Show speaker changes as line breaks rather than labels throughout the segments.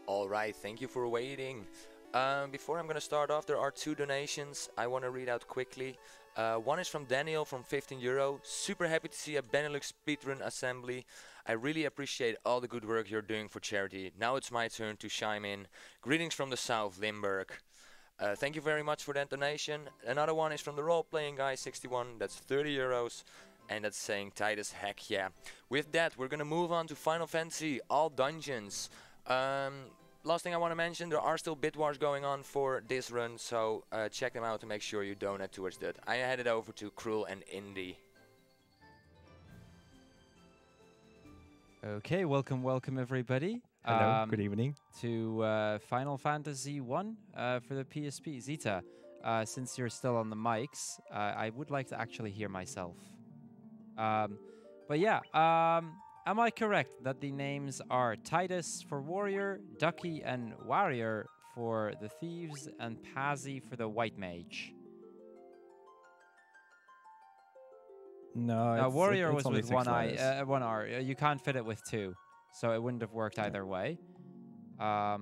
Alright, thank you for waiting. Before I'm gonna start off, there are two donations I want to read out quickly. One is from Daniel from €15. Super happy to see a Benelux Speedrun Assembly. I really appreciate all the good work you're doing for charity. Now it's my turn to chime in. Greetings from the south, Limburg. Thank you very much for that donation. Another one is from the Role Playing Guy 61. That's €30. And that's saying Titus, heck yeah. With that, we're gonna move on to Final Fantasy, all dungeons. Last thing I want to mention, there are still bid wars going on for this run, so check them out to make sure you donate towards that. I headed over to Cruel and Indie.
Okay, welcome everybody.
Hello, good evening.
To Final Fantasy 1 for the PSP. Zita, since you're still on the mics, I would like to actually hear myself. But yeah, am I correct that the names are Titus for Warrior, Ducky and Warrior for the Thieves, and Pazzy for the White Mage?
No,
Warrior was
only
with
6
one
letters.
eye, one R. You can't fit it with 2, so it wouldn't have worked either way. Yeah,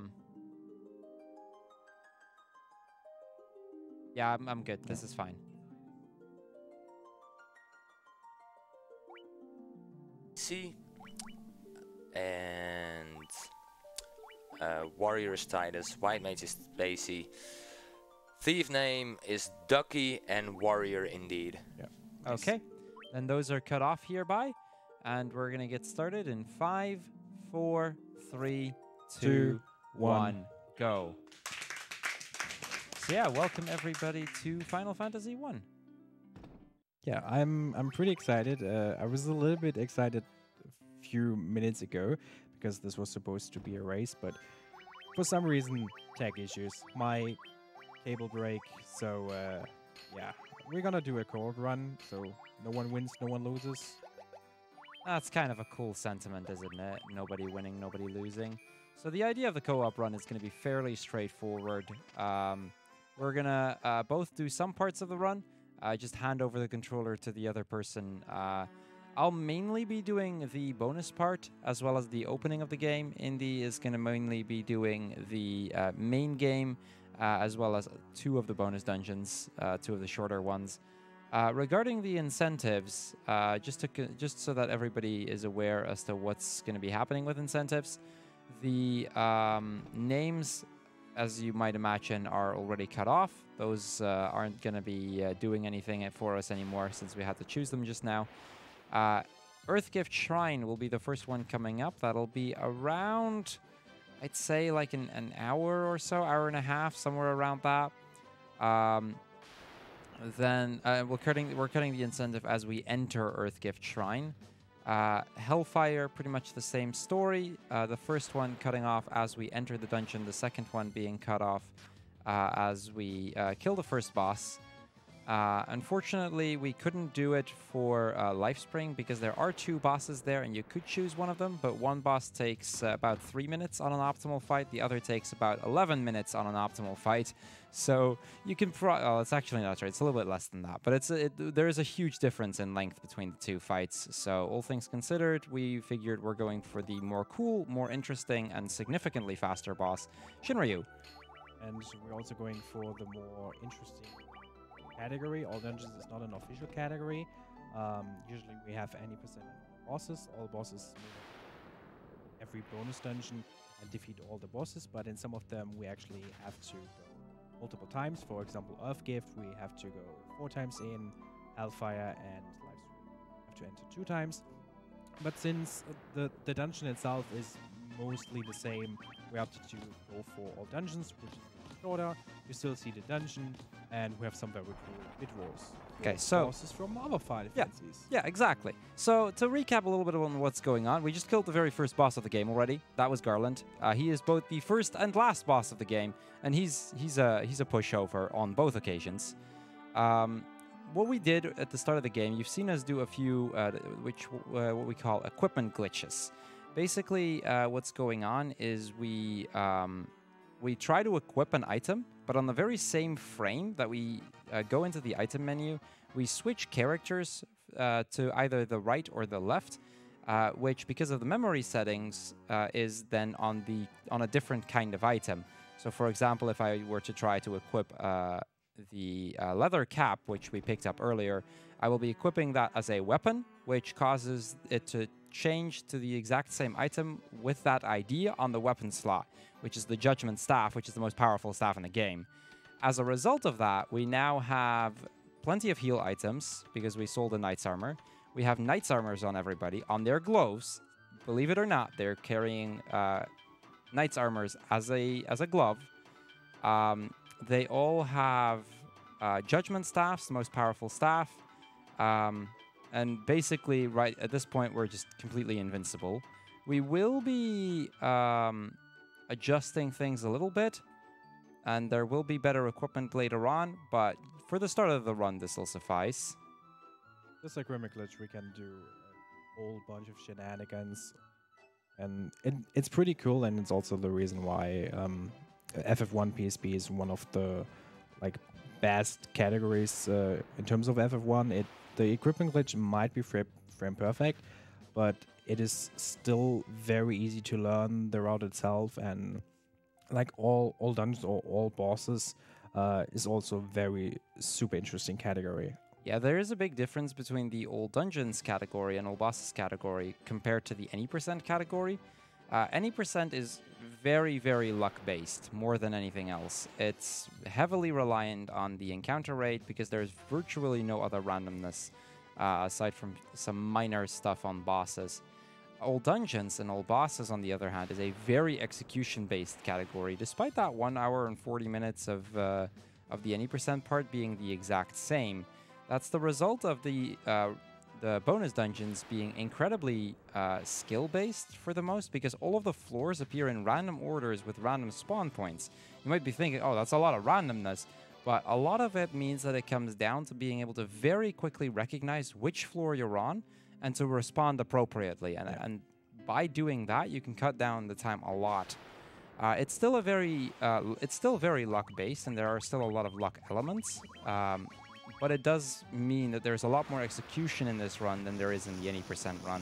I'm good. This is fine.
See? And Warrior is Titus, White Mage is Basie. Thief name is Ducky and Warrior indeed.
Yeah.
Okay, then those are cut off hereby, and we're gonna get started in 5, 4, 3, 2, 1, go. So yeah, welcome everybody to Final Fantasy 1.
Yeah, I'm pretty excited. I was a little bit excited a few minutes ago because this was supposed to be a race, but for some reason, tech issues. My cable break, so yeah, we're gonna do a co-op run, so no one wins, no one loses.
That's kind of a cool sentiment, isn't it? Nobody winning, nobody losing. So the idea of the co-op run is going to be fairly straightforward. We're going to both do some parts of the run, just hand over the controller to the other person. I'll mainly be doing the bonus part as well as the opening of the game. Indy is going to mainly be doing the main game as well as 2 of the bonus dungeons, 2 of the shorter ones. Regarding the incentives, just so that everybody is aware as to what's going to be happening with incentives, the names, as you might imagine, are already cut off. Those aren't going to be doing anything for us anymore since we had to choose them just now. Earthgift Shrine will be the first one coming up. That'll be around, I'd say, like an hour or so, hour and a half, somewhere around that. Then we're cutting the incentive as we enter Earthgift Shrine. Hellfire, pretty much the same story. The first one cutting off as we enter the dungeon, the second one being cut off as we kill the first boss. Unfortunately, we couldn't do it for Lifespring because there are 2 bosses there and you could choose one of them, but one boss takes about 3 minutes on an optimal fight, the other takes about 11 minutes on an optimal fight. So you can it's actually not right, it's a little bit less than that, but there is a huge difference in length between the 2 fights. So all things considered, we figured we're going for the more cool, more interesting, and significantly faster boss, Shinryu.
And we're also going for the more interesting category. All dungeons is not an official category. Usually we have any percent on bosses. All bosses every bonus dungeon and defeat all the bosses, but in some of them we actually have to go multiple times. For example, Earthgift, we have to go 4 times in. Hellfire and Lifestream have to enter 2 times. But since the dungeon itself is mostly the same, we have to go for all dungeons, which is shorter. You still see the dungeon, and we have some very cool bid wars.
Okay, so
bosses from other Final Fantasies.
Yeah, exactly. So to recap a little bit on what's going on, we just killed the very first boss of the game already. That was Garland. He is both the first and last boss of the game, and he's a pushover on both occasions. What we did at the start of the game, you've seen us do a few what we call equipment glitches. Basically, what's going on is we try to equip an item, but on the very same frame that we go into the item menu, we switch characters to either the right or the left. which, because of the memory settings, is then on a different kind of item. So, for example, if I were to try to equip the leather cap, which we picked up earlier, I will be equipping that as a weapon, which causes it to change to the exact same item with that ID on the weapon slot, which is the Judgment Staff, which is the most powerful staff in the game. As a result of that, we now have plenty of heal items because we sold the Knight's Armor. We have Knight's Armors on everybody. On their gloves, believe it or not, they're carrying Knight's Armors as a glove. They all have Judgment Staffs, the most powerful staff. And basically, right at this point, we're just completely invincible. We will be adjusting things a little bit, and there will be better equipment later on, but for the start of the run, this will suffice.
Just like Grimmick Glitch, we can do a whole bunch of shenanigans, and it's pretty cool, and it's also the reason why FF1 PSP is one of the best categories in terms of FF1. The equipment glitch might be frame perfect, but it is still very easy to learn the route itself, and all dungeons or all bosses is also very super interesting category.
Yeah, there is a big difference between the all dungeons category and all bosses category compared to the any percent category. Any percent is very, very luck-based, more than anything else. It's heavily reliant on the encounter rate because there's virtually no other randomness aside from some minor stuff on bosses. All dungeons and all bosses, on the other hand, is a very execution-based category, despite that 1 hour and 40 minutes of the any percent part being the exact same. That's the result of the bonus dungeons being incredibly skill-based for the most, because all of the floors appear in random orders with random spawn points. You might be thinking, oh, that's a lot of randomness, but a lot of it means that it comes down to being able to very quickly recognize which floor you're on and to respond appropriately. And by doing that, you can cut down the time a lot. It's still very luck-based, and there are still a lot of luck elements. But it does mean that there's a lot more execution in this run than there is in the any percent run,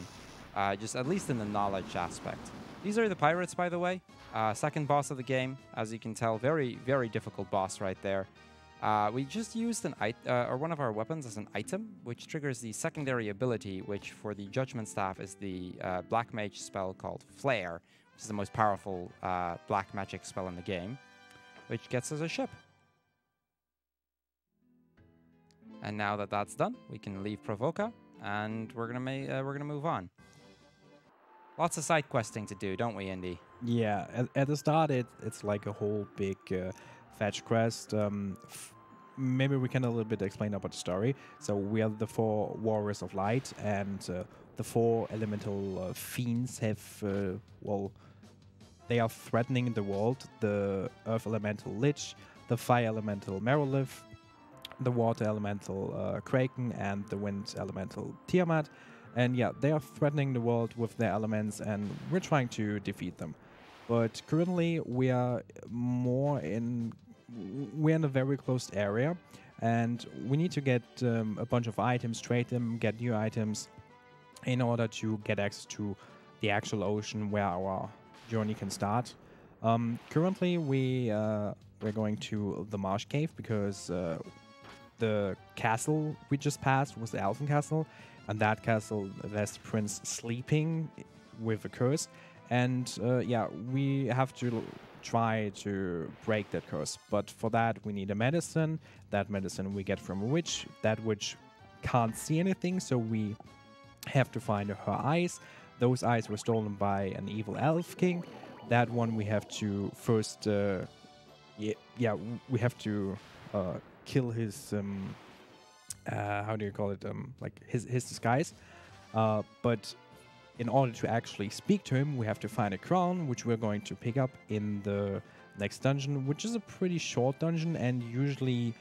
just at least in the knowledge aspect. These are the pirates, by the way. Second boss of the game, as you can tell, very, very difficult boss right there. We just used one of our weapons as an item, which triggers the secondary ability, which for the Judgment Staff is the Black Mage spell called Flare, which is the most powerful black magic spell in the game, which gets us a ship. And now that that's done, we can leave Provoca, and we're gonna move on. Lots of side questing to do, don't we, Indy?
Yeah, at the start it's like a whole big fetch quest. Maybe we can a little bit explain about the story. So we are the 4 Warriors of Light, and the 4 elemental fiends have, they are threatening the world. The Earth Elemental Lich, the Fire Elemental Merolith, the Water Elemental Kraken, and the Wind Elemental Tiamat. And yeah, they are threatening the world with their elements, and we're trying to defeat them. But currently we are we're in a very closed area, and we need to get a bunch of items, trade them, get new items in order to get access to the actual ocean where our journey can start. Currently we're going to the Marsh Cave because the castle we just passed was the Elfen Castle, and that castle, there's the prince sleeping with a curse, and yeah, we have to try to break that curse. But for that, we need a medicine. That medicine we get from a witch. That witch can't see anything, so we have to find her eyes. Those eyes were stolen by an evil elf king. That one we have to first, we have to kill his, how do you call it, like his disguise. But in order to actually speak to him, we have to find a crown, which we're going to pick up in the next dungeon, which is a pretty short dungeon and usually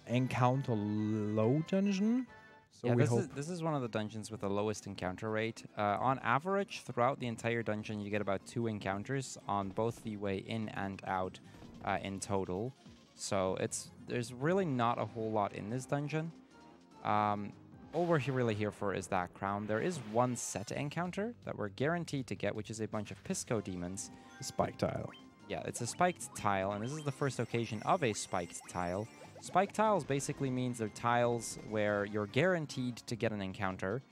encounter low dungeon. So
yeah, this is one of the dungeons with the lowest encounter rate. On average, throughout the entire dungeon, you get about 2 encounters on both the way in and out in total. So there's really not a whole lot in this dungeon. all we're really here for is that crown. There is one set encounter that we're guaranteed to get, which is a bunch of Pisco demons.
Spike tile.
Yeah, it's a spiked tile, and this is the first occasion of a spiked tile. Spiked tiles basically means they're tiles where you're guaranteed to get an encounter.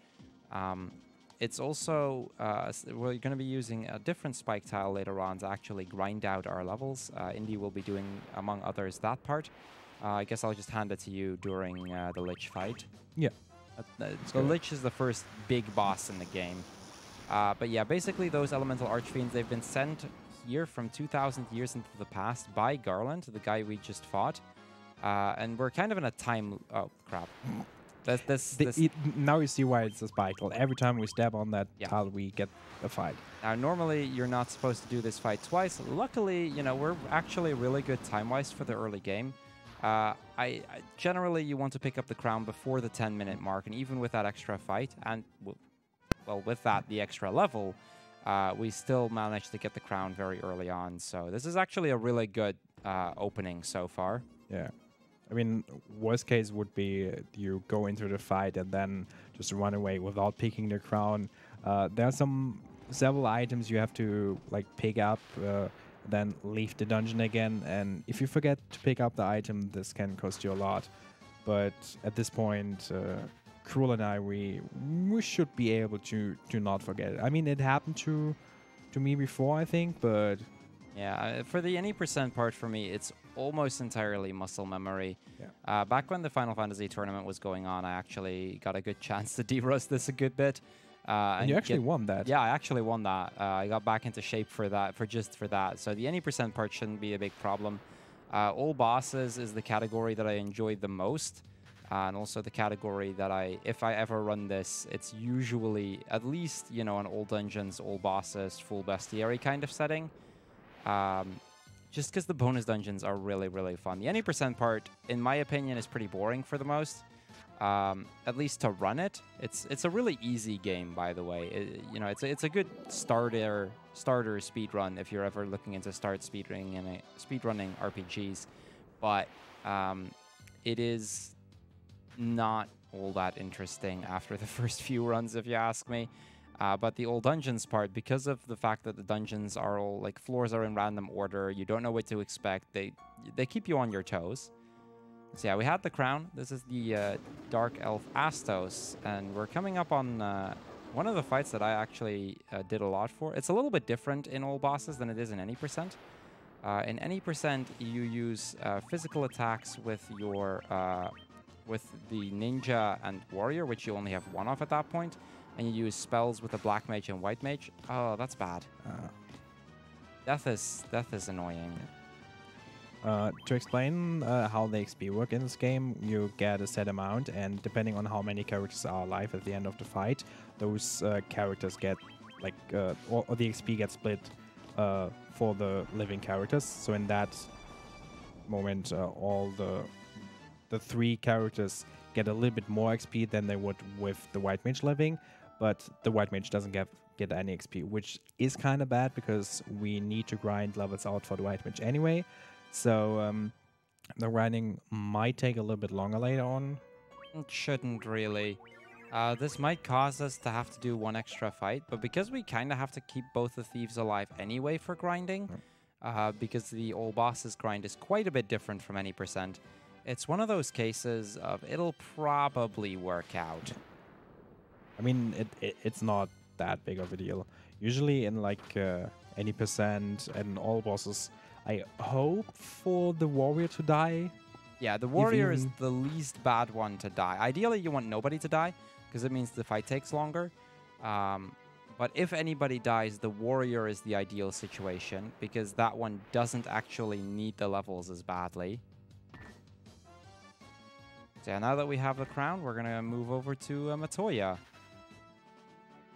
It's also, we're going to be using a different spike tile later on to actually grind out our levels. Indy will be doing, among others, that part. I guess I'll just hand it to you during the Lich fight.
Yeah.
The Lich is the first big boss in the game. But yeah, basically those elemental archfiends, they've been sent here from 2,000 years into the past by Garland, the guy we just fought. And we're kind of in a time... Oh, crap.
Now you see why it's a spike tile. Every time we stab on that tile, we get a fight.
Now, normally, you're not supposed to do this fight twice. Luckily, you know, we're actually really good time-wise for the early game. Generally, you want to pick up the crown before the 10-minute mark, and even with that extra fight, and, well, with that, the extra level, we still managed to get the crown very early on. So this is actually a really good opening so far.
Yeah. I mean, worst case would be you go into the fight and then just run away without picking the crown. There are several items you have to like pick up, then leave the dungeon again. And if you forget to pick up the item, this can cost you a lot. But at this point, Cruel and I, we should be able to not forget it. I mean, it happened to me before, I think, but...
Yeah, for the any percent part for me, it's almost entirely muscle memory.
Yeah.
Back when the Final Fantasy tournament was going on, I actually got a good chance to de-rust this a good bit.
And you actually won that.
Yeah, I actually won that. I got back into shape for that, for that. So the any percent part shouldn't be a big problem. All bosses is the category that I enjoyed the most. And also the category that if I ever run this, it's usually at least, you know, an all dungeons, all bosses, full bestiary kind of setting. Just because the bonus dungeons are really, really fun. The any percent part, in my opinion, is pretty boring for the most. At least to run it, it's a really easy game, by the way. You know, it's a good starter speed run if you're ever looking into speedrunning RPGs. But it is not all that interesting after the first few runs, if you ask me. But the old dungeons part, because of the fact that the dungeons are all, like, floors are in random order, you don't know what to expect, they keep you on your toes. So yeah, we had the crown. This is the Dark Elf Astos, and we're coming up on one of the fights that I actually did a lot for. It's a little bit different in all bosses than it is in any percent. In any percent, you use physical attacks with your with the ninja and warrior, which you only have one of at that point. And you use spells with a black mage and white mage. Oh, that's bad. Death is annoying.
To explain how the XP work in this game, you get a set amount, and depending on how many characters are alive at the end of the fight, those characters get, like, or the XP gets split for the living characters. So in that moment, all the three characters get a little bit more XP than they would with the white mage living, but the white mage doesn't get any XP, which is kind of bad because we need to grind levels out for the white mage anyway. So the grinding might take a little bit longer later on.
It shouldn't really. This might cause us to have to do one extra fight, but because we kind of have to keep both the thieves alive anyway for grinding, because the all bosses grind is quite a bit different from any percent, it's one of those cases of it'll probably work out.
I mean, it's not that big of a deal. Usually in like any percent and all bosses, I hope for the warrior to die.
Yeah, the warrior is the least bad one to die. Ideally, you want nobody to die, because it means the fight takes longer. But if anybody dies, the warrior is the ideal situation, because that one doesn't actually need the levels as badly. So yeah, now that we have the crown, we're gonna move over to Matoya.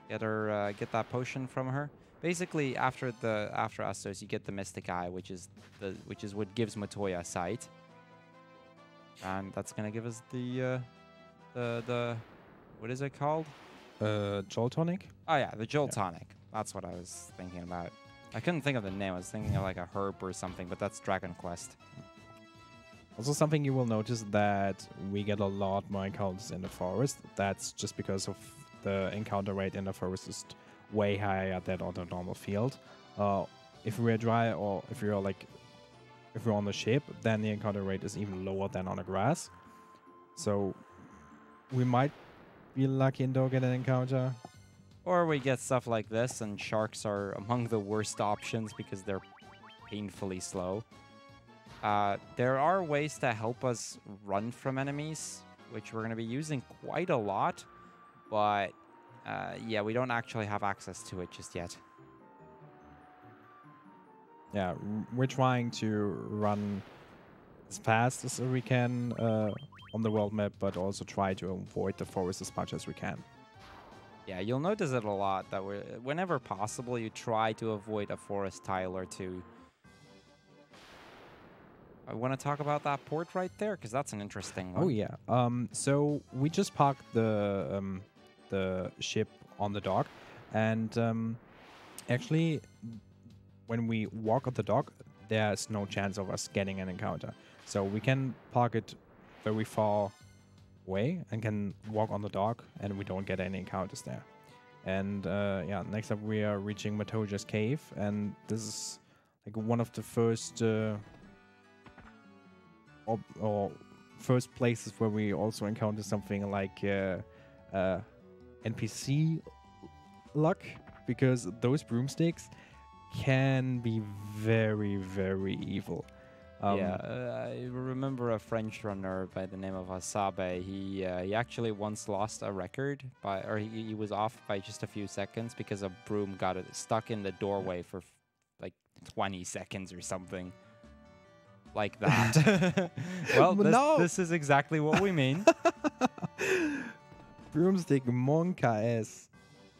Get that potion from her. Basically, after Astos, you get the Mystic Eye, which is what gives Matoya sight, and that's gonna give us the what is it called?
Jolt tonic.
Oh yeah, the Jolt tonic. That's what I was thinking about. I couldn't think of the name. I was thinking of like a herb or something, but that's Dragon Quest.
Also, something you will notice that we get a lot more encounters in the forest. That's just because of the encounter rate in the forest is way higher than on the normal field. If we're dry or if we're on the ship, then the encounter rate is even lower than on the grass. So we might be lucky and don't get an encounter.
Or we get stuff like this, and sharks are among the worst options because they're painfully slow. There are ways to help us run from enemies, which we're going to be using quite a lot. But yeah, we don't actually have access to it just yet.
Yeah, we're trying to run as fast as we can on the world map, but also try to avoid the forest as much as we can.
Yeah, you'll notice it a lot that whenever possible, you try to avoid a forest tile or two. I want to talk about that port right there because that's an interesting one.
Oh yeah. So we just parked the ship on the dock, and actually, when we walk on the dock, there's no chance of us getting an encounter. So we can park it very far away and can walk on the dock, and we don't get any encounters there. And yeah, next up we are reaching Matoja's cave, and this is like one of the first or first places where we also encounter something like NPC luck, because those broomsticks can be very, very evil.
I remember a French runner by the name of Asabe. He actually once lost a record he was off by just a few seconds because a broom got stuck in the doorway for like 20 seconds or something like that. Well, this is exactly what we mean.
Broomstick monka is.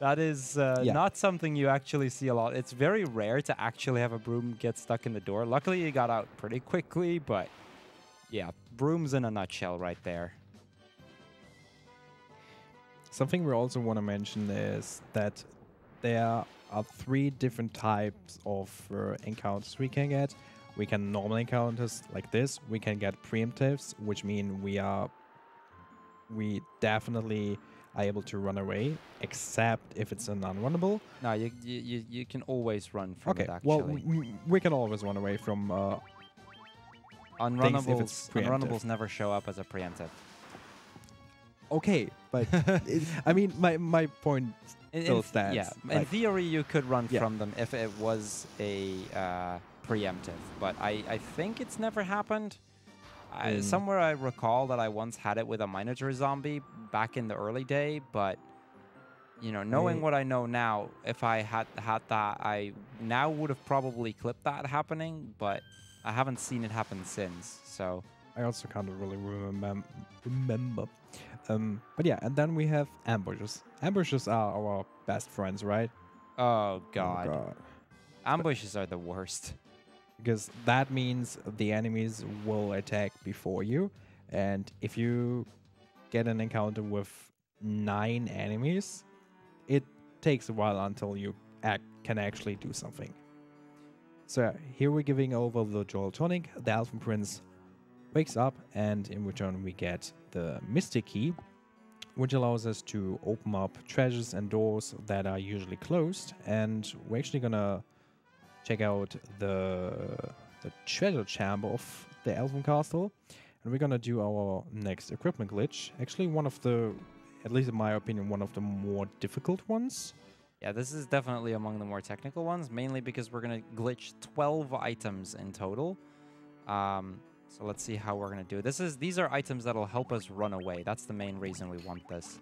That is not something you actually see a lot. It's very rare to actually have a broom get stuck in the door. Luckily, he got out pretty quickly, but yeah, brooms in a nutshell right there.
Something we also want to mention is that there are 3 different types of encounters we can get. We can normal encounters like this. We can get preemptives, which mean we definitely are able to run away, except if it's an unrunnable.
No, you can always run from it, actually.
Well, we can always run away from
Unrunnables never show up as a preemptive.
Okay, but I mean, my point still stands.
Yeah, in theory, you could run from them if it was a preemptive, but I think it's never happened. Somewhere I recall that I once had it with a Minotaur zombie back in the early day, but you know, knowing what I know now, if I had that, I now would have probably clipped that happening, but I haven't seen it happen since. So
I also can't really remember. But yeah, and then we have ambushes. Ambushes are our best friends, right?
Oh God. Ambushes are the worst.
Because that means the enemies will attack before you, and if you get an encounter with 9 enemies, it takes a while until you can actually do something. So here we're giving over the Joel Tonic. The Elven Prince wakes up, and in return we get the Mystic Key, which allows us to open up treasures and doors that are usually closed. And we're actually gonna check out the treasure chamber of the Elven Castle, and we're gonna do our next equipment glitch. Actually, one of the, at least in my opinion, one of the more difficult ones.
Yeah, this is definitely among the more technical ones, mainly because we're gonna glitch 12 items in total. So let's see how we're gonna do it. These are items that'll help us run away. That's the main reason we want this.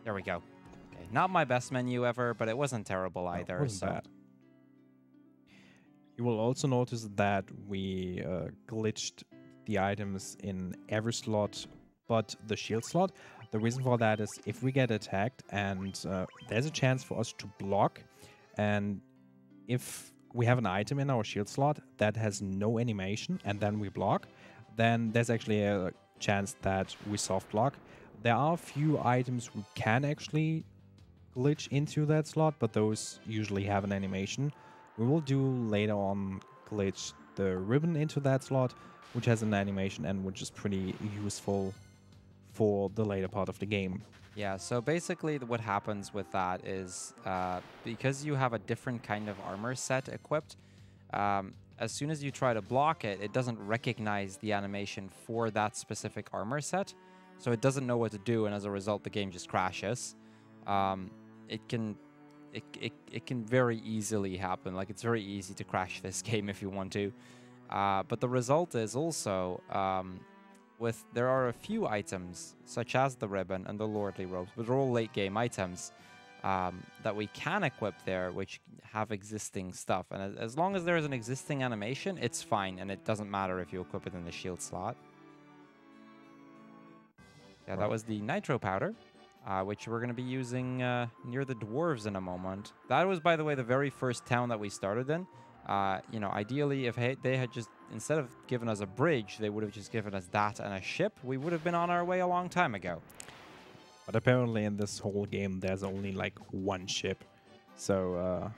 There we go. Okay, not my best menu ever, but it wasn't terrible either.
It wasn't bad. You will also notice that we glitched the items in every slot but the shield slot. The reason for that is if we get attacked and there's a chance for us to block, and if we have an item in our shield slot that has no animation and then we block, then there's actually a chance that we soft block. There are a few items we can actually glitch into that slot, but those usually have an animation. We will do later on glitch the ribbon into that slot, which has an animation and which is pretty useful for the later part of the game.
Yeah, so basically what happens with that is because you have a different kind of armor set equipped, as soon as you try to block it, it doesn't recognize the animation for that specific armor set. So it doesn't know what to do, and as a result, the game just crashes. It can very easily happen. Like, it's very easy to crash this game if you want to. But the result is also there are a few items, such as the ribbon and the lordly robes, but they're all late game items that we can equip there, which have existing stuff. And as long as there is an existing animation, it's fine, and it doesn't matter if you equip it in the shield slot. Yeah, that was the nitro powder, which we're going to be using near the dwarves in a moment. That was, by the way, the very first town that we started in. You know, ideally, if they had just, instead of giving us a bridge, they would have just given us that and a ship, we would have been on our way a long time ago.
But apparently in this whole game, there's only like one ship. So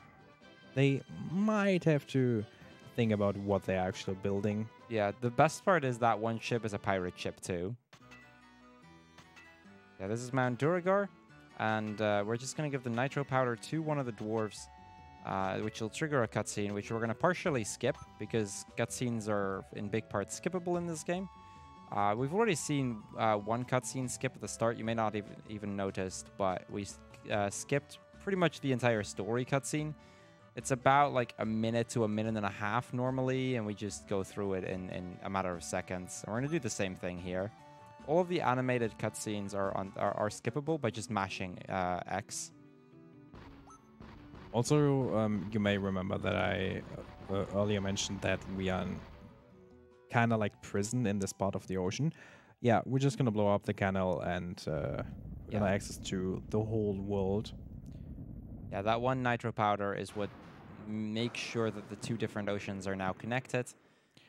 they might have to think about what they're actually building.
Yeah, the best part is that one ship is a pirate ship too. Yeah, this is Mount Duragar, and we're just going to give the nitro powder to one of the dwarves, which will trigger a cutscene, which we're going to partially skip, because cutscenes are in big part skippable in this game. We've already seen one cutscene skip at the start. You may not even noticed, but we skipped pretty much the entire story cutscene. It's about like a minute to a minute and a half normally, and we just go through it in a matter of seconds. And we're going to do the same thing here. All of the animated cutscenes are skippable by just mashing X.
Also, you may remember that I earlier mentioned that we are kind of like prison in this part of the ocean. Yeah, we're just going to blow up the canal and gonna access to the whole world.
Yeah, that one nitro powder is what makes sure that the two different oceans are now connected,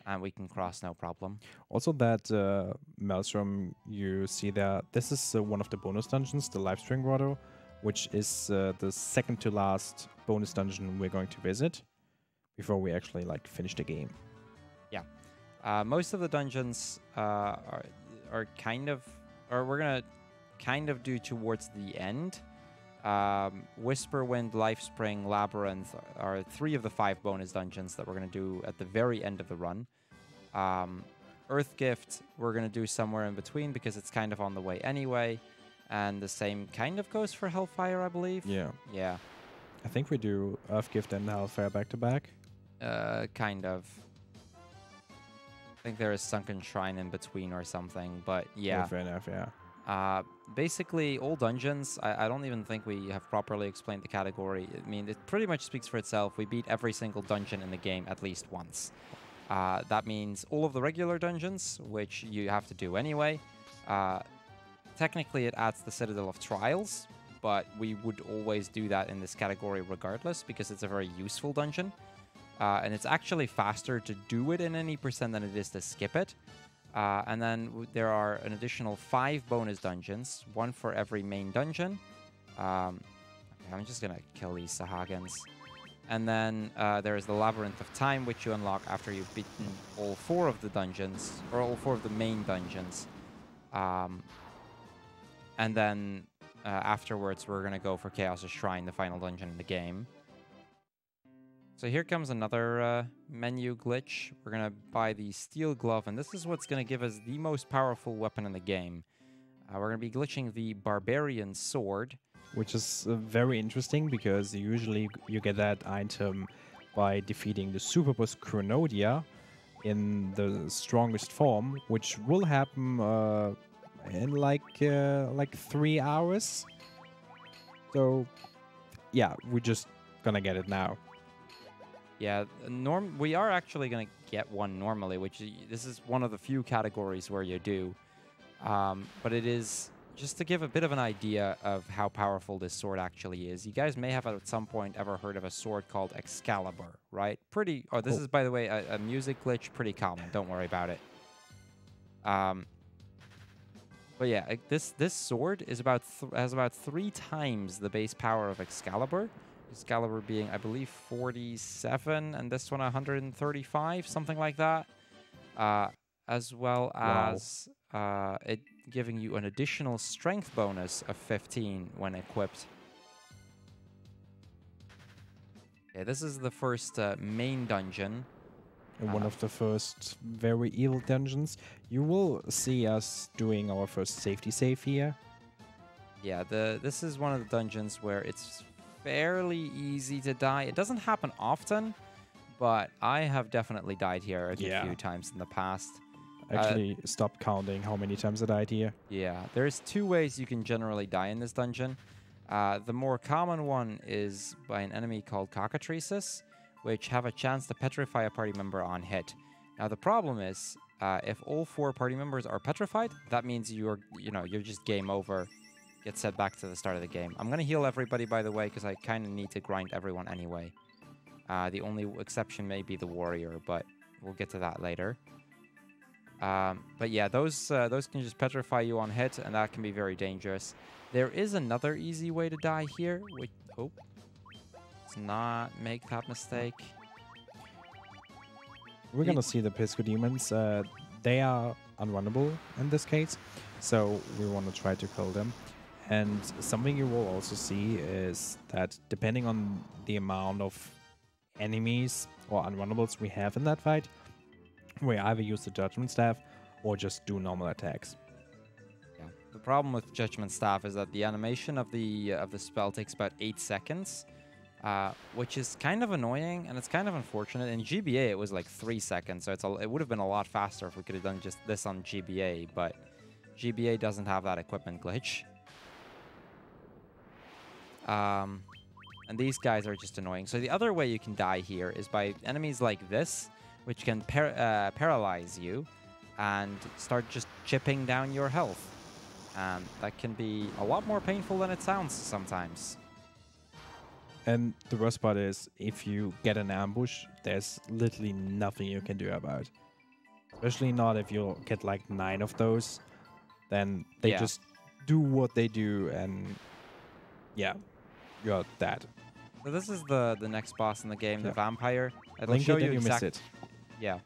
and we can cross no problem.
Also, that Maelstrom you see there, this is one of the bonus dungeons, the Livestream Grotto, which is the second to last bonus dungeon we're going to visit before we actually like finish the game.
Yeah, most of the dungeons are kind of, or we're gonna kind of do towards the end. Whisperwind, Lifespring, Labyrinth are 3 of the 5 bonus dungeons that we're going to do at the very end of the run. Earthgift, we're going to do somewhere in between because it's kind of on the way anyway. And the same kind of goes for Hellfire, I believe.
Yeah.
Yeah.
I think we do Earthgift and Hellfire back to back.
Kind of. I think there is Sunken Shrine in between or something, but yeah.
Fair enough, yeah.
Basically, all dungeons, I don't even think we have properly explained the category. I mean, it pretty much speaks for itself. We beat every single dungeon in the game at least once. That means all of the regular dungeons, which you have to do anyway. Technically, it adds the Citadel of Trials, but we would always do that in this category regardless, because it's a very useful dungeon. And it's actually faster to do it in any percent than it is to skip it. And then there are an additional 5 bonus dungeons, 1 for every main dungeon. I'm just going to kill these Sahagins. And then there is the Labyrinth of Time, which you unlock after you've beaten all 4 of the dungeons, or all 4 of the main dungeons. And then afterwards, we're going to go for Chaos' Shrine, the final dungeon in the game. So here comes another menu glitch. We're going to buy the Steel Glove, and this is what's going to give us the most powerful weapon in the game. We're going to be glitching the Barbarian Sword.
Which is very interesting, because usually you get that item by defeating the Superboss Chronodia in the strongest form, which will happen in like 3 hours. So yeah, we're just gonna get it now.
Yeah, we are actually going to get one normally, this is one of the few categories where you do. But it is just to give a bit of an idea of how powerful this sword actually is, you guys may have at some point ever heard of a sword called Excalibur, right? Pretty, oh, this is, by the way, a music glitch, pretty common. Don't worry about it. But yeah, this sword is has about 3 times the base power of Excalibur. Excalibur being, I believe, 47, and this one 135, something like that. As well as it giving you an additional strength bonus of 15 when equipped. Okay, this is the first main dungeon.
In one of the first very evil dungeons. You will see us doing our first safety save here.
Yeah, this is one of the dungeons where it's fairly easy to die. It doesn't happen often, but I have definitely died here a good few times in the past.
Actually, stop counting how many times I died here.
Yeah, there's 2 ways you can generally die in this dungeon. The more common one is by an enemy called cockatrices, which have a chance to petrify a party member on hit. Now the problem is, if all 4 party members are petrified, that means you're just game over. Get set back to the start of the game. I'm gonna heal everybody, by the way, because I kind of need to grind everyone anyway. The only exception may be the warrior, but we'll get to that later. But yeah, those can just petrify you on hit, and that can be very dangerous. There is another easy way to die here, which let's not make that mistake.
We're gonna see the Pisco Demons. They are unrunnable in this case, so we want to try to kill them. And something you will also see is that depending on the amount of enemies or unrunnables we have in that fight, we either use the Judgment Staff or just do normal attacks.
Yeah. The problem with Judgment Staff is that the animation of the spell takes about 8 seconds, which is kind of annoying, and it's kind of unfortunate. In GBA, it was like 3 seconds, so it would have been a lot faster if we could have done just this on GBA, but GBA doesn't have that equipment glitch. And these guys are just annoying. So the other way you can die here is by enemies like this, which can paralyze you and start just chipping down your health. And that can be a lot more painful than it sounds sometimes.
And the worst part is, if you get an ambush, there's literally nothing you can do about it. Especially not if you get like 9 of those. Then they just do what they do, and yeah, you're dead.
So this is the next boss in the game, the vampire. It'll
Blink
show
it
you
and you miss
exact.
it.
Yeah,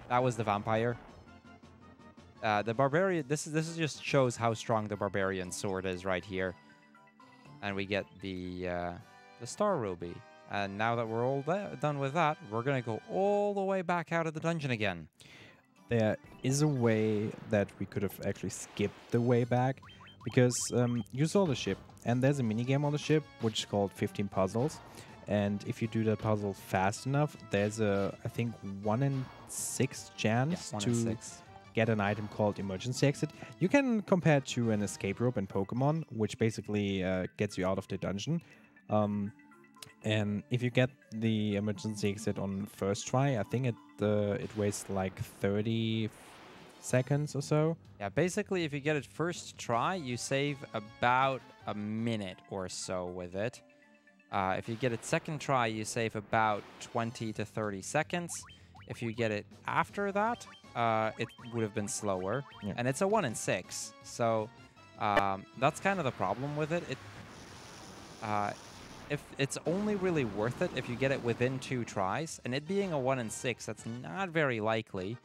that was the vampire. The barbarian. This just shows how strong the barbarian sword is right here, and we get the star ruby. And now that we're all done with that, we're gonna go all the way back out of the dungeon again.
There is a way that we could have actually skipped the way back, because you saw the ship, and there's a minigame on the ship which is called 15 puzzles. And if you do that puzzle fast enough, there's a, I think, 1 in 6 chance to get an item called emergency exit. You can compare it to an escape rope in Pokemon, which basically gets you out of the dungeon. And if you get the emergency exit on first try, I think it wastes like 30 seconds or so.
Yeah, basically, if you get it first try, you save about a minute or so with it. If you get it second try, you save about 20 to 30 seconds. If you get it after that, it would have been slower.
Yeah.
And it's a 1 in 6. So that's kind of the problem with it. If it's only really worth it if you get it within 2 tries. And it being a 1 in 6, that's not very likely.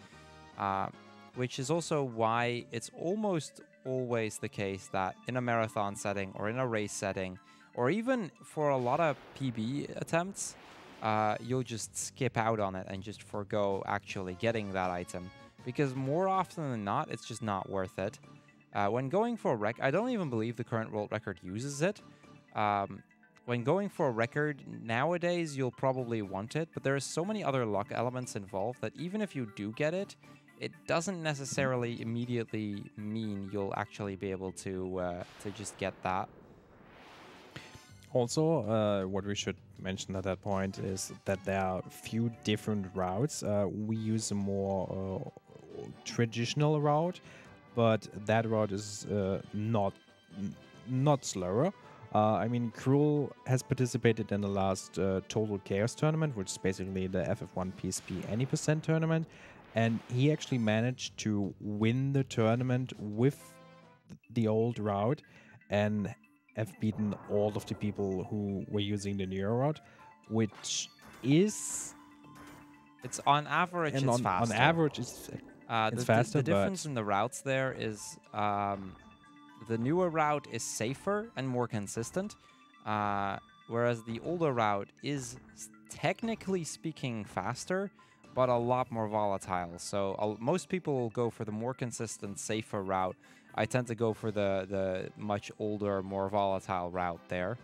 Which is also why it's almost always the case that in a marathon setting or in a race setting, or even for a lot of PB attempts, you'll just skip out on it and just forgo actually getting that item. Because more often than not, it's just not worth it. When going for a record, I don't even believe the current world record uses it. When going for a record nowadays, you'll probably want it, but there are so many other luck elements involved that even if you do get it, it doesn't necessarily immediately mean you'll actually be able to just get that.
Also, what we should mention at that point is that there are a few different routes. We use a more traditional route, but that route is not not slower. I mean, Cruel has participated in the last Total Chaos tournament, which is basically the FF1 PSP any percent tournament, and he actually managed to win the tournament with the old route and have beaten all of the people who were using the newer route, which is
It's on average, it's faster.
On average, it's faster.
The difference in the routes there is the newer route is safer and more consistent, whereas the older route is technically speaking faster, but a lot more volatile. So most people will go for the more consistent, safer route. I tend to go for the much older, more volatile route there.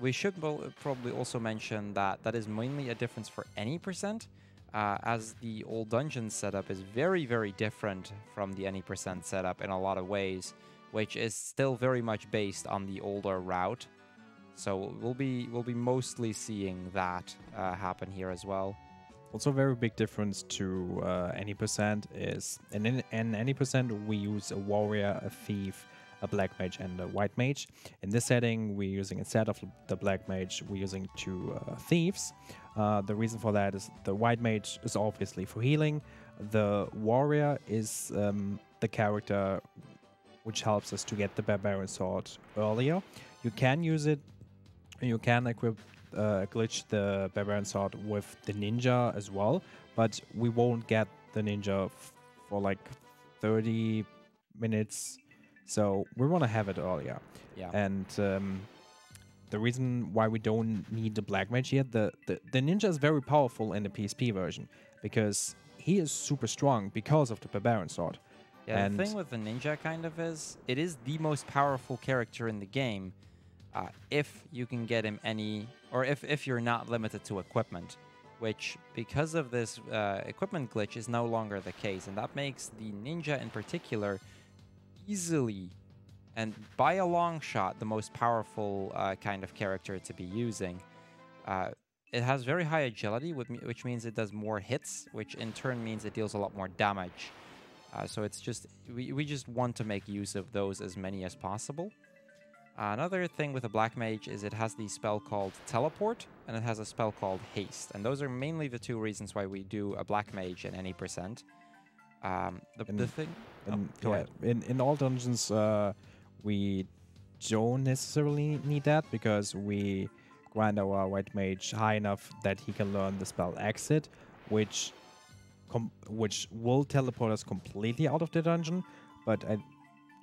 We should probably also mention that that is mainly a difference for any percent, as the old dungeon setup is very, very different from the any percent setup in a lot of ways, which is still very much based on the older route. So we'll be mostly seeing that happen here as well.
Also, a very big difference to any percent is in any percent we use a warrior, a thief, a black mage, and a white mage. In this setting, we're using, instead of the black mage, we're using 2 thieves. The reason for that is the white mage is obviously for healing. The warrior is the character which helps us to get the barbarian sword earlier. You can use it, you can equip glitch the barbarian sword with the ninja as well, but we won't get the ninja for like 30 minutes. So we want to have it earlier.
Yeah.
And the reason why we don't need the black mage yet, the ninja is very powerful in the PSP version because he is super strong because of the barbarian sword.
Yeah,
and
the thing with the ninja kind of is, it is the most powerful character in the game if you can get him if you're not limited to equipment, which because of this equipment glitch is no longer the case, and that makes the ninja in particular easily and by a long shot the most powerful kind of character to be using. It has very high agility, which means it does more hits, which in turn means it deals a lot more damage. So it's just, we just want to make use of those as many as possible. Another thing with a black mage is it has the spell called teleport, and it has a spell called haste, and those are mainly the 2 reasons why we do a black mage in any percent. The thing...
Go ahead. In all dungeons, we don't necessarily need that because we grind our white mage high enough that he can learn the spell exit, which will teleport us completely out of the dungeon, but I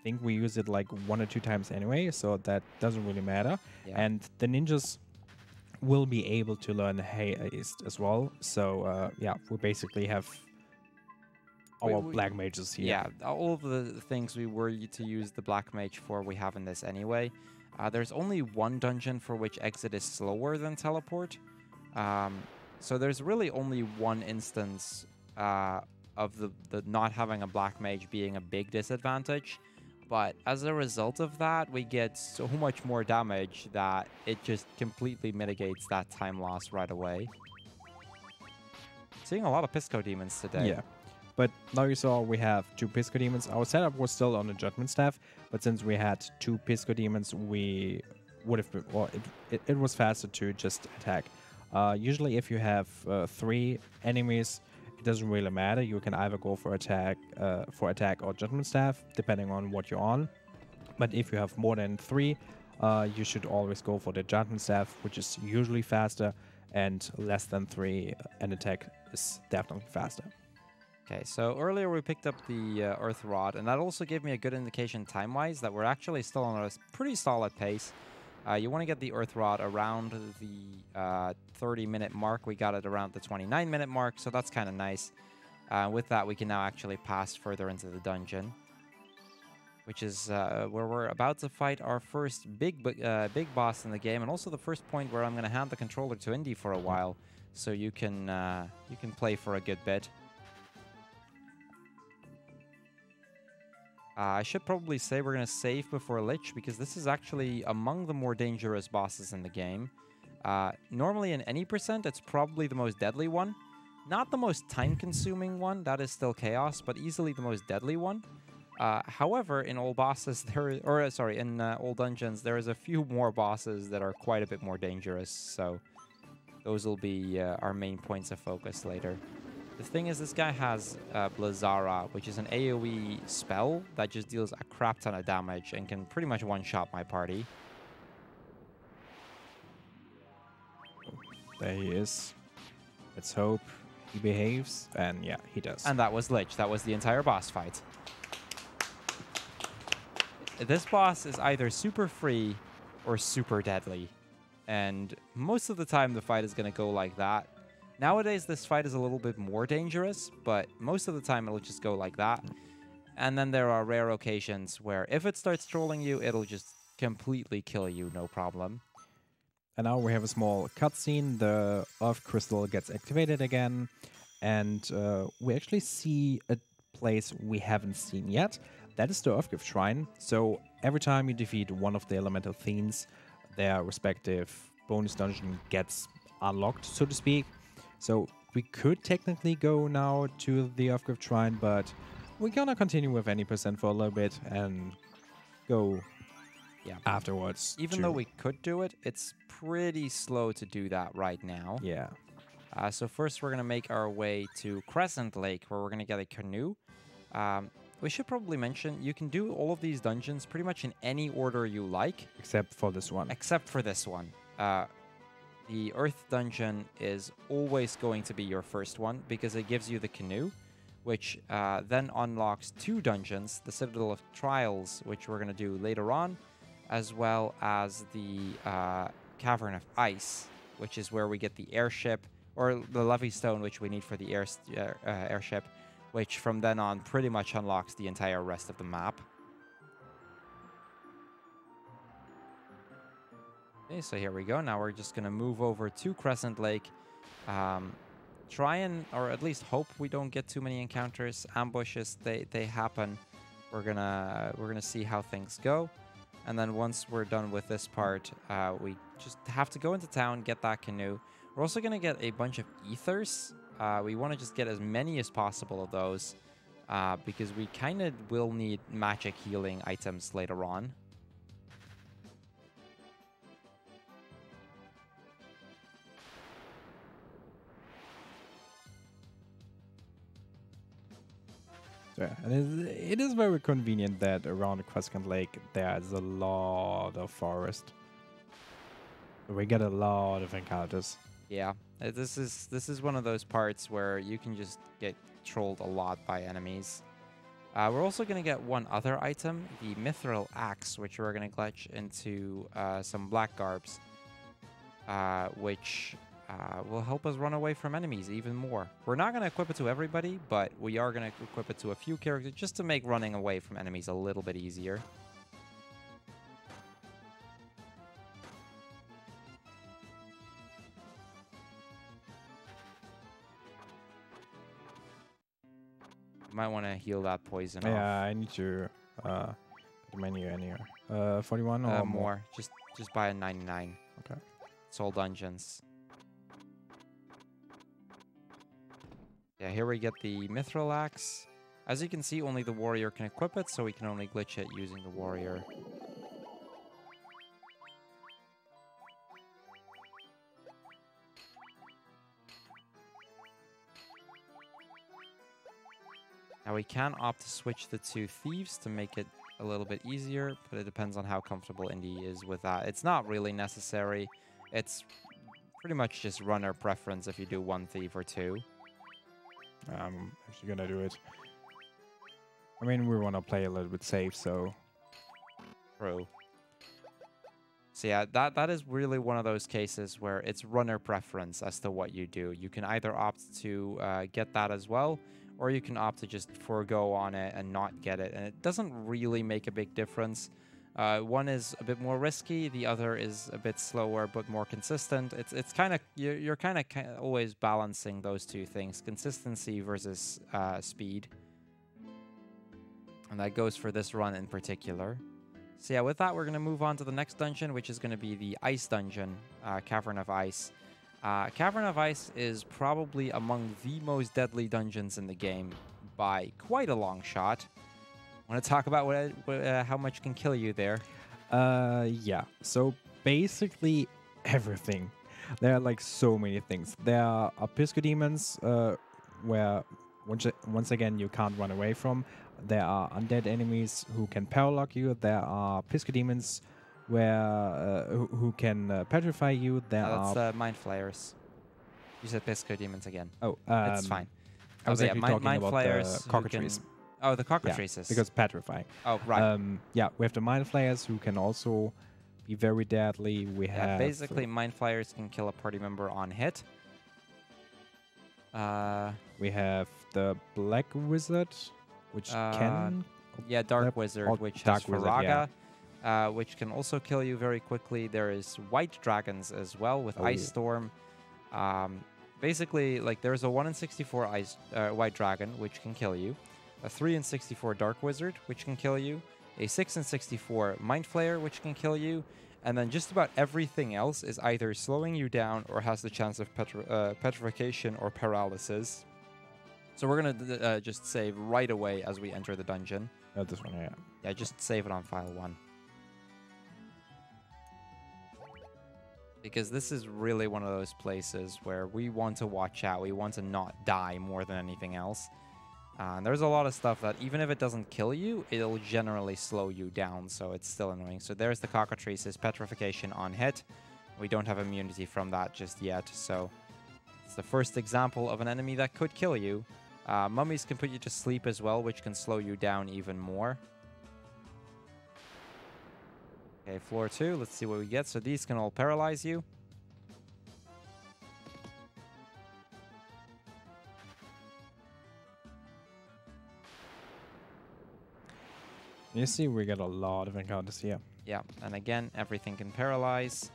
think we use it like 1 or 2 times anyway, so that doesn't really matter.
Yeah.
And the ninjas will be able to learn haste as well, so yeah, we basically have our black mages here.
Yeah, all of the things we were to use the black mage for, we have in this anyway. There's only 1 dungeon for which exit is slower than teleport. So there's really only 1 instance of the not having a black mage being a big disadvantage. But as a result of that, we get so much more damage that it just completely mitigates that time loss right away. Seeing a lot of Pisco demons today.
Yeah. But now you saw we have 2 Pisco demons. Our setup was still on the judgment staff, but since we had 2 Pisco demons, we would have been, well, it was faster to just attack. Usually if you have 3 enemies, it doesn't really matter. You can either go for attack or judgment staff, depending on what you're on. But if you have more than 3, you should always go for the judgment staff, which is usually faster, and less than 3, an attack is definitely faster.
Okay, so earlier we picked up the Earth Rod, and that also gave me a good indication time-wise that we're actually still on a pretty solid pace. You want to get the Earth Rod around the 30-minute mark. We got it around the 29-minute mark, so that's kind of nice. With that, we can now actually pass further into the dungeon, which is where we're about to fight our first big boss in the game, and also the first point where I'm going to hand the controller to Indy for a while, so you can play for a good bit. I should probably say we're going to save before Lich, because this is actually among the more dangerous bosses in the game. Normally in any percent, it's probably the most deadly one. Not the most time-consuming one, that is still Chaos, but easily the most deadly one. However, in all bosses, in all dungeons, there is a few more bosses that are quite a bit more dangerous. So those will be our main points of focus later. The thing is, this guy has Blazara, which is an AoE spell that just deals a crap ton of damage and can pretty much one-shot my party.
There he is. Let's hope he behaves, and yeah, he does.
And that was Lich. That was the entire boss fight. This boss is either super free or super deadly. And most of the time, the fight is going to go like that. Nowadays, this fight is a little bit more dangerous, but most of the time, it'll just go like that. And then there are rare occasions where if it starts trolling you, it'll just completely kill you, no problem.
And now we have a small cutscene. The Earth Crystal gets activated again. And we actually see a place we haven't seen yet. That is the Earthgift Shrine. So every time you defeat one of the elemental fiends, their respective bonus dungeon gets unlocked, so to speak. So we could technically go now to the Earthgift Shrine, but we're gonna continue with any percent for a little bit and go afterwards.
Even though we could do it, it's pretty slow to do that right now.
Yeah.
So first we're going to make our way to Crescent Lake, where we're going to get a canoe. We should probably mention, you can do all of these dungeons pretty much in any order you like.
Except for this one.
Except for this one. The Earth dungeon is always going to be your first one, because it gives you the canoe, which then unlocks 2 dungeons, the Citadel of Trials, which we're going to do later on, as well as the Cavern of Ice, which is where we get the airship, or the Levy Stone, which we need for the airship, which from then on pretty much unlocks the entire rest of the map. Okay, so here we go. Now we're just going to move over to Crescent Lake. Try and, or at least hope we don't get too many encounters. Ambushes, they happen. We're gonna see how things go. And then once we're done with this part, we just have to go into town, get that canoe. We're also going to get a bunch of ethers. We want to just get as many as possible of those, because we kind of will need magic healing items later on.
Yeah, and it is very convenient that around the Crescent Lake there's a lot of forest. We get a lot of encounters.
Yeah, this is one of those parts where you can just get trolled a lot by enemies. We're also going to get one other item, the Mithril Axe, which we're going to glitch into some black garbs, which will help us run away from enemies even more. We're not going to equip it to everybody, but we are going to equip it to a few characters just to make running away from enemies a little bit easier. You might want to heal that poison off.
Yeah, I need to put the menu in here. 41 or
more. Just buy a 99.
Okay.
It's all dungeons. Yeah, here we get the Mithril Axe. As you can see, only the warrior can equip it, so we can only glitch it using the warrior. Now we can opt to switch the 2 thieves to make it a little bit easier, but it depends on how comfortable Indy is with that. It's not really necessary. It's pretty much just runner preference if you do 1 thief or 2.
I'm actually gonna do it. I mean, we want to play a little bit safe, so...
True. So yeah, that is really one of those cases where it's runner preference as to what you do. You can either opt to get that as well, or you can opt to just forego on it and not get it. And it doesn't really make a big difference. One is a bit more risky, the other is a bit slower but more consistent. It's kind of you're kind of always balancing those 2 things, consistency versus speed. And that goes for this run in particular. So yeah, with that we're going to move on to the next dungeon, which is going to be the Ice Dungeon, Cavern of Ice. Cavern of Ice is probably among the most deadly dungeons in the game by quite a long shot. Want to talk about how much can kill you there?
Yeah. So basically everything. There are like so many things. There are Pisco demons, where once again you can't run away from. There are undead enemies who can paralock you. There are Pisco demons where who can petrify you. There
That's
are
mind flayers. You said Pisco demons again.
oh,
It's fine.
I was
Okay,
actually
mind
talking about
flayers
the
who
cockatrices.
can- Oh, the
Yeah,
cockatrices.
because petrifying.
Oh, right.
Yeah, we have the mind flayers who can also be very deadly. We
Yeah,
have
basically, mind flayers can kill a party member on hit.
we have the black wizard, which can
Yeah, Dark
Yep.
Wizard,
Oh,
which
Dark
has
Wizard,
Faraga,
yeah.
which can also kill you very quickly. There is White Dragons as well with
Oh.
Ice Storm. Basically, like there's a 1 in 64 White Dragon, which can kill you. A 3 in 64 Dark Wizard, which can kill you. A 6 in 64 Mind Flayer, which can kill you. And then just about everything else is either slowing you down or has the chance of petrification or paralysis. So we're going to just save right away as we enter the dungeon.
this one, yeah.
Yeah, just save it on file 1. Because this is really one of those places where we want to watch out. We want to not die more than anything else. And there's a lot of stuff that even if it doesn't kill you, it'll generally slow you down. So it's still annoying. So there's the cockatrices, petrification on hit. We don't have immunity from that just yet. So it's the first example of an enemy that could kill you. Mummies can put you to sleep as well, which can slow you down even more. Okay, floor 2. Let's see what we get. So these can all paralyze you.
You see, we get a lot of encounters here.
Yeah, and again, everything can paralyze.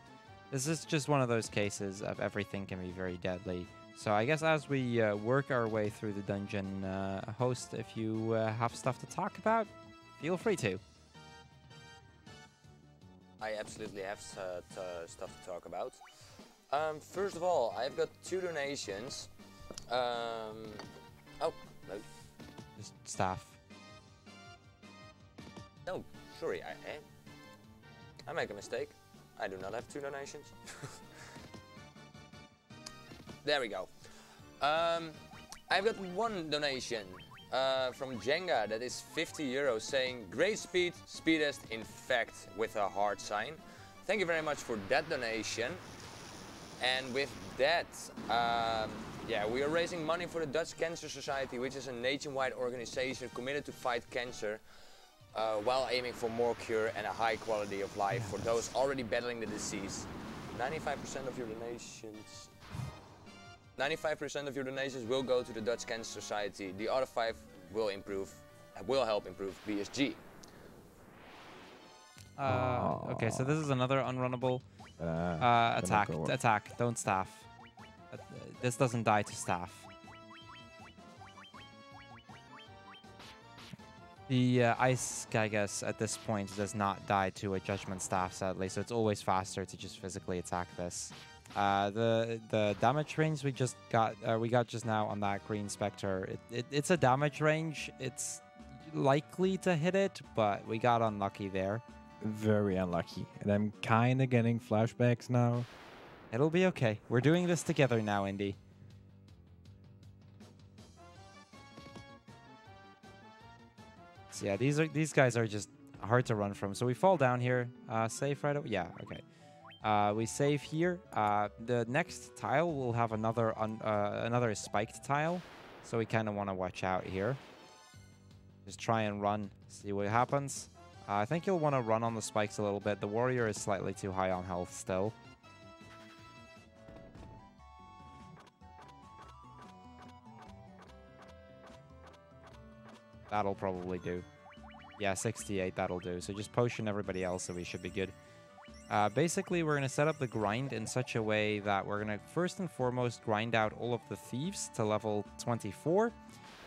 This is just one of those cases of everything can be very deadly. So I guess as we work our way through the dungeon, host, if you have stuff to talk about, feel free to.
I absolutely have stuff to talk about. First of all, I've got 2 donations. Oh, no.
Just staff.
No, sorry, I make a mistake. I do not have 2 donations. There we go. I've got 1 donation from Jenga that is 50 euros saying great speed, speedest in fact with a heart sign. Thank you very much for that donation. And with that, yeah, we are raising money for the Dutch Cancer Society, which is a nationwide organization committed to fight cancer while aiming for more cure and a high quality of life for those already battling the disease. 95% of your donations 95% of your donations will go to the Dutch Cancer Society. The other 5 will help improve BSG.
Okay, so this is another unrunnable attack. Attack, don't staff. This doesn't die to staff. The ice, I guess, at this point does not die to a judgment staff, sadly. So it's always faster to just physically attack this. The damage range we got just now on that green specter. It's a damage range. It's likely to hit it, but we got unlucky there.
Very unlucky. And I'm kind of getting flashbacks now.
It'll be okay. We're doing this together now, Indy. So yeah, these guys are just hard to run from. So we fall down here. Save right away. Yeah, okay. We save here. The next tile will have another spiked tile, so we kind of want to watch out here. Just try and run, see what happens. I think you'll want to run on the spikes a little bit. The warrior is slightly too high on health still. That'll probably do. Yeah, 68, that'll do. So just potion everybody else, so we should be good. Basically, we're going to set up the grind in such a way that we're going to first and foremost grind out all of the thieves to level 24. And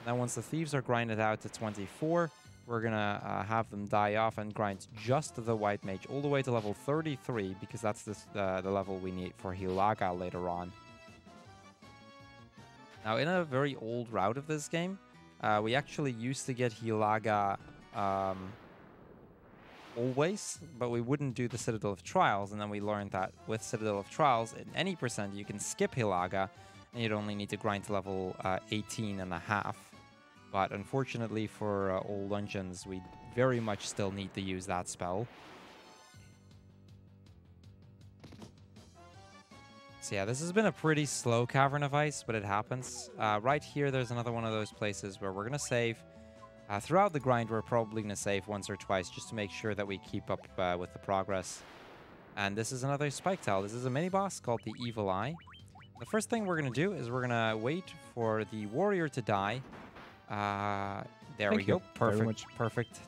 then once the thieves are grinded out to 24, we're going to have them die off and grind just the white mage all the way to level 33, because that's the level we need for Hilaga later on. Now, in a very old route of this game, we actually used to get Hilaga always, but we wouldn't do the Citadel of Trials, and then we learned that with Citadel of Trials, in any percent, you can skip Hilaga, and you'd only need to grind to level 18 and a half. But unfortunately for all dungeons, we very much still need to use that spell. So yeah, this has been a pretty slow Cavern of Ice, but it happens. Right here, there's another one of those places where we're going to save. Throughout the grind, we're probably going to save once or twice just to make sure that we keep up with the progress. And this is another Spike Tile. This is a mini-boss called the Evil Eye. The first thing we're going to do is we're going to wait for the warrior to die. There we go. Perfect. Perfect.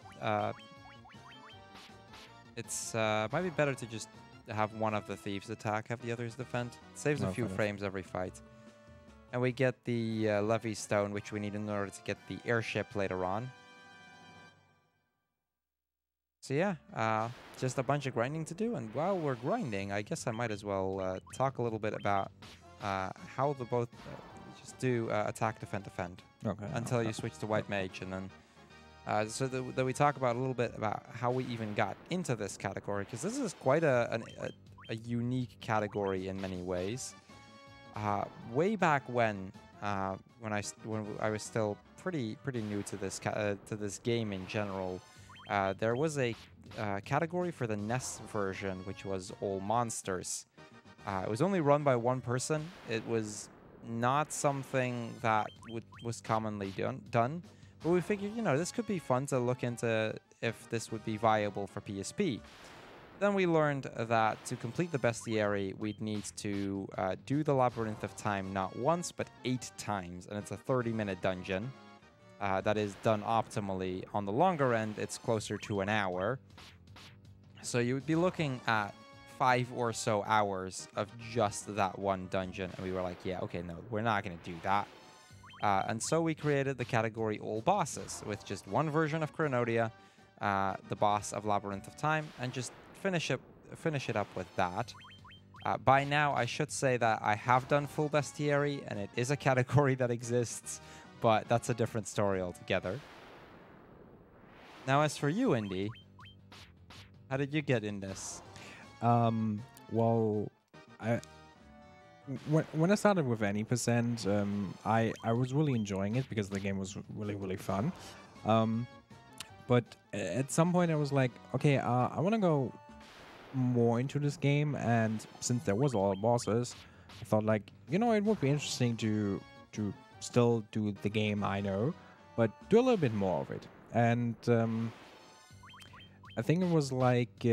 It's might be better to just have one of the thieves attack, have the others defend. It saves a few frames every fight. And we get the Levy Stone, which we need in order to get the airship later on. So yeah, just a bunch of grinding to do. And while we're grinding, I guess I might as well talk a little bit about how the both just do attack, defend, defend. Okay. Until you switch to White Mage. And then so that we talk about a little bit about how we even got into this category. Because this is quite a unique category in many ways. Way back when I was still pretty new to this game in general, there was a category for the NES version, which was all monsters. It was only run by one person. It was not something that was commonly done, but we figured, you know, this could be fun to look into if this would be viable for PSP. Then we learned that to complete the bestiary, we'd need to do the Labyrinth of Time not once, but 8 times. And it's a 30-minute dungeon that is done optimally. On the longer end, it's closer to an hour. So you would be looking at 5 or so hours of just that one dungeon. And we were like, yeah, okay, no, we're not going to do that. And so we created the category All Bosses with just one version of Chronodia, the boss of Labyrinth of Time, and just finish it up with that. By now, I should say that I have done full bestiary, and it is a category that exists, but that's a different story altogether. Now, as for you, Indy, how did you get in this?
Well, when I started with any percent, I was really enjoying it because the game was really fun. But at some point, I was like, okay, I want to go more into this game, and since there was all bosses, I thought, like, you know, it would be interesting to still do the game I know, but do a little bit more of it. And I think it was like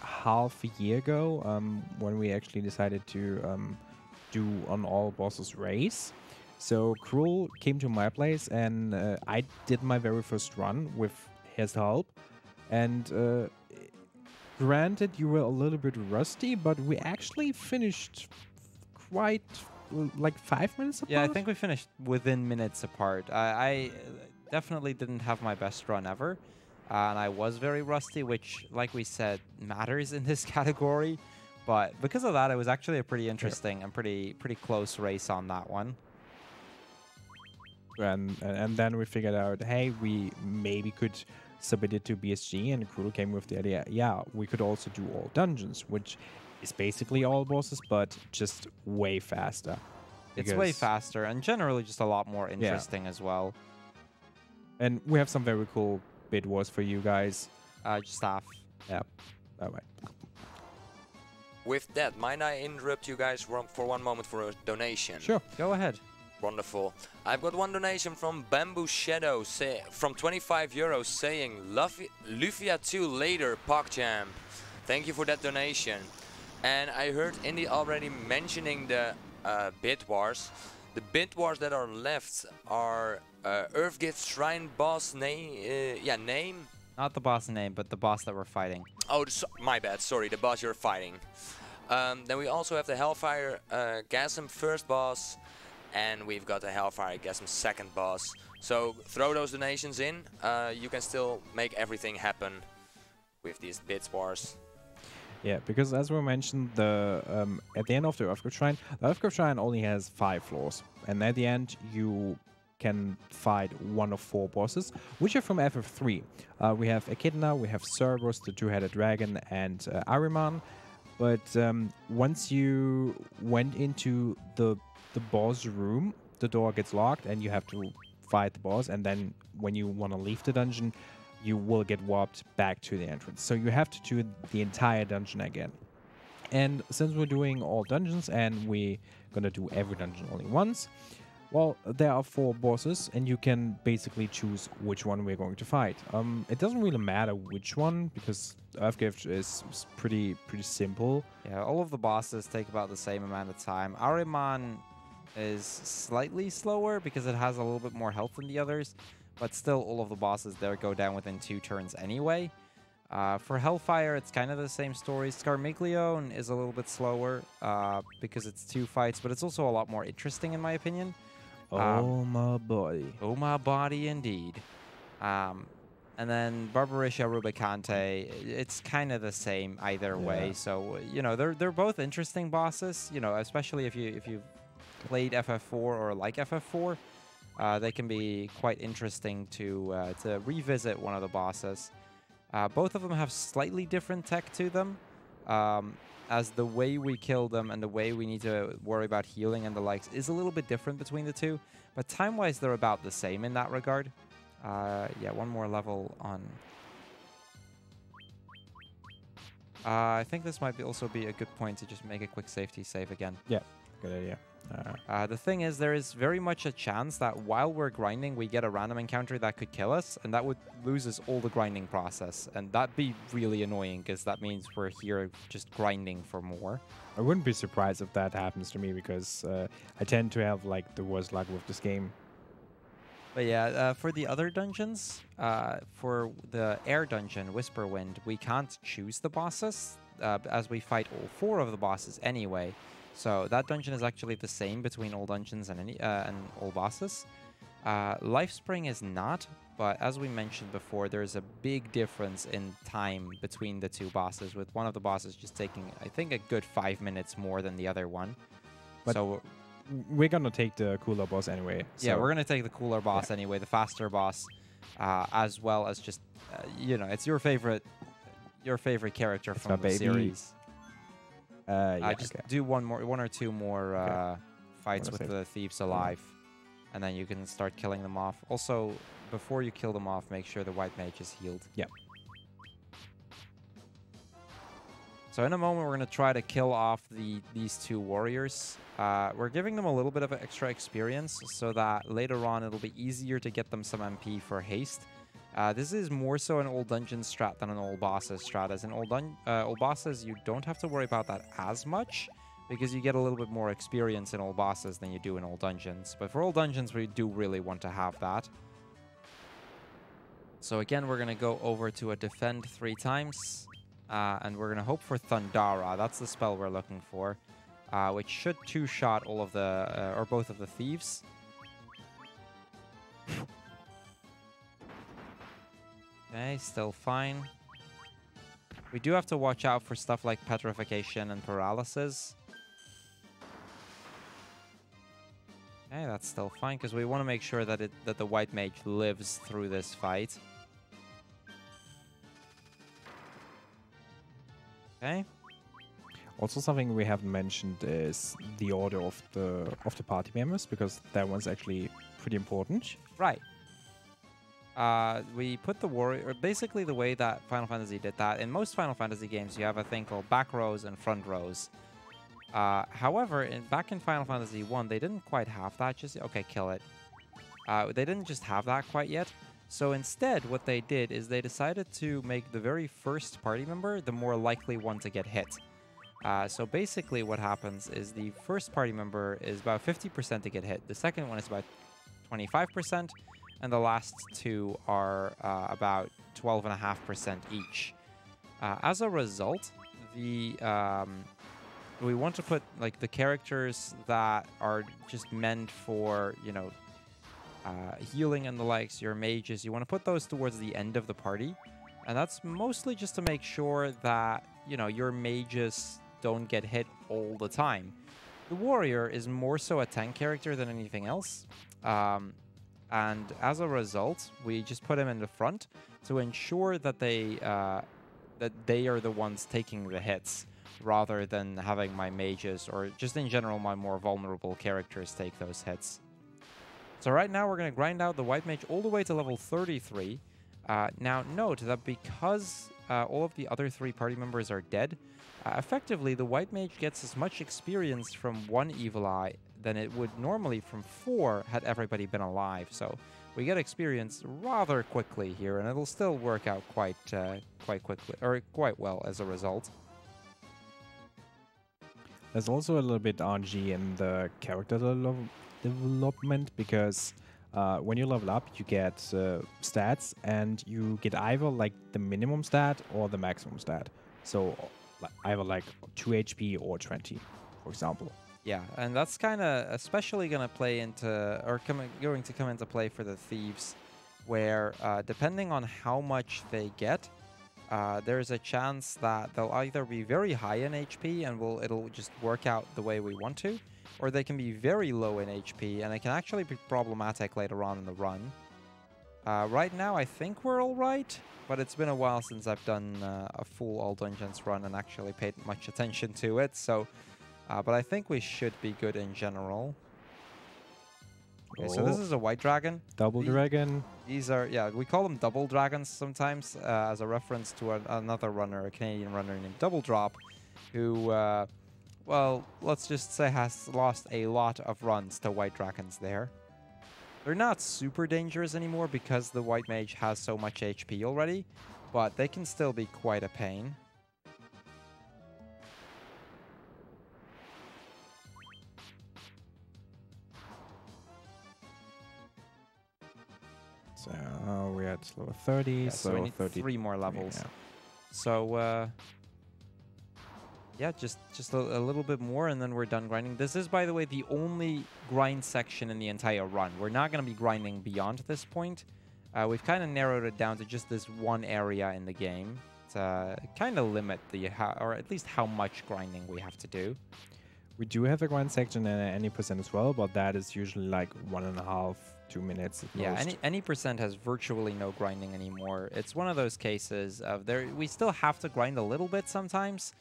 half a year ago when we actually decided to do an all bosses race. So Cruel came to my place, and I did my very first run with his help. And granted, you were a little bit rusty, but we actually finished quite like 5 minutes apart.
Yeah, I think we finished within minutes apart. I definitely didn't have my best run ever, and I was very rusty, which, like we said, matters in this category. But because of that, it was actually a pretty interesting and pretty close race on that one.
And then we figured out, hey, we maybe could submit it to BSG, and Cruel came with the idea, yeah, we could also do all dungeons, which is basically all bosses, but just way faster.
It's way faster, and generally just a lot more interesting as well.
And we have some very cool bid wars for you guys.
Just half.
Yeah. All right.
With that, might I interrupt you guys for one moment for a donation?
Sure, go ahead.
Wonderful. I've got one donation from Bamboo Shadow from 25 euros saying Lufia 2 later PogChamp. Thank you for that donation. And I heard Indy already mentioning the bid wars. The bid wars that are left are Earthgate Shrine boss name.
Not the boss name, but the boss that we're fighting.
Oh, my bad. Sorry, the boss you're fighting. Then we also have the Hellfire Gasm first boss. And we've got the Hellfire Gasm second boss. So throw those donations in. You can still make everything happen with these bid wars.
Yeah, because as we mentioned, at the end of the Earthgrave Shrine only has 5 floors. And at the end, you can fight one of 4 bosses, which are from FF3. We have Echidna, we have Cerberus, the two-headed dragon, and Ahriman. But once you went into the boss room, the door gets locked and you have to fight the boss. And then when you want to leave the dungeon, you will get warped back to the entrance. So you have to do the entire dungeon again. And since we're doing all dungeons and we're gonna do every dungeon only once, well, there are 4 bosses and you can basically choose which one we're going to fight. It doesn't really matter which one because Earthgift is pretty simple.
Yeah, all of the bosses take about the same amount of time. Ahriman is slightly slower because it has a little bit more health than the others, but still all of the bosses there go down within 2 turns anyway. For Hellfire, it's kind of the same story. Scarmiglione is a little bit slower because it's 2 fights, but it's also a lot more interesting in my opinion.
Oh my body.
Oh my body indeed. And then Barbarisha Rubicante, it's kind of the same either way. So, you know, they're both interesting bosses, you know, especially if you've played FF4 or like FF4. They can be quite interesting to revisit one of the bosses. Both of them have slightly different tech to them, as the way we kill them and the way we need to worry about healing and the likes is a little bit different between the two, but time-wise they're about the same in that regard. Yeah, one more level on. I think this might also be a good point to just make a quick safety save again.
Yeah, good idea.
The thing is, there is very much a chance that while we're grinding, we get a random encounter that could kill us, and that would lose us all the grinding process. And that'd be really annoying, because that means we're here just grinding for more.
I wouldn't be surprised if that happens to me, because I tend to have, like, the worst luck with this game.
But yeah, for the other dungeons, for the air dungeon, Whisperwind, we can't choose the bosses, as we fight all 4 of the bosses anyway. So that dungeon is actually the same between all dungeons and all bosses. Lifespring is not, but as we mentioned before, there's a big difference in time between the 2 bosses, with one of the bosses just taking, I think, a good 5 minutes more than the other one.
But
so
we're gonna take the cooler boss anyway.
Yeah, we're gonna take the cooler boss anyway, the faster boss, as well as just, you know, it's your favorite character from the series.
Yeah,
just do one or two more fights with the thieves alive, and then you can start killing them off. Also, before you kill them off, make sure the white mage is healed.
Yeah.
So in a moment, we're going to try to kill off these 2 warriors. We're giving them a little bit of extra experience so that later on it'll be easier to get them some MP for haste. This is more so an old dungeon strat than an old bosses strat. As in old bosses, you don't have to worry about that as much, because you get a little bit more experience in old bosses than you do in old dungeons. But for old dungeons, we do really want to have that. So again, we're going to go over to a defend 3 times, and we're going to hope for Thundara. That's the spell we're looking for, which should 2-shot all of the, or both of the thieves. Okay, still fine. We do have to watch out for stuff like petrification and paralysis. Okay, that's still fine, because we want to make sure that the white mage lives through this fight. Okay.
Also, something we haven't mentioned is the order of the party members, because that one's actually pretty important.
Right. We put the warrior, basically the way that Final Fantasy did that. In most Final Fantasy games, you have a thing called back rows and front rows. However, back in Final Fantasy 1, they didn't quite have that. Okay, kill it. They didn't just have that quite yet. So instead, what they did is they decided to make the very first party member the more likely one to get hit. So basically what happens is the first party member is about 50% to get hit. The second one is about 25%. And the last 2 are about 12.5% each. As a result, we want to put like the characters that are just meant for, you know, healing and the likes, your mages. You want to put those towards the end of the party, and that's mostly just to make sure that, you know, your mages don't get hit all the time. The warrior is more so a tank character than anything else. And as a result, we just put him in the front to ensure that they are the ones taking the hits, rather than having my mages or just in general my more vulnerable characters take those hits. So right now we're going to grind out the white mage all the way to level 33. Now note that because all of the other 3 party members are dead, effectively the white mage gets as much experience from 1 evil eye than it would normally from 4 had everybody been alive. So we get experience rather quickly here, and it'll still work out quite quickly, or quite well as a result.
There's also a little bit RNG in the character development, because when you level up, you get stats, and you get either like the minimum stat or the maximum stat. So either like 2 HP or 20, for example.
Yeah, and that's kind of especially going to play into, or going to come into play for the thieves, where depending on how much they get, there's a chance that they'll either be very high in HP and it'll just work out the way we want to, or they can be very low in HP and it can actually be problematic later on in the run. Right now I think we're alright, but it's been a while since I've done a full All Dungeons run and actually paid much attention to it, so but I think we should be good in general. Okay, so this is a white dragon.
Double dragon.
These are, yeah, we call them double dragons sometimes as a reference to another runner, a Canadian runner named Double Drop, who, well, let's just say has lost a lot of runs to white dragons there. They're not super dangerous anymore because the white mage has so much HP already, but they can still be quite a pain.
So we're at level 30,
Yeah,
so
we need
30,
3 more levels.
Yeah.
So, yeah, just a little bit more and then we're done grinding. This is, by the way, the only grind section in the entire run. We're not going to be grinding beyond this point. We've kind of narrowed it down to just this one area in the game to kind of limit or at least how much grinding we have to do.
We do have a grind section in any percent as well, but that is usually like 1.5, 2 minutes at
Yeah,
most.
any percent has virtually no grinding anymore. It's one of those cases of we still have to grind a little bit sometimes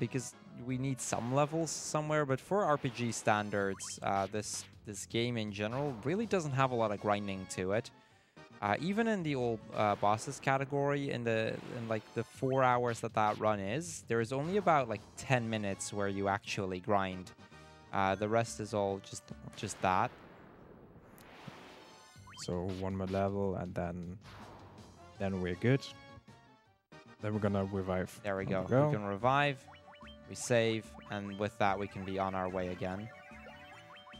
because we need some levels somewhere, but for RPG standards, this game in general really doesn't have a lot of grinding to it. Even in the old bosses category, in like the 4 hours that run is, there is only about like 10 minutes where you actually grind. The rest is all just that.
So 1 more level, and then we're good. Then we're gonna revive.
There we go. We can revive, we save, and with that we can be on our way again.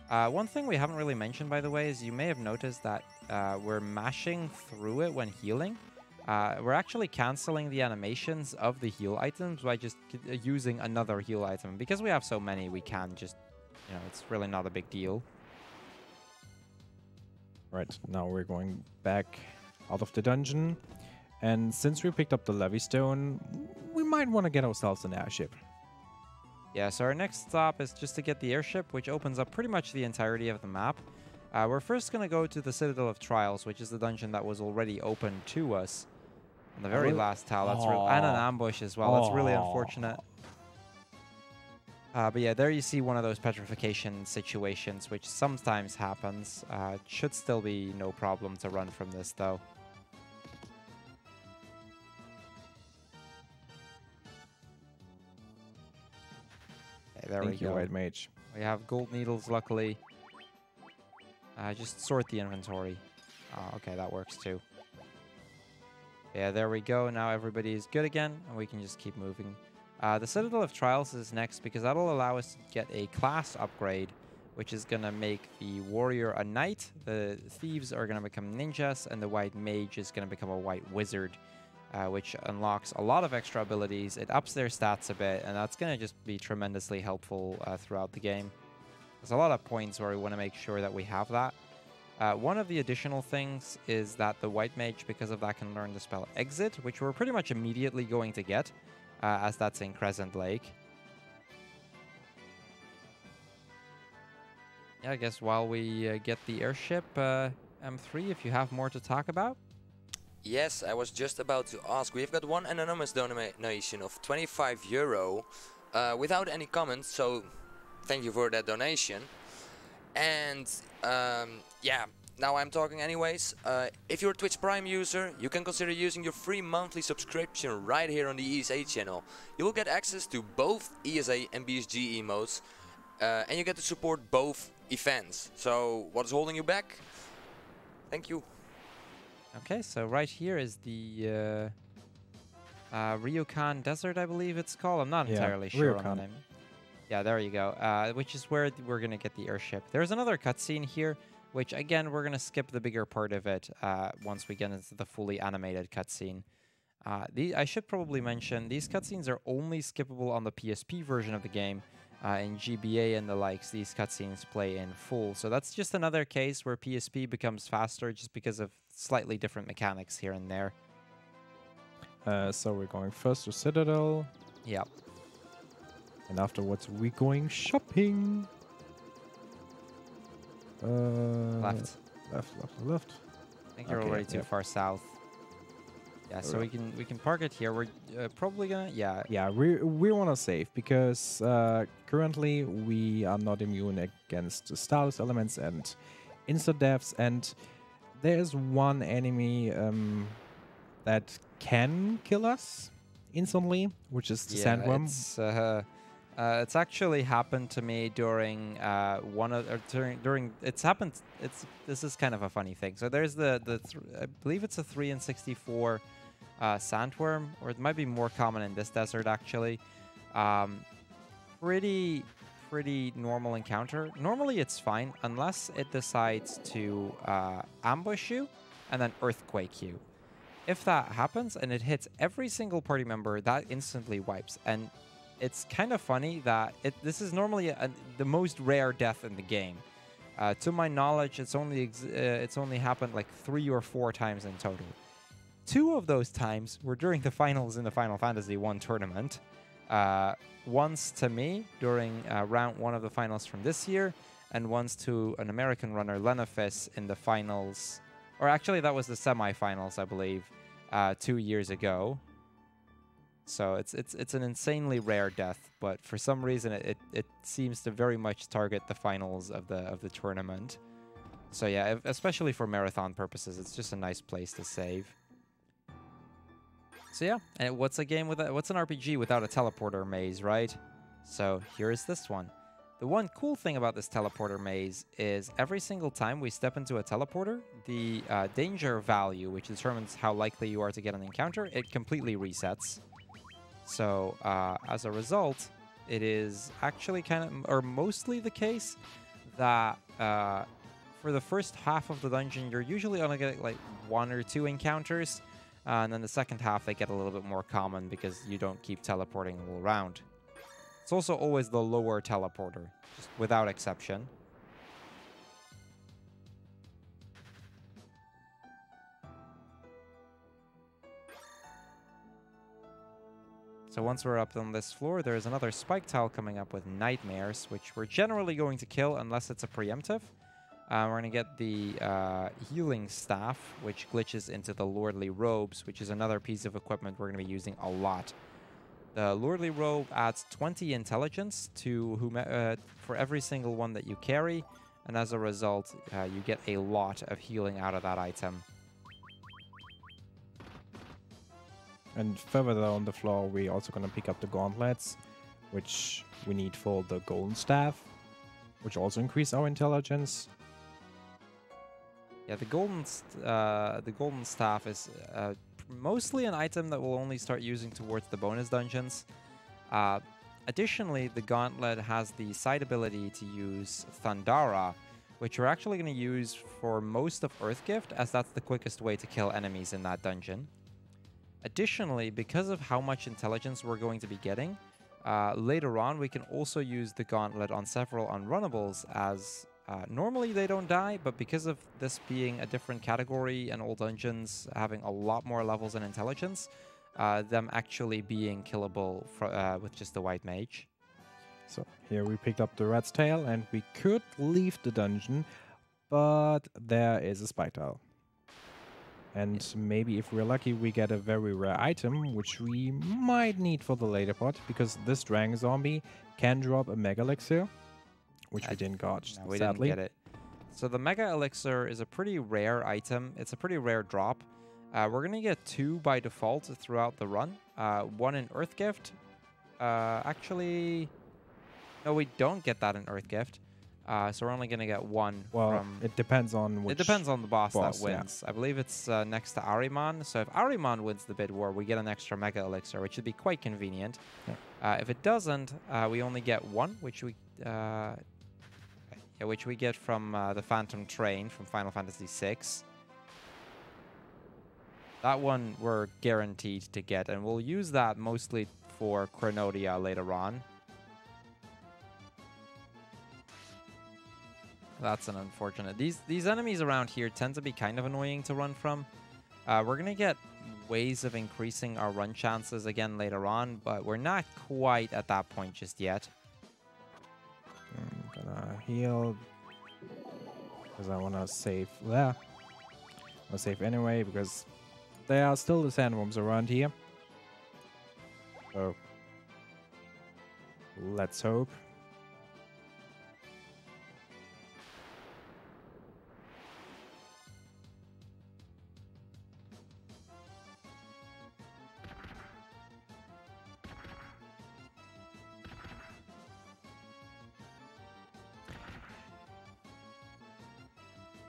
One thing we haven't really mentioned, by the way, is you may have noticed that we're mashing through it when healing. We're actually canceling the animations of the heal items by just using another heal item. Because we have so many, we can just, it's really not a big deal.
Right, now we're going back out of the dungeon. And since we picked up the Levy Stone, we might want to get ourselves an airship.
Yeah, so our next stop is just to get the airship, which opens up pretty much the entirety of the map. We're first going to go to the Citadel of Trials, which is the dungeon that was already open to us on the very last tile. That's and an ambush as well. That's really unfortunate. But yeah, there you see one of those petrification situations, which sometimes happens. It should still be no problem to run from this, though. Okay, there we go.
White Mage.
We have gold needles, luckily. Just sort the inventory. Oh, okay, that works too. Yeah, there we go. Now everybody is good again, and we can just keep moving. The Citadel of Trials is next because that'll allow us to get a class upgrade, which is going to make the warrior a knight, the thieves are going to become ninjas, and the white mage is going to become a white wizard, which unlocks a lot of extra abilities. It ups their stats a bit, and that's going to just be tremendously helpful throughout the game. There's a lot of points where we want to make sure that we have that. One of the additional things is that the white mage, because of that, can learn the spell Exit, which we're pretty much immediately going to get, as that's in Crescent Lake. Yeah, I guess while we get the airship, M3, if you have more to talk about.
Yes, I was just about to ask. We've got one anonymous donation of €25 without any comments, so thank you for that donation. And yeah, now I'm talking anyways. If you're a Twitch Prime user, you can consider using your free monthly subscription right here on the ESA channel. You will get access to both ESA and BSG emotes, and you get to support both events. So what is holding you back? Thank you.
Okay, so right here is the Ryokan Desert, I believe it's called. I'm not entirely sure on the name. Yeah, there you go. Which is where we're going to get the airship. There's another cutscene here, which again, we're going to skip the bigger part of it once we get into the fully animated cutscene. I should probably mention, these cutscenes are only skippable on the PSP version of the game. In GBA and the likes, these cutscenes play in full. So that's just another case where PSP becomes faster just because of slightly different mechanics here and there.
So we're going first to Citadel.
Yeah.
And afterwards we're going shopping.
Left.
Left.
I think you're already too far south. Yeah, so we can park it here. We're probably gonna
yeah we want to save because currently we are not immune against the status elements and insta deaths, and there's one enemy that can kill us instantly, which is the sandworm.
It's actually happened to me during this is kind of a funny thing. So there's I believe it's a 3 and 64 sandworm, or it might be more common in this desert actually. Pretty normal encounter. Normally it's fine unless it decides to ambush you and then earthquake you. If that happens and it hits every single party member, that instantly wipes. And it's kind of funny that this is normally the most rare death in the game. To my knowledge, it's only happened like 3 or 4 times in total. 2 of those times were during the finals in the Final Fantasy 1 tournament. Once to me during round 1 of the finals from this year, and once to an American runner, Lenafis, in the finals. Or actually, that was the semifinals, I believe, 2 years ago. So it's an insanely rare death, but for some reason it seems to very much target the finals of the tournament. So yeah, especially for marathon purposes, it's just a nice place to save. So yeah, and what's an RPG without a teleporter maze, right? So here is this one. The one cool thing about this teleporter maze is every single time we step into a teleporter, the danger value, which determines how likely you are to get an encounter, it completely resets. So as a result, it is actually mostly the case that for the first half of the dungeon, you're usually only getting like 1 or 2 encounters, and then the second half they get a little bit more common because you don't keep teleporting all around. It's also always the lower teleporter, just without exception. So once we're up on this floor, there's another spike tile coming up with nightmares, which we're generally going to kill unless it's a preemptive. We're going to get the healing staff, which glitches into the lordly robes, which is another piece of equipment we're going to be using a lot. The lordly robe adds 20 intelligence to for every single one that you carry, and as a result, you get a lot of healing out of that item.
And further down the floor, we're also going to pick up the gauntlets, which we need for the golden staff, which also increase our intelligence.
Yeah, the golden staff is mostly an item that we'll only start using towards the bonus dungeons. Additionally, the gauntlet has the side ability to use Thundara, which we're actually going to use for most of Earthgift, as that's the quickest way to kill enemies in that dungeon. Additionally, because of how much intelligence we're going to be getting, later on we can also use the gauntlet on several unrunnables, as normally they don't die, but because of this being a different category and all dungeons having a lot more levels and intelligence, them actually being killable with just the white mage.
So here we picked up the rat's tail, and we could leave the dungeon, but there is a spike tile. And maybe if we're lucky, we get a very rare item, which we might need for the later part, because this dragon zombie can drop a mega elixir, which we didn't got,
No, we
sadly.
didn't get it. So the mega elixir is a pretty rare item. It's a pretty rare drop. We're gonna get 2 by default throughout the run. 1 in Earth Gift. Actually, no, we don't get that in Earth Gift. So we're only gonna get 1
Well,
from.
it depends on which.
It depends on the boss that
yeah.
wins. I believe it's next to Ahriman. So if Ahriman wins the bid war, we get an extra mega elixir, which would be quite convenient.
Yeah.
If it doesn't, we only get 1, which we get from the Phantom Train from Final Fantasy VI. That one we're guaranteed to get, and we'll use that mostly for Chronodia later on. That's an unfortunate. These enemies around here tend to be kind of annoying to run from. We're gonna get ways of increasing our run chances again later on, but we're not quite at that point just yet.
I'm gonna heal because I wanna save there. I'll save anyway because there are still the sandworms around here. So let's hope.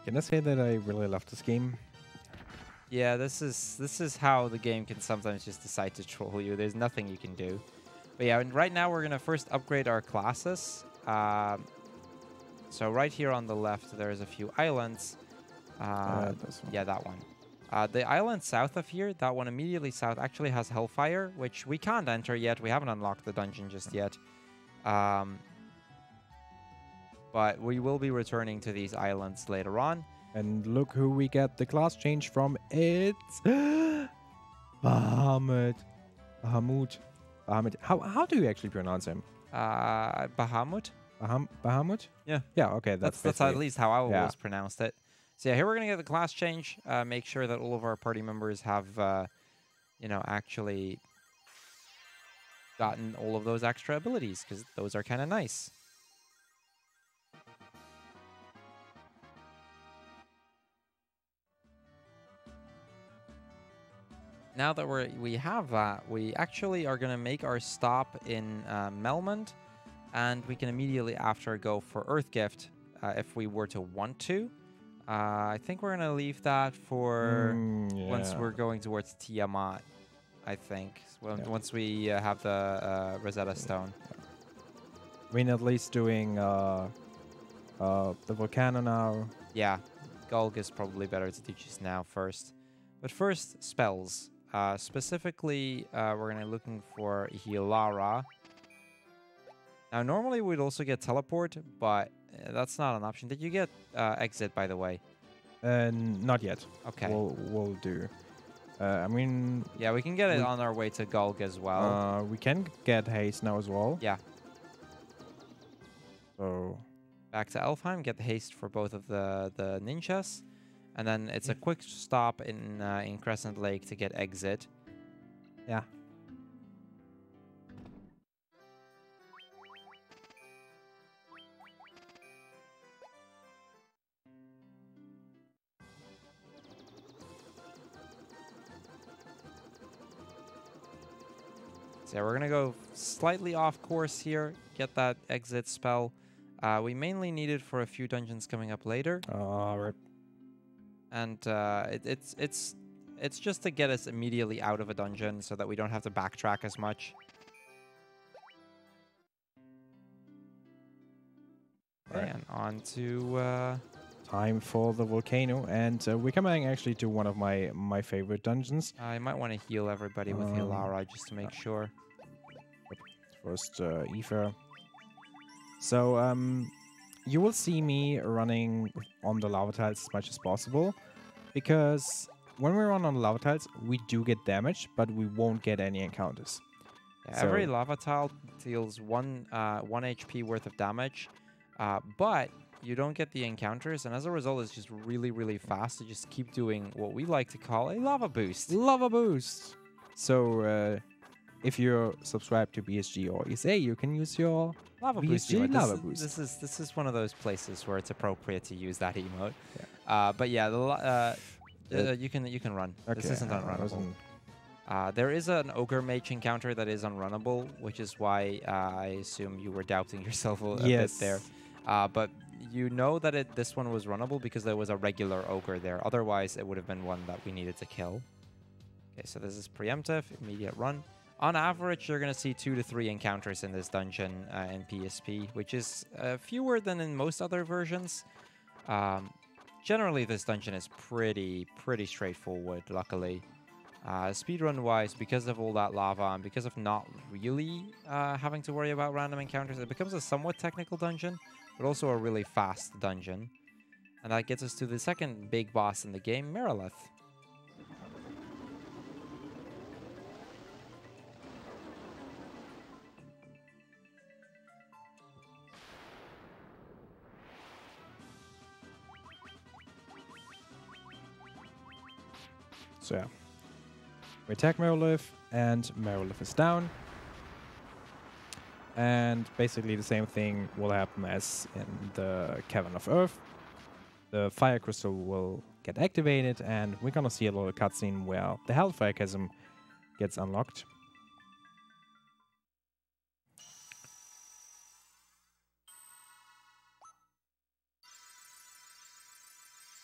Can I say that I really love this game?
Yeah, this is how the game can sometimes just decide to troll you. There's nothing you can do. But yeah, and right now we're gonna first upgrade our classes. So right here on the left, there's a few islands.
This one.
Yeah, that one. The island south of here, that one immediately south, actually has Hellfire, which we can't enter yet. We haven't unlocked the dungeon just yet. But we will be returning to these islands later on.
And look who we get the class change from. It's Bahamut. Bahamut. Bahamut. How do you actually pronounce him?
Bahamut?
Bahamut?
Yeah.
Yeah, okay.
That's
basically
at least how I
yeah.
always pronounced it. So yeah, here we're going to get the class change. Make sure that all of our party members have, actually gotten all of those extra abilities, because those are kind of nice. Now that we have that, we actually are going to make our stop in Melmond, and we can immediately after go for Earth Gift if we were to want to. I think we're going to leave that for once we're going towards Tiamat, I think. Once we have the Rosetta Stone.
I mean, at least doing the Volcano now.
Yeah, Gulg is probably better to do just now first. But first, spells. Specifically, we're going to be looking for Hilara. Now, normally we'd also get Teleport, but that's not an option. Did you get Exit, by the way?
Not yet.
Okay.
We'll do. I mean...
Yeah, we can get it on our way to Gulg as well.
We can get Haste now as well.
Yeah.
So...
Back to Elfheim, get the Haste for both of the ninjas. And then it's a quick stop in Crescent Lake to get Exit.
Yeah.
So we're going to go slightly off course here, get that Exit spell. We mainly need it for a few dungeons coming up later.
Right.
And it's just to get us immediately out of a dungeon so that we don't have to backtrack as much. Okay, and on to...
Time for the volcano, and we're coming actually to one of my favorite dungeons.
I might want to heal everybody with Hilara just to make sure.
First, Ether. So, you will see me running on the lava tiles as much as possible, because when we run on the lava tiles, we do get damage, but we won't get any encounters.
Yeah, every lava tile deals one HP worth of damage, but you don't get the encounters, and as a result, it's just really, really fast to just keep doing what we like to call a lava boost.
Lava boost. So if you're subscribed to BSG or ESA, you can use your
Lava boost
BSG
emote.
lava boost.
This is one of those places where it's appropriate to use that emote.
Yeah.
But yeah, you can run.
Okay,
This isn't unrunnable. There is an ogre mage encounter that is unrunnable, which is why I assume you were doubting yourself a bit there. But you know that this one was runnable because there was a regular ogre there. Otherwise, it would have been one that we needed to kill. Okay, so this is preemptive, immediate run. On average, you're going to see 2 to 3 encounters in this dungeon in PSP, which is fewer than in most other versions. Generally, this dungeon is pretty straightforward, luckily. Speedrun-wise, because of all that lava and because of not really having to worry about random encounters, it becomes a somewhat technical dungeon, but also a really fast dungeon. And that gets us to the second big boss in the game, Merilith.
So yeah. We attack Merilith, and Merilith is down. And basically the same thing will happen as in the Cavern of Earth. The fire crystal will get activated, and we're gonna see a little cutscene where the Hellfire Chasm gets unlocked.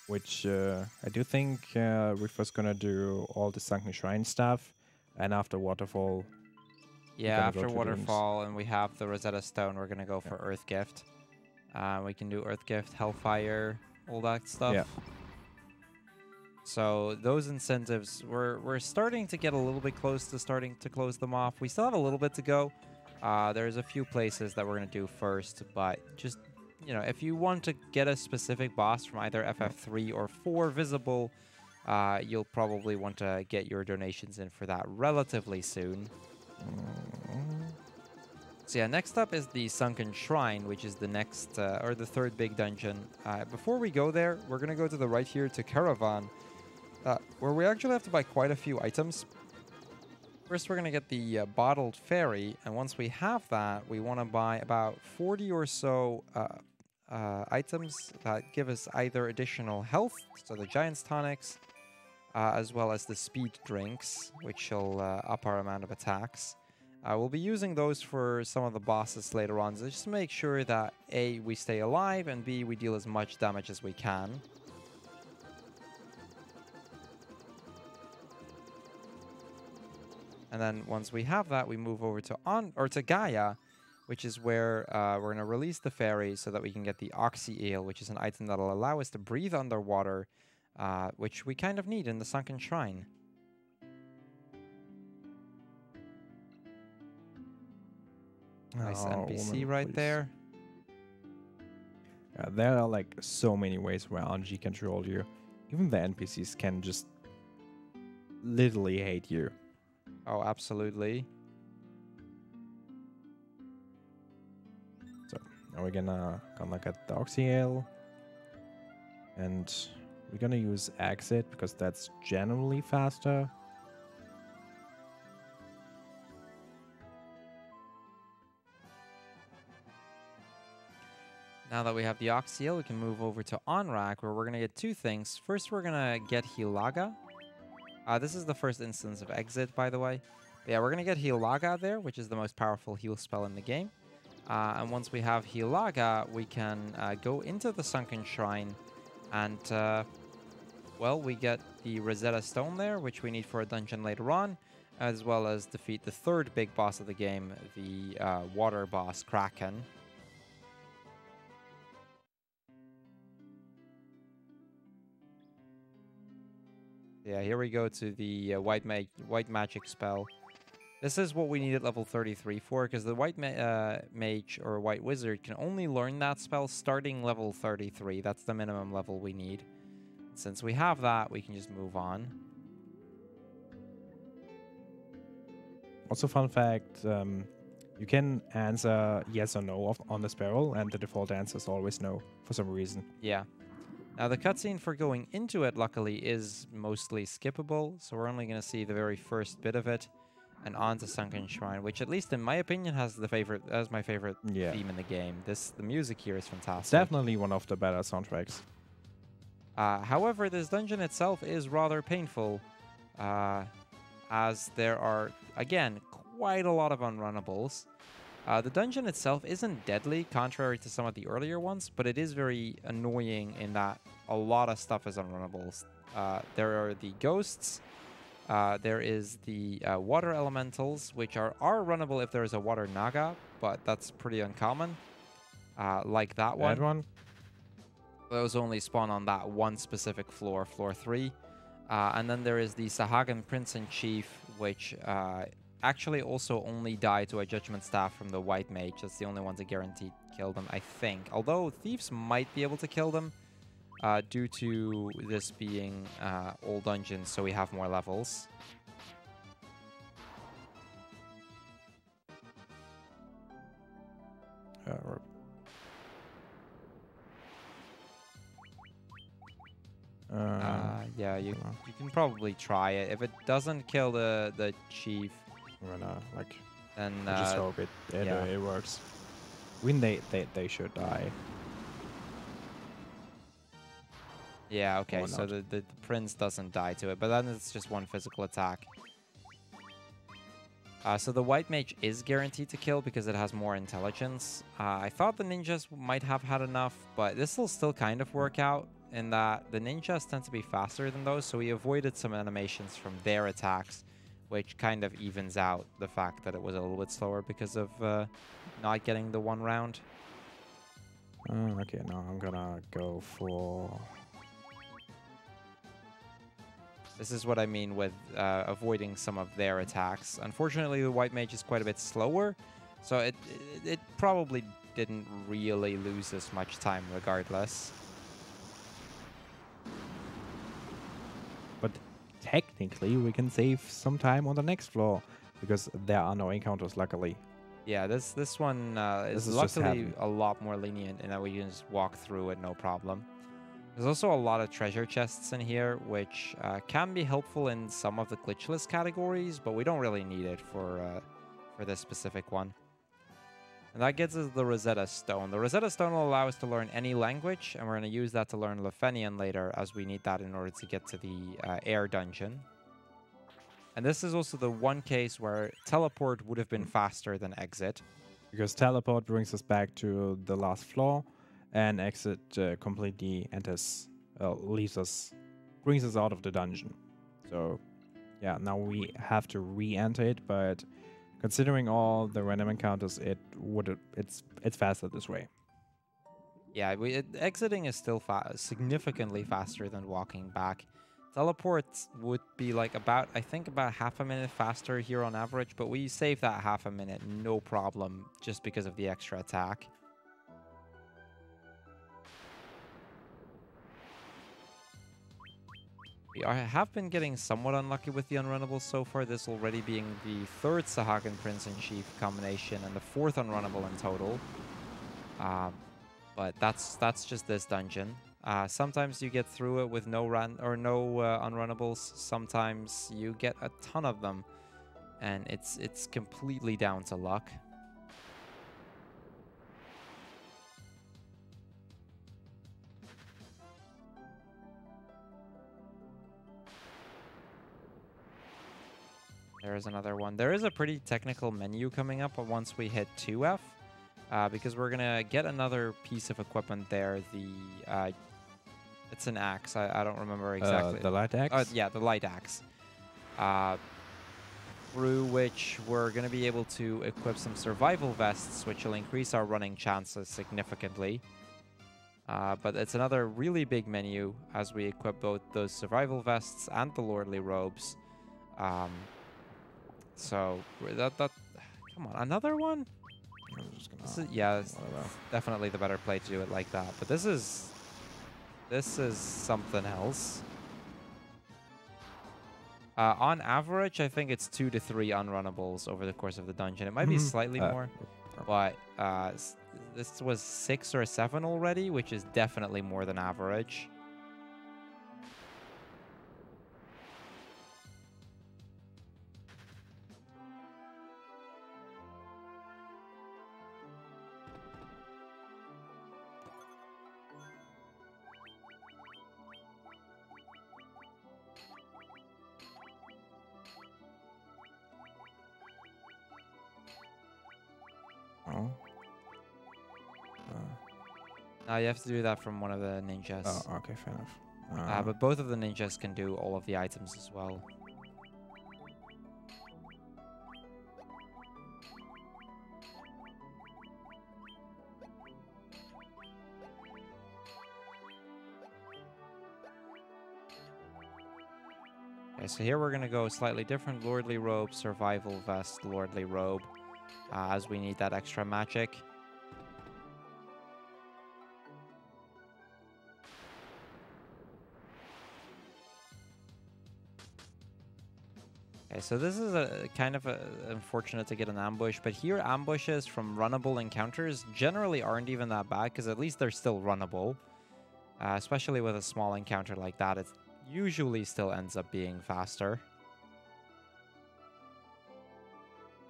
Which I do think we're first gonna do all the Sunken Shrine stuff, and after Waterfall.
Yeah, after Waterfall and we have the Rosetta Stone, we're gonna go for Earth Gift. We can do Earth Gift, Hellfire, all that stuff.
Yeah.
So those incentives, we're starting to get a little bit close to starting to close them off. We still have a little bit to go. There's a few places that we're gonna do first, but just, you know, if you want to get a specific boss from either FF3 or 4 visible, you'll probably want to get your donations in for that relatively soon. So yeah, next up is the Sunken Shrine, which is the next, or the third big dungeon. Before we go there, we're going to go to the right here to Caravan, where we actually have to buy quite a few items. First, we're going to get the Bottled Fairy, and once we have that, we want to buy about 40 or so items that give us either additional health, so the Giant's Tonics, as well as the Speed Drinks, which will up our amount of attacks. We'll be using those for some of the bosses later on, so just to make sure that A, we stay alive, and B, we deal as much damage as we can. And then once we have that, we move over to Gaia, which is where we're going to release the fairy so that we can get the Oxy Eel, which is an item that will allow us to breathe underwater, which we kind of need in the Sunken Shrine. Nice NPC right there.
Yeah, there are like so many ways where RNG can troll you. Even the NPCs can just literally hate you.
Oh, absolutely.
So now we're gonna get the Oxy Ale, and we're gonna use Exit because that's generally faster.
Now that we have the Oxyel, we can move over to Onrak, where we're going to get two things. First, we're going to get Hilaga. This is the first instance of Exit, by the way. But yeah, we're going to get Hilaga there, which is the most powerful heal spell in the game. And once we have Hilaga, we can go into the Sunken Shrine. And, well, we get the Rosetta Stone there, which we need for a dungeon later on, as well as defeat the third big boss of the game, the water boss, Kraken. Yeah, here we go to the white magic spell. This is what we need at level 33 for, because the white mage or white wizard can only learn that spell starting level 33. That's the minimum level we need. Since we have that, we can just move on.
Also, fun fact, you can answer yes or no on this barrel, and the default answer is always no for some reason.
Yeah. Now, the cutscene for going into it, luckily, is mostly skippable, so we're only going to see the very first bit of it, and on to Sunken Shrine, which, at least in my opinion, has my favorite
Yeah.
theme in the game. The music here is fantastic.
It's definitely one of the better soundtracks.
However, this dungeon itself is rather painful, as there are, again, quite a lot of unrunnables. The dungeon itself isn't deadly, contrary to some of the earlier ones, but it is very annoying in that a lot of stuff is unrunnables. There are the ghosts, there is the water elementals, which are runnable if there is a water naga, but that's pretty uncommon. Like that one.
That one?
Those only spawn on that one specific floor, floor 3. And then there is the Sahagan Prince and Chief, which actually also only die to a Judgment Staff from the White Mage. That's the only one to guarantee kill them, I think. Although Thieves might be able to kill them due to this being all dungeons, so we have more levels. Yeah, you can probably try it. If it doesn't kill the Chief,
I'm gonna like.
then
I just hope it works. When they should die.
Yeah, okay,
Or
so
not.
the prince doesn't die to it, but then it's just one physical attack. So the white mage is guaranteed to kill because it has more intelligence. I thought the ninjas might have had enough, but this will still kind of work out in that the ninjas tend to be faster than those, so we avoided some animations from their attacks, which kind of evens out the fact that it was a little bit slower because of not getting the one round.
Okay, now I'm gonna go for...
This is what I mean with avoiding some of their attacks. Unfortunately, the white mage is quite a bit slower, so it probably didn't really lose as much time regardless.
But technically, we can save some time on the next floor, because there are no encounters, luckily.
Yeah, this one is
is just
luckily
happening.
a lot more lenient in that we can just walk through it no problem. There's also a lot of treasure chests in here, which can be helpful in some of the glitchless categories, but we don't really need it for this specific one. And that gets us the Rosetta Stone. The Rosetta Stone will allow us to learn any language, and we're going to use that to learn Lefenian later, as we need that in order to get to the air dungeon. And this is also the one case where teleport would have been faster than exit.
Because teleport brings us back to the last floor, and exit completely enters, leaves us, brings us out of the dungeon. So, yeah, now we have to re-enter it, but considering all the random encounters, it's faster this way.
Yeah, exiting is still significantly faster than walking back. Teleport would be like about half a minute faster here on average, but we save that half a minute no problem just because of the extra attack. We have been getting somewhat unlucky with the unrunnables so far, this already being the third Sahagan Prince and Chief combination and the fourth unrunnable in total. But that's just this dungeon. Sometimes you get through it with no unrunnables. Sometimes you get a ton of them, and it's completely down to luck. There's another one. There is a pretty technical menu coming up once we hit 2F, because we're gonna get another piece of equipment there. It's an axe. I don't remember exactly.
The light axe?
Yeah, the light axe. Through which we're gonna be able to equip some survival vests, which will increase our running chances significantly. But it's another really big menu as we equip both those survival vests and the lordly robes. So come on, another one?
I'm just gonna,
It's definitely the better play to do it like that. But this is something else. On average, I think it's 2 to 3 unrunnables over the course of the dungeon. It might be slightly more, but this was 6 or 7 already, which is definitely more than average.
Oh.
You have to do that from one of the ninjas.
Oh, okay, fair enough.
But both of the ninjas can do all of the items as well. Okay, so here we're going to go slightly different. Lordly Robe, Survival Vest, Lordly Robe, as we need that extra magic. Okay, so this is a kind of unfortunate to get an ambush, but here ambushes from runnable encounters generally aren't even that bad, because at least they're still runnable. Especially with a small encounter like that, it usually still ends up being faster.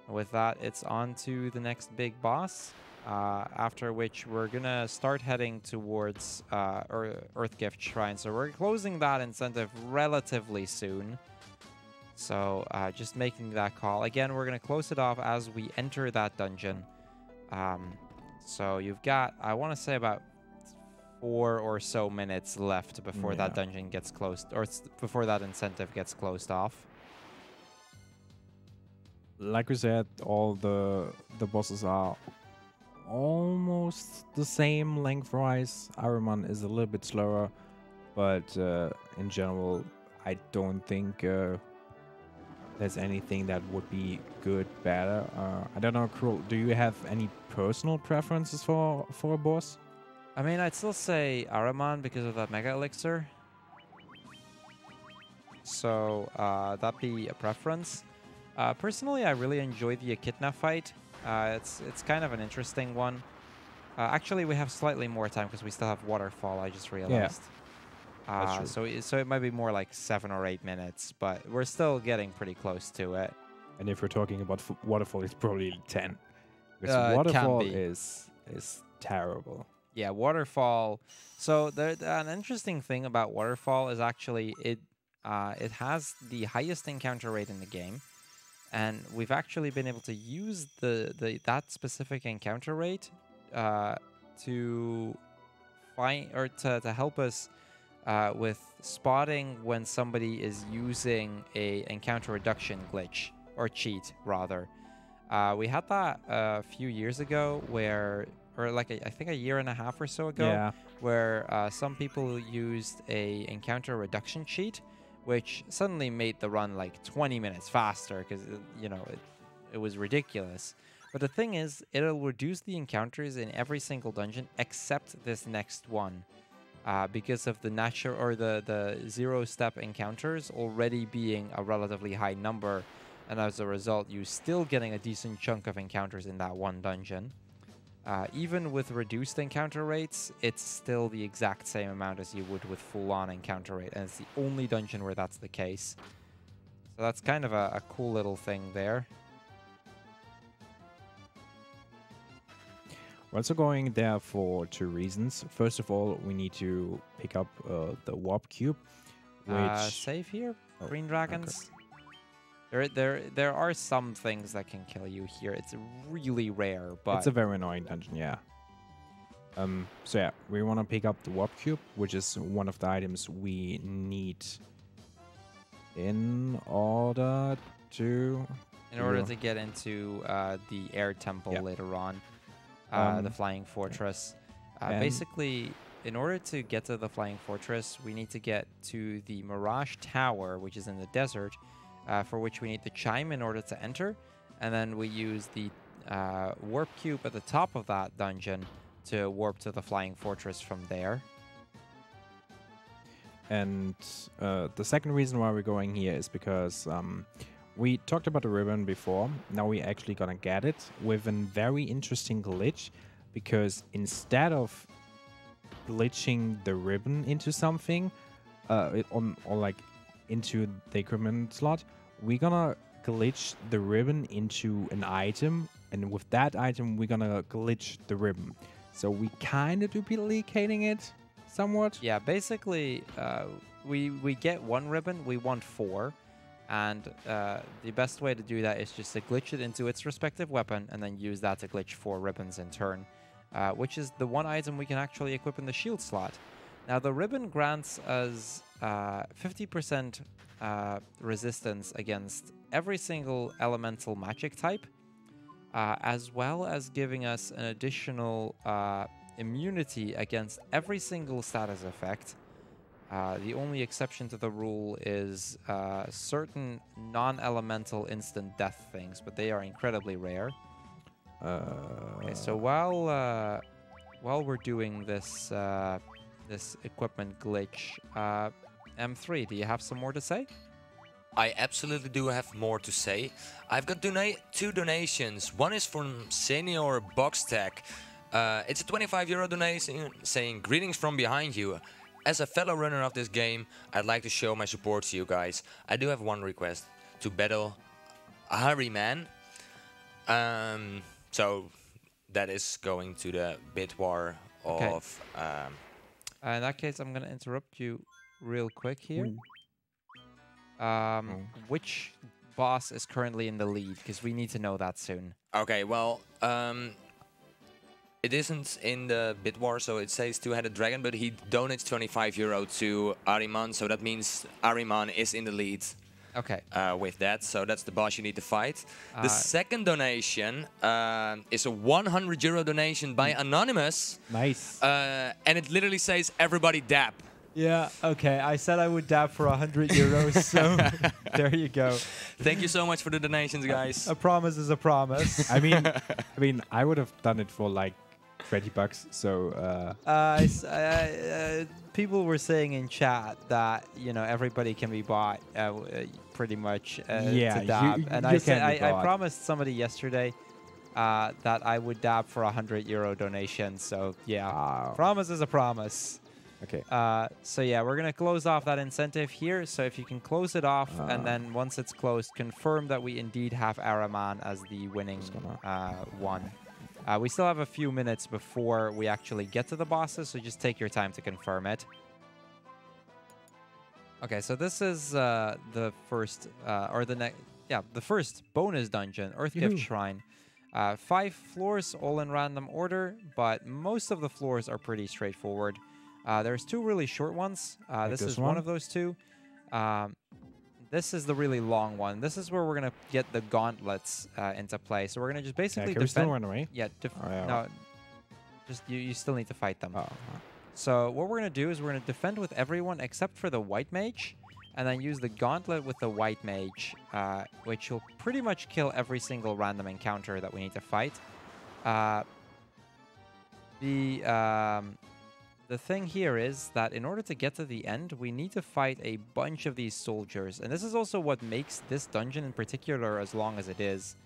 With that, it's on to the next big boss, after which we're gonna start heading towards Earthgift Shrine. So we're closing that incentive relatively soon. So just making that call. Again, we're going to close it off as we enter that dungeon. So you've got, I want to say, about 4 or so minutes left before that dungeon gets closed, or before that incentive gets closed off.
Like we said, all the bosses are almost the same lengthwise. Ahriman is a little bit slower, but in general, I don't think there's anything that would be good, better. I don't know, Cruel, do you have any personal preferences for a boss?
I mean, I'd still say Ahriman because of that Mega Elixir. So that'd be a preference. Personally, I really enjoy the Echidna fight. It's kind of an interesting one. Actually, we have slightly more time because we still have Waterfall, I just realized. So it might be more like 7 or 8 minutes, but we're still getting pretty close to it.
And if we're talking about Waterfall, it's probably 10. Because Waterfall is terrible.
Yeah, Waterfall. So an interesting thing about Waterfall is actually it has the highest encounter rate in the game, and we've actually been able to use that specific encounter rate to find or to help us with spotting when somebody is using a encounter reduction glitch or cheat rather. We had that a few years ago or like I think a year and a half or so ago, where some people used a encounter reduction cheat, which suddenly made the run like 20 minutes faster because it was ridiculous. But the thing is, it'll reduce the encounters in every single dungeon except this next one. Because of the natural or the 0-step encounters already being a relatively high number, and as a result, you still getting a decent chunk of encounters in that one dungeon. Even with reduced encounter rates, it's still the exact same amount as you would with full-on encounter rate, and it's the only dungeon where that's the case. So that's kind of a cool little thing there.
We're also going there for 2 reasons. First of all, we need to pick up the warp cube, which
save here, green dragons. Okay. There are some things that can kill you here. It's really rare, but
it's a very annoying dungeon, yeah. So yeah, we want to pick up the warp cube, which is one of the items we need in order to
get into the air temple later on. The Flying Fortress. Basically, in order to get to the Flying Fortress, we need to get to the Mirage Tower, which is in the desert, for which we need the chime in order to enter. And then we use the warp cube at the top of that dungeon to warp to the Flying Fortress from there.
And the second reason why we're going here is because we talked about the ribbon before. Now we're actually gonna get it with a very interesting glitch, because instead of glitching the ribbon into something, or like into the equipment slot, we're gonna glitch the ribbon into an item, and with that item we're gonna glitch the ribbon. So we kind of duplicating it somewhat.
Yeah, basically, we get one ribbon, we want 4. And the best way to do that is just to glitch it into its respective weapon and then use that to glitch 4 ribbons in turn, which is the one item we can actually equip in the shield slot. Now, the ribbon grants us 50% resistance against every single elemental magic type, as well as giving us an additional immunity against every single status effect. The only exception to the rule is certain non-elemental instant death things, but they are incredibly rare. Okay, so while we're doing this this equipment glitch, M3, do you have some more to say?
I absolutely do have more to say. I've got 2 donations. One is from Senior Boxtech. It's a €25 donation saying, "Greetings from behind you. As a fellow runner of this game, I'd like to show my support to you guys. I do have one request, to battle Harryman." So that is going to the bit war of...
In that case, I'm going to interrupt you real quick here. Which boss is currently in the lead? Because we need to know that soon.
Okay, well, it isn't in the bit war, so it says Two-Headed Dragon, but he donates €25 to Ariman, so that means Ariman is in the lead.
Okay.
With that, so that's the boss you need to fight. The second donation is a €100 donation by Anonymous.
Nice.
And it literally says, "Everybody dab."
Yeah, okay. I said I would dab for €100, so there you go.
Thank you so much for the donations, guys.
A promise is a promise.
I mean, I would have done it for like $20. So
people were saying in chat that everybody can be bought pretty much to dab, and I said I promised somebody yesterday that I would dab for €100 donation. So yeah, promise is a promise.
Okay.
So yeah, we're gonna close off that incentive here. So if you can close it off, and then once it's closed, confirm that we indeed have Araman as the winning one. We still have a few minutes before we actually get to the bosses, so just take your time to confirm it. Okay, so this is the first, the first bonus dungeon, Earth Gift Shrine. 5 floors, all in random order, but most of the floors are pretty straightforward. There's 2 really short ones. This is one of those 2. This is the really long one. This is where we're going to get the gauntlets into play. So we're going to just basically
can we still run away?
Yeah, no, just you still need to fight them. So what we're going to do is we're going to defend with everyone except for the white mage, and then use the gauntlet with the white mage, which will pretty much kill every single random encounter that we need to fight. The thing here is that in order to get to the end, we need to fight a bunch of these soldiers. And this is also what makes this dungeon in particular as long as it is.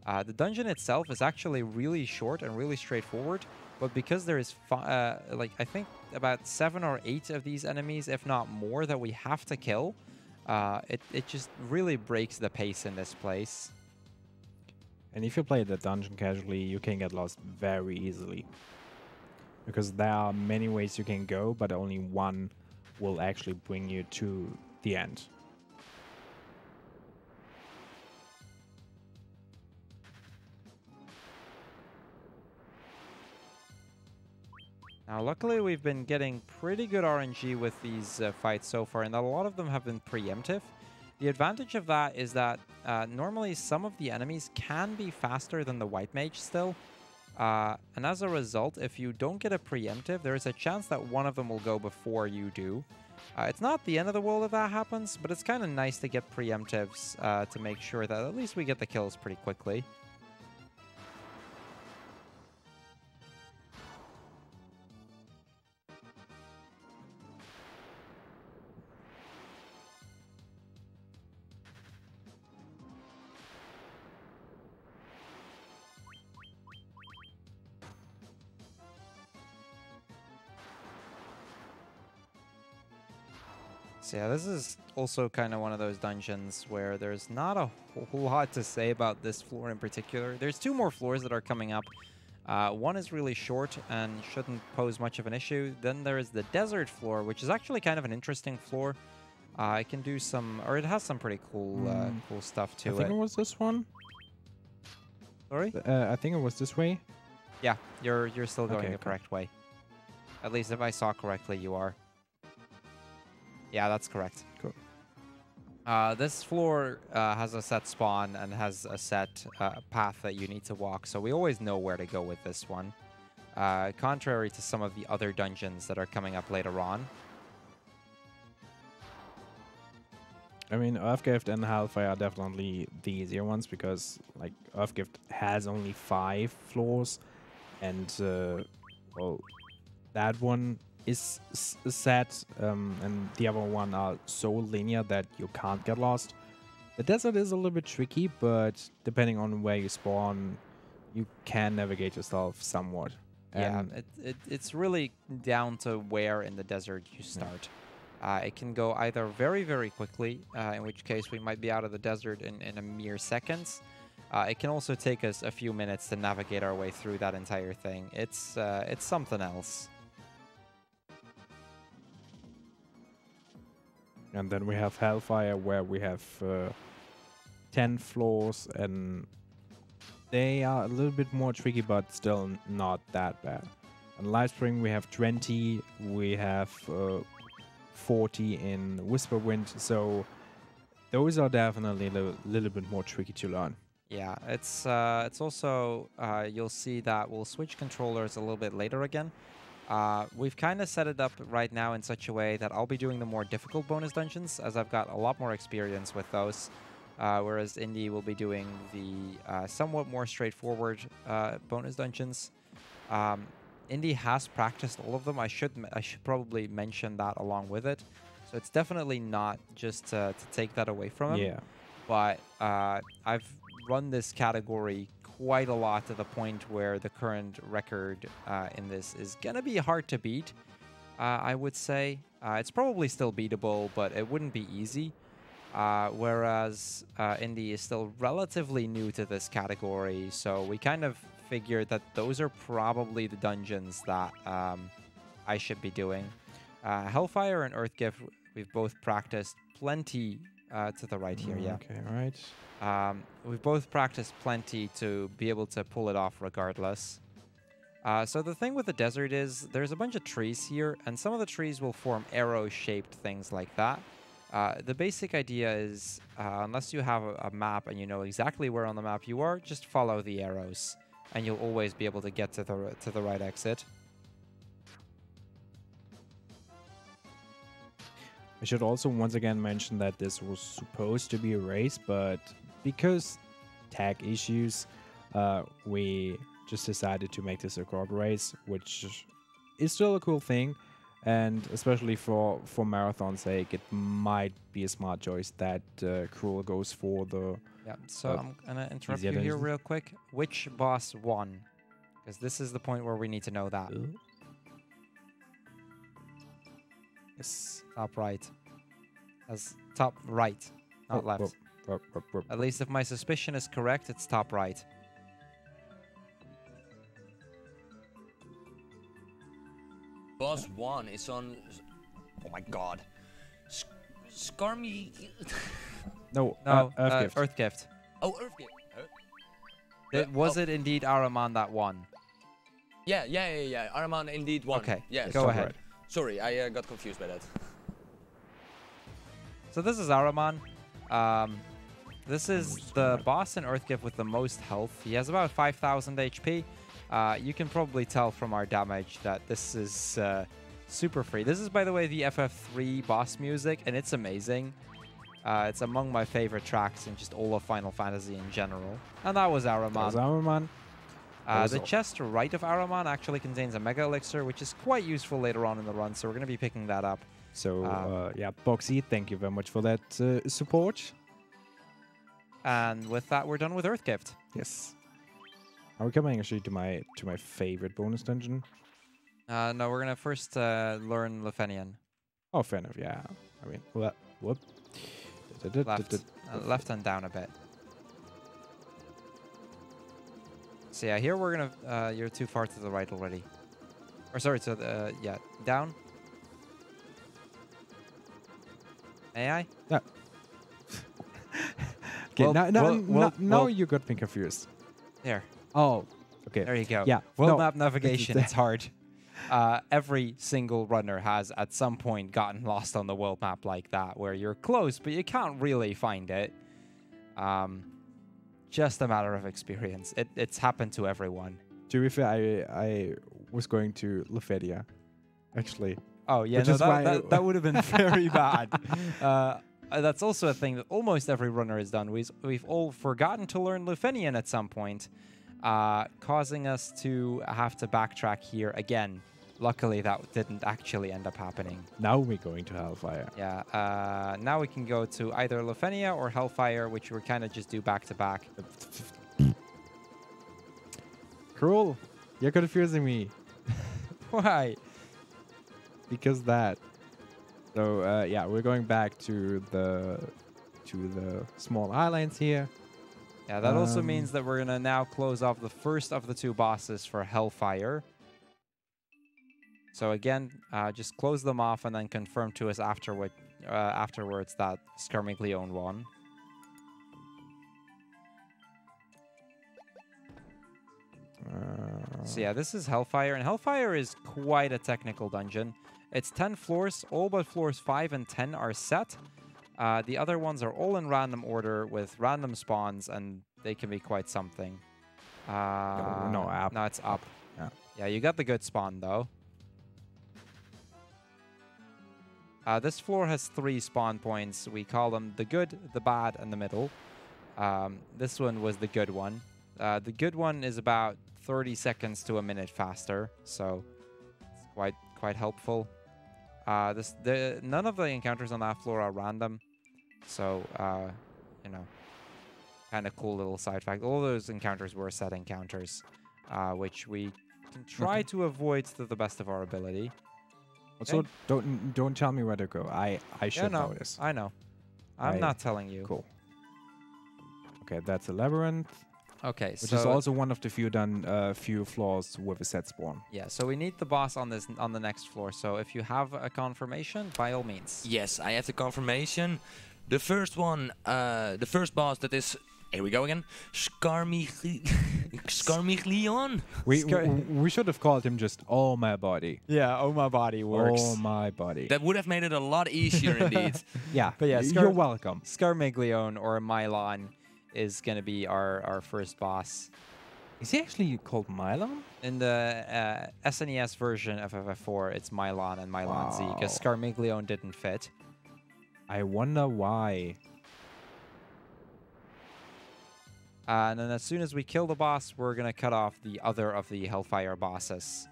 The dungeon itself is actually really short and really straightforward. But because there is, I think about 7 or 8 of these enemies, if not more, that we have to kill, it just really breaks the pace in this place.
And if you play the dungeon casually, you can get lost very easily. Because there are many ways you can go, but only one will actually bring you to the end.
Now, luckily, we've been getting pretty good RNG with these fights so far, and a lot of them have been preemptive. The advantage of that is that normally some of the enemies can be faster than the white mage still. And as a result, if you don't get a preemptive, there is a chance that one of them will go before you do. It's not the end of the world if that happens, but it's kind of nice to get preemptives to make sure that at least we get the kills pretty quickly. So yeah, this is also kind of one of those dungeons where there's not a whole lot to say about this floor in particular. There's 2 more floors that are coming up. One is really short and shouldn't pose much of an issue. Then there is the desert floor, which is actually kind of an interesting floor. It can do some, or it has some pretty cool, cool stuff to
I think it was this one.
Sorry?
I think it was this way.
Yeah, you're still going
Okay,
the correct way. At least if I saw correctly, you are. Yeah, that's correct.
Cool.
This floor has a set spawn and has a set path that you need to walk, so we always know where to go with this one. Contrary to some of the other dungeons that are coming up later on.
I mean, Earthgift and Hellfire are definitely the easier ones because, like, Earthgift has only 5 floors, and well, that one is set, and the other one are so linear that you can't get lost. The desert is a little bit tricky, but depending on where you spawn, you can navigate yourself somewhat.
Yeah, it's really down to where in the desert you start. It can go either very, very quickly, in which case we might be out of the desert in a mere seconds. It can also take us a few minutes to navigate our way through that entire thing. It's something else.
And then we have Hellfire, where we have 10 floors, and they are a little bit more tricky, but still not that bad. And Lightspring, we have 20, we have 40 in Whisperwind, so those are definitely a little bit more tricky to learn.
Yeah, it's also, you'll see that we'll switch controllers a little bit later again. We've kind of set it up right now in such a way that I'll be doing the more difficult bonus dungeons, as I've got a lot more experience with those, whereas Indy will be doing the somewhat more straightforward bonus dungeons. Indy has practiced all of them. I should probably mention that along with it. So it's definitely not just to take that away from him.
Yeah.
But I've run this category quite a lot to the point where the current record in this is going to be hard to beat, I would say. It's probably still beatable, but it wouldn't be easy. Whereas Indy is still relatively new to this category, so we kind of figured that those are probably the dungeons that I should be doing. Hellfire and Earthgift, we've both practiced plenty to the right here, yeah.
Okay, all right.
We've both practiced plenty to be able to pull it off regardless. So the thing with the desert is there's a bunch of trees here, and some of the trees will form arrow-shaped things like that. The basic idea is, unless you have a map and you know exactly where on the map you are, just follow the arrows, and you'll always be able to get to the right exit.
I should also once again mention that this was supposed to be a race, but because tag issues, we just decided to make this a crowd race, which is still a cool thing. And especially for marathon's sake, it might be a smart choice that Cruel goes for the...
Yeah, so I'm going to interrupt you here real quick. Which boss won? Because this is the point where we need to know that.
Yes.
Top right. As top right, not left. At least if my suspicion is correct, it's top right.
Boss 1 is on... Oh my god. Skarmy...
No,
Earthgift.
Earthgift.
Oh, Earthgift.
Was it indeed Araman that won?
Yeah. Araman indeed won.
Okay,
yes.
go ahead.
Right.
Sorry, I got confused by that.
So this is Araman. This is the boss in Earthgift with the most health. He has about 5,000 HP. You can probably tell from our damage that this is super free. This is, by the way, the FF3 boss music, and it's amazing. It's among my favorite tracks in just all of Final Fantasy in general. And that was Araman.
That was Araman.
The chest right of Araman actually contains a Mega Elixir, which is quite useful later on in the run, so we're going to be picking that up.
So, yeah, Boxy, thank you very much for that support.
And with that, we're done with Earthgift.
Yes. Are we coming actually to my favorite bonus dungeon?
No, we're going to first learn Lefenian.
Oh, fair enough. Yeah. I mean, whoop.
Left and down a bit. So yeah, here we're gonna. You're too far to the right already. Or sorry, to the yeah, down. AI.
Yeah. Okay.
Well,
now you got me confused.
There.
Oh. Okay.
There you go.
Yeah.
World
no,
map navigation. It's hard. Every single runner has at some point gotten lost on the world map like that, where you're close but you can't really find it. Just a matter of experience. It's happened to everyone.
To be fair, I was going to Lufedia, actually.
Oh yeah, no, that would have been very bad. That's also a thing that almost every runner has done. We've all forgotten to learn Lufenian at some point, causing us to have to backtrack here again. Luckily, that didn't actually end up happening.
Now we're going to Hellfire.
Yeah, now we can go to either Lufenia or Hellfire, which we kind of just do back to back.
Cruel, you're confusing me.
Why?
Because that. So yeah, we're going back to the small islands here.
Yeah, that also means that we're gonna now close off the first of the two bosses for Hellfire. So again, just close them off and then confirm to us afterwards that Scarmiglione won. So yeah, this is Hellfire, and Hellfire is quite a technical dungeon. It's 10 floors, all but floors 5 and 10 are set. The other ones are all in random order with random spawns, and they can be quite something.
No, up.
No, it's up.
Yeah.
Yeah, you got the good spawn, though. This floor has 3 spawn points. We call them the good, the bad, and the middle. This one was the good one. The good one is about 30 seconds to a minute faster, so it's quite helpful. None of the encounters on that floor are random, so you know, kind of cool little side fact. All those encounters were set encounters, which we can try to avoid to the best of our ability.
Also, don't tell me where to go. I should know this.
I know. I'm not telling you.
Cool. Okay, that's a labyrinth.
Okay,
which is also one of the few floors with a set spawn.
Yeah, so we need the boss on the next floor. So if you have a confirmation, by all means.
Yes, I have the confirmation. The first one, the first boss that is. Here we go again. Scarmiglione.
We should have called him just Oh My Body.
Yeah, Oh My Body works.
Oh My Body.
That would have made it a lot easier indeed.
Yeah,
but yeah,
you're welcome.
Scarmiglione or Mylon is going to be our first boss.
Is he actually called Mylon?
In the SNES version of FF4, it's Mylon and Mylon Z, because Scarmiglione didn't fit.
I wonder why.
And then as soon as we kill the boss, we're going to cut off the other of the Hellfire bosses.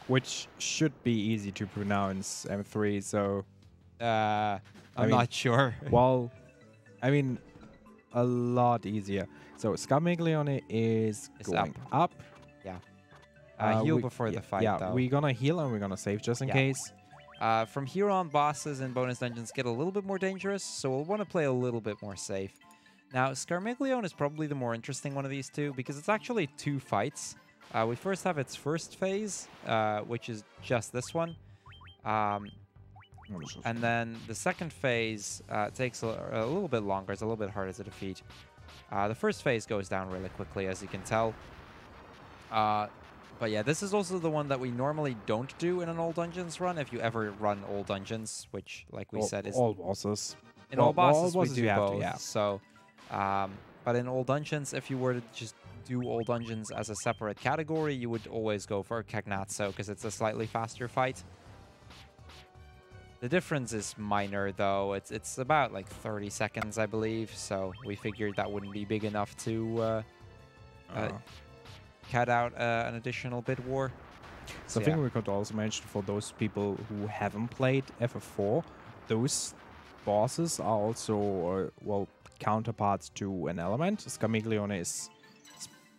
Which should be easy to pronounce, M3, so...
I'm not sure.
Well, I mean, a lot easier. So, Scarmiglione is going up.
Yeah. Heal before the fight, though.
We're going to heal and we're going to save just in case.
From here on, bosses and bonus dungeons get a little bit more dangerous, so we'll want to play a little bit more safe. Now, Scarmiglione is probably the more interesting one of these two, because it's actually 2 fights. We first have its first phase, which is just this one. And then the second phase takes a little bit longer. It's a little bit harder to defeat. The first phase goes down really quickly, as you can tell. But yeah, this is also the one that we normally don't do in an all dungeons run, if you ever run all dungeons, which, like we said, is...
All bosses.
In all bosses, we do
have
both.
to, yeah.
So, but in all dungeons, if you were to just do all dungeons as a separate category, you would always go for Cagnazzo, because it's a slightly faster fight. The difference is minor, though. It's about like 30 seconds, I believe. So we figured that wouldn't be big enough to cut out an additional bid war.
Something we could also mention for those people who haven't played FF4, those bosses are also, counterparts to an element. Scarmiglione is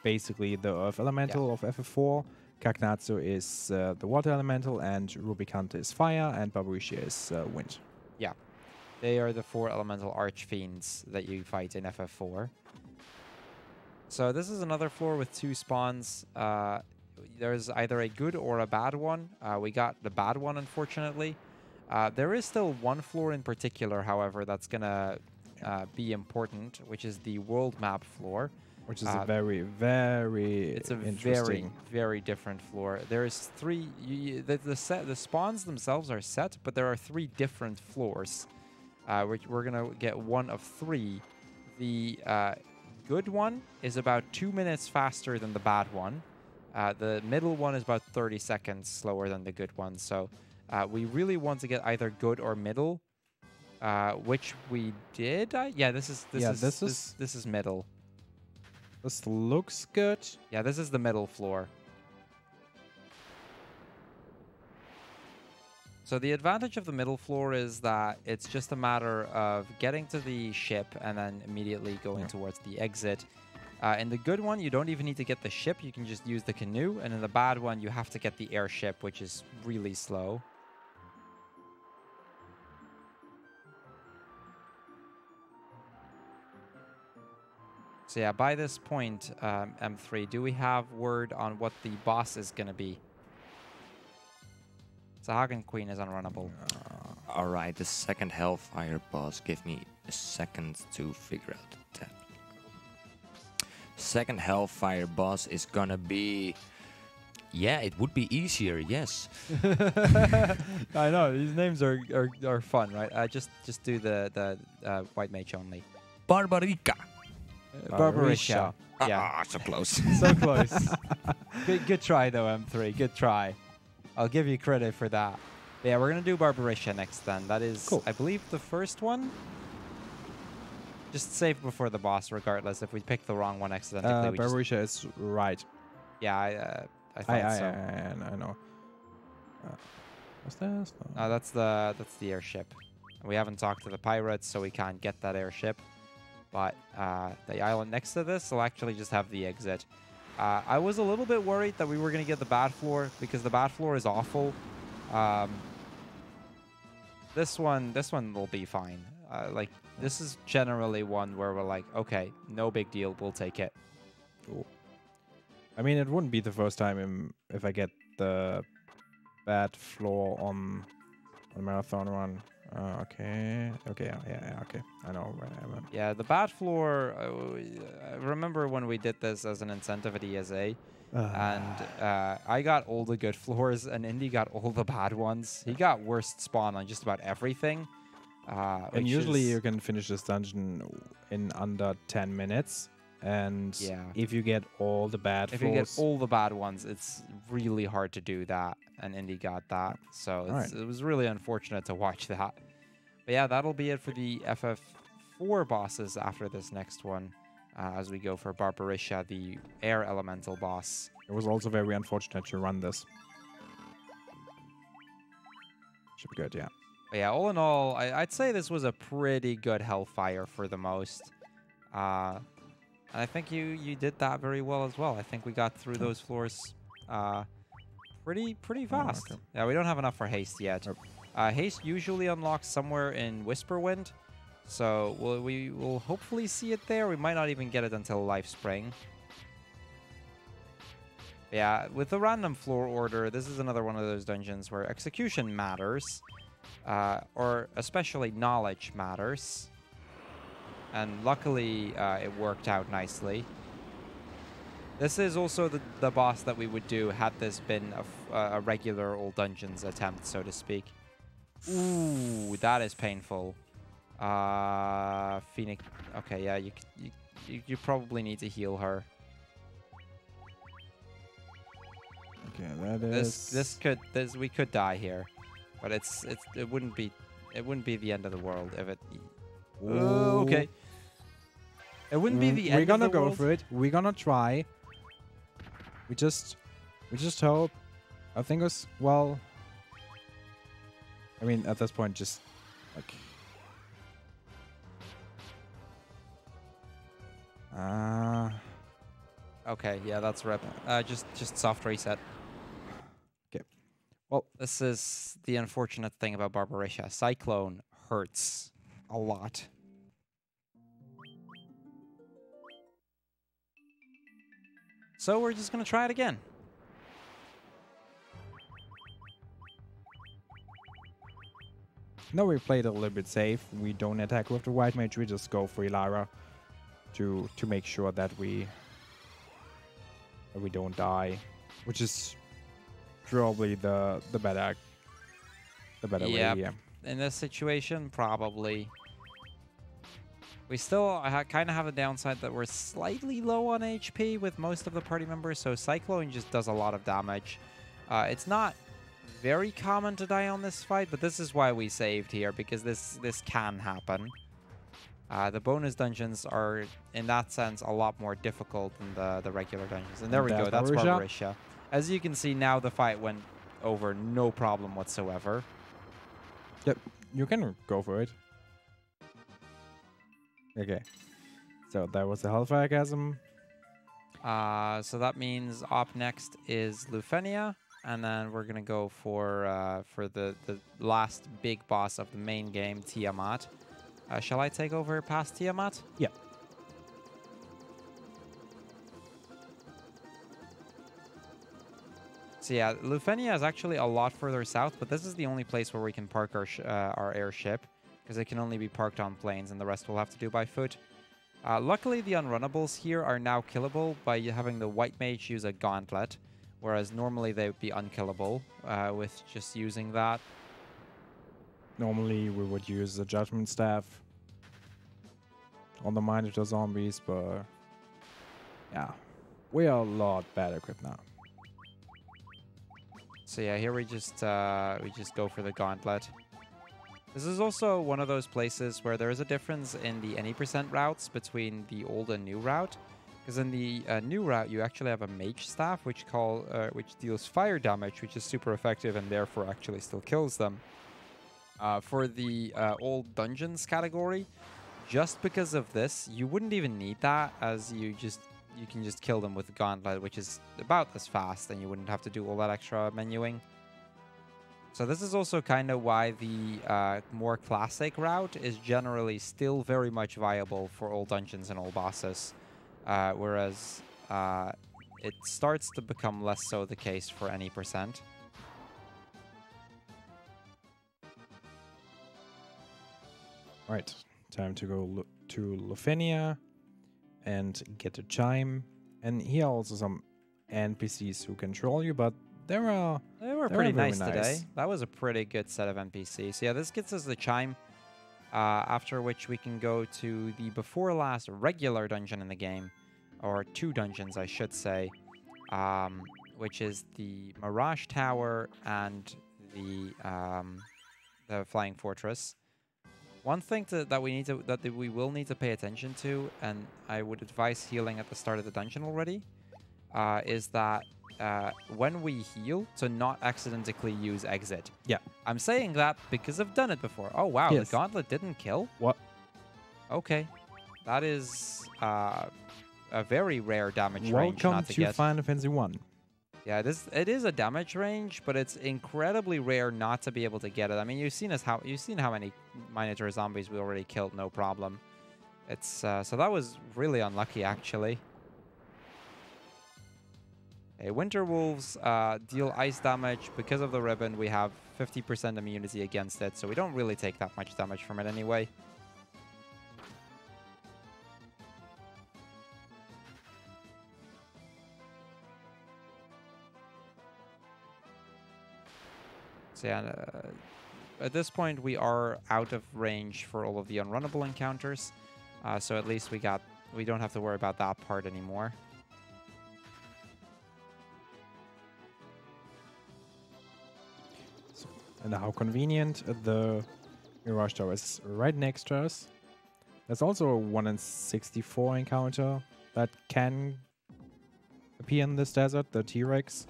basically the Earth Elemental of FF4. Kagnatsu is the water elemental, and Rubicante is fire, and Barbarisha is wind.
Yeah. They are the 4 elemental archfiends that you fight in FF4. So this is another floor with 2 spawns. There's either a good or a bad one. We got the bad one, unfortunately. There is still one floor in particular, however, that's going to be important, which is the world map floor.
Which is a very, very
It's a
interesting.
very, very different floor. There's 3... the spawns themselves are set, but there are 3 different floors. We're going to get one of 3. The good one is about 2 minutes faster than the bad one. The middle one is about 30 seconds slower than the good one. So we really want to get either good or middle, which we did. Yeah, this is middle.
This looks good.
Yeah, this is the middle floor. So the advantage of the middle floor is that it's just a matter of getting to the ship and then immediately going towards the exit. In the good one, you don't even need to get the ship. You can just use the canoe. And in the bad one, you have to get the airship, which is really slow. So yeah, by this point, M3, do we have word on what the boss is going to be? Hagen Queen is unrunnable.
Alright, the second Hellfire boss. Give me a second to figure out the tab. Second Hellfire boss is gonna be... Yeah, it would be easier, yes.
I know, these names are fun, right? Just do the White Mage only.
Barbarica.
Barbarisha. Yeah.
Ah, so close.
So close. Good try, though, M3. Good try. I'll give you credit for that. But yeah, we're going to do Barbarisha next then. That is, cool. I believe, the first one. Just save before the boss, regardless. If we pick the wrong one accidentally.
Barbarisha is right.
Yeah, I thought so.
I know. What's this?
No, that's the airship. We haven't talked to the pirates, so we can't get that airship. But the island next to this will actually just have the exit. I was a little bit worried that we were going to get the bad floor because the bad floor is awful. This one will be fine. Like, this is generally one where we're like, okay, no big deal, we'll take it.
Cool. I mean, it wouldn't be the first time if I get the bad floor on a marathon run. Okay, okay, I know where I am.
Yeah, the bad floor, I remember when we did this as an incentive at ESA, and I got all the good floors, and Indy got all the bad ones. He got worst spawn on just about everything.
And usually you can finish this dungeon in under 10 minutes, and if you get all the bad floors...
If you get all the bad ones, it's really hard to do that, and Indy got that, so it was really unfortunate to watch that. But yeah, that'll be it for the FF4 bosses after this next one, as we go for Barbarisha, the air elemental boss.
It was also very unfortunate to run this. Should be good, yeah.
But yeah, all in all, I'd say this was a pretty good Hellfire for the most. And I think you did that very well as well. I think we got through those floors pretty fast. Okay. Yeah, we don't have enough for haste yet. Haste usually unlocks somewhere in Whisperwind, so we will hopefully see it there. We might not even get it until Life Spring. Yeah, with the random floor order, this is another one of those dungeons where execution matters, or especially knowledge matters. And luckily, it worked out nicely. This is also the boss that we would do had this been a regular old dungeons attempt, so to speak. Ooh, that is painful. Phoenix. Okay, yeah, you probably need to heal her.
Okay, that is.
We could die here, but it wouldn't be the end of the world if it. Oh, okay. It wouldn't be the end.
We're gonna
of the
go
world.
for it. We're gonna try. We just hope. I think it's well. I mean, at this point, just like.
Okay, yeah, that's rip. Just soft reset. Well, this is the unfortunate thing about Barbarisha. Cyclone hurts a lot. So we're just going to try it again.
No, we played a little bit safe. We don't attack with the white mage. We just go for Ilara to make sure that we don't die, which is probably the better way here.
In this situation, probably. We still kind of have a downside that we're slightly low on HP with most of the party members, so Cyclone just does a lot of damage. It's not very common to die on this fight, but this is why we saved here, because this can happen. The bonus dungeons are, in that sense, a lot more difficult than the regular dungeons. And there we go, that's Barbarisha. As you can see, now the fight went over no problem whatsoever.
Yep, you can go for it. Okay, so that was the Hellfire Chasm.
So that means up next is Lufenia, and then we're gonna go for the last big boss of the main game, Tiamat. Shall I take over past Tiamat?
Yeah.
So yeah, Lufenia is actually a lot further south, but this is the only place where we can park our airship, because it can only be parked on planes, and the rest we'll have to do by foot. Luckily, the unrunnables here are now killable by having the white mage use a gauntlet, whereas normally they would be unkillable with just using that.
Normally, we would use the Judgment Staff on the Minotaur zombies, but yeah, we are a lot better equipped now.
So yeah, here we just go for the gauntlet. This is also one of those places where there is a difference in the any % routes between the old and new route. Because in the new route, you actually have a mage staff, which deals fire damage, which is super effective and therefore actually still kills them. For the old dungeons category, just because of this, you wouldn't even need that, as you can just kill them with the gauntlet, which is about as fast, and you wouldn't have to do all that extra menuing. So this is also kind of why the more classic route is generally still very much viable for all dungeons and all bosses, whereas it starts to become less so the case for any %.
Right, time to go to Lufenia and get a chime. And here are also some NPCs who control you, but they were
pretty nice today. That was a pretty good set of NPCs. So yeah, this gets us the chime, after which we can go to the before last regular dungeon in the game, or 2 dungeons I should say, which is the Mirage Tower and the Flying Fortress. One thing that we will need to pay attention to, and I would advise healing at the start of the dungeon already, is that when we heal, to not accidentally use exit.
Yeah.
I'm saying that because I've done it before. Oh, wow,
yes.
The gauntlet didn't kill?
What?
Okay. That is a very rare damage range
Welcome
not to
to
get.
Final Fantasy 1.
Yeah, it is a damage range, but it's incredibly rare not to be able to get it. I mean, you've seen how many Minotaur zombies we already killed, no problem. It's so that was really unlucky, actually. Okay, Winter Wolves deal ice damage. Because of the ribbon, we have 50% immunity against it, so we don't really take that much damage from it anyway. So yeah, at this point we are out of range for all of the unrunnable encounters, so at least we don't have to worry about that part anymore.
So, and how convenient, the Mirage Tower is right next to us. There's also a 1 in 64 encounter that can appear in this desert, the T-Rex.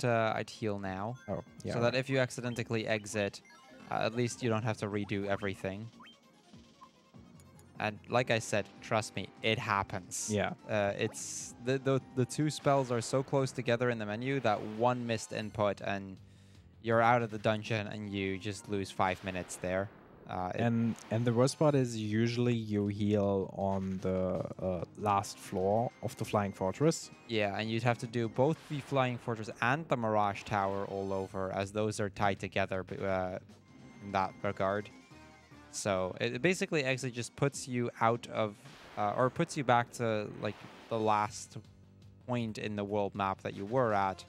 I'd heal now.
Oh, yeah.
So that if you accidentally exit, at least you don't have to redo everything. And like I said, trust me, it happens.
Yeah.
It's the 2 spells are so close together in the menu that one missed input and you're out of the dungeon and you just lose 5 minutes there.
And the worst part is usually you heal on the last floor of the Flying Fortress.
Yeah, and you'd have to do both the Flying Fortress and the Mirage Tower all over, as those are tied together in that regard. So it basically actually just puts you out of, or puts you back to like the last point in the world map that you were at.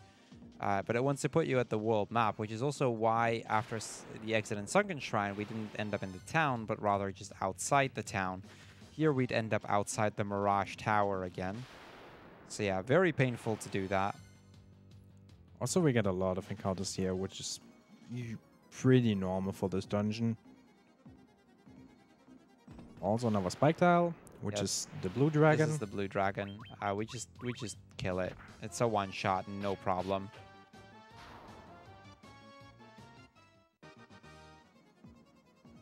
But it wants to put you at the world map, which is also why after the exit in Sunken Shrine, we didn't end up in the town, but rather just outside the town. Here we'd end up outside the Mirage Tower again. So yeah, very painful to do that.
Also, we get a lot of encounters here, which is pretty normal for this dungeon. Also another spike tile, which is the blue dragon.
This is the blue dragon. We just kill it. It's a one shot, no problem.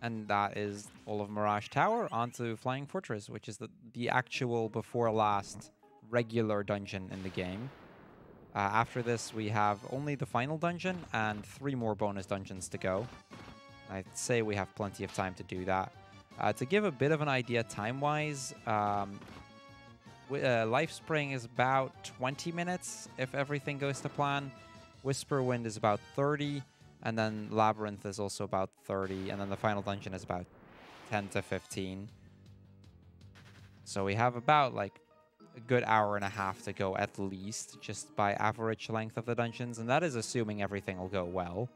And that is all of Mirage Tower onto Flying Fortress, which is the actual before last regular dungeon in the game. After this, we have only the final dungeon and 3 more bonus dungeons to go. I'd say we have plenty of time to do that. To give a bit of an idea time-wise, Life Spring is about 20 minutes if everything goes to plan. Whisper Wind is about 30. And then Labyrinth is also about 30. And then the final dungeon is about 10 to 15. So we have about like a good hour and a half to go at least, just by average length of the dungeons. And that is assuming everything will go well.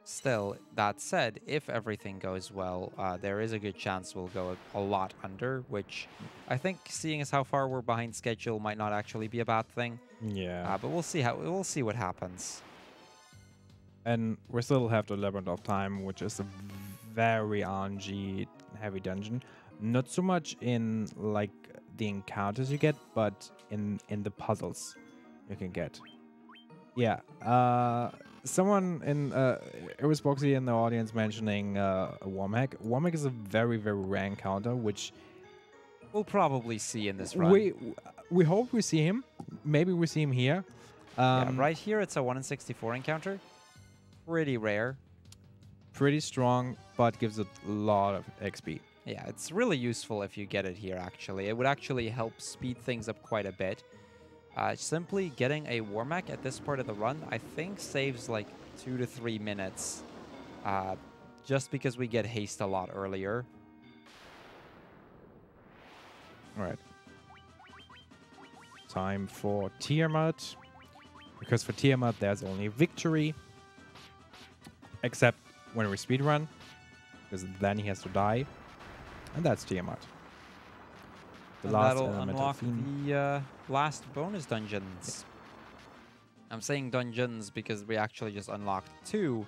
Still, that said, if everything goes well, there is a good chance we'll go a lot under, which I think, seeing as how far we're behind schedule, might not actually be a bad thing.
Yeah.
But we'll see what happens.
And we still have the Labyrinth of Time, which is a very RNG heavy dungeon. Not so much in like the encounters you get, but in the puzzles you can get. Yeah. Someone in it was Boxy in the audience mentioning Wormhack. Wormhack is a very, very rare encounter, which
we'll probably see in this run.
We hope we see him. Maybe we see him here.
Yeah, right here it's a 1 in 64 encounter. Pretty rare.
Pretty strong, but gives a lot of XP.
Yeah, it's really useful if you get it here, actually. It would actually help speed things up quite a bit. Simply getting a Wormhack at this part of the run, I think, saves like 2 to 3 minutes. Just because we get haste a lot earlier.
Alright. Time for Tiamat. Because for Tiamat, there's only victory. Except when we speedrun. Because then he has to die. And that's Tiamat.
And that'll unlock the last bonus dungeons. I'm saying dungeons because we actually just unlocked 2.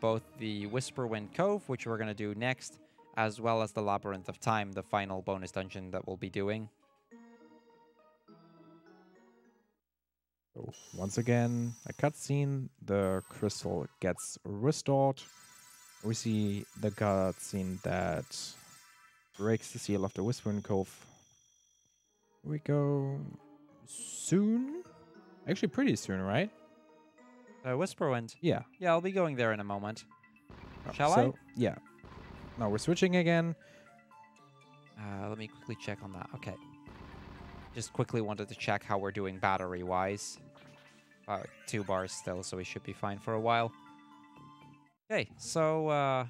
Both the Whisperwind Cove, which we're going to do next, as well as the Labyrinth of Time, the final bonus dungeon that we'll be doing.
So once again, a cutscene. The crystal gets restored. We see the cutscene that breaks the seal of the Whispering Cove. We go soon? Actually, pretty soon, right?
Whisperwind.
Yeah.
Yeah, I'll be going there in a moment. Shall I?
Yeah. Now we're switching again.
Let me quickly check on that. Okay. Just quickly wanted to check how we're doing battery-wise. 2 bars still, so we should be fine for a while. Okay, so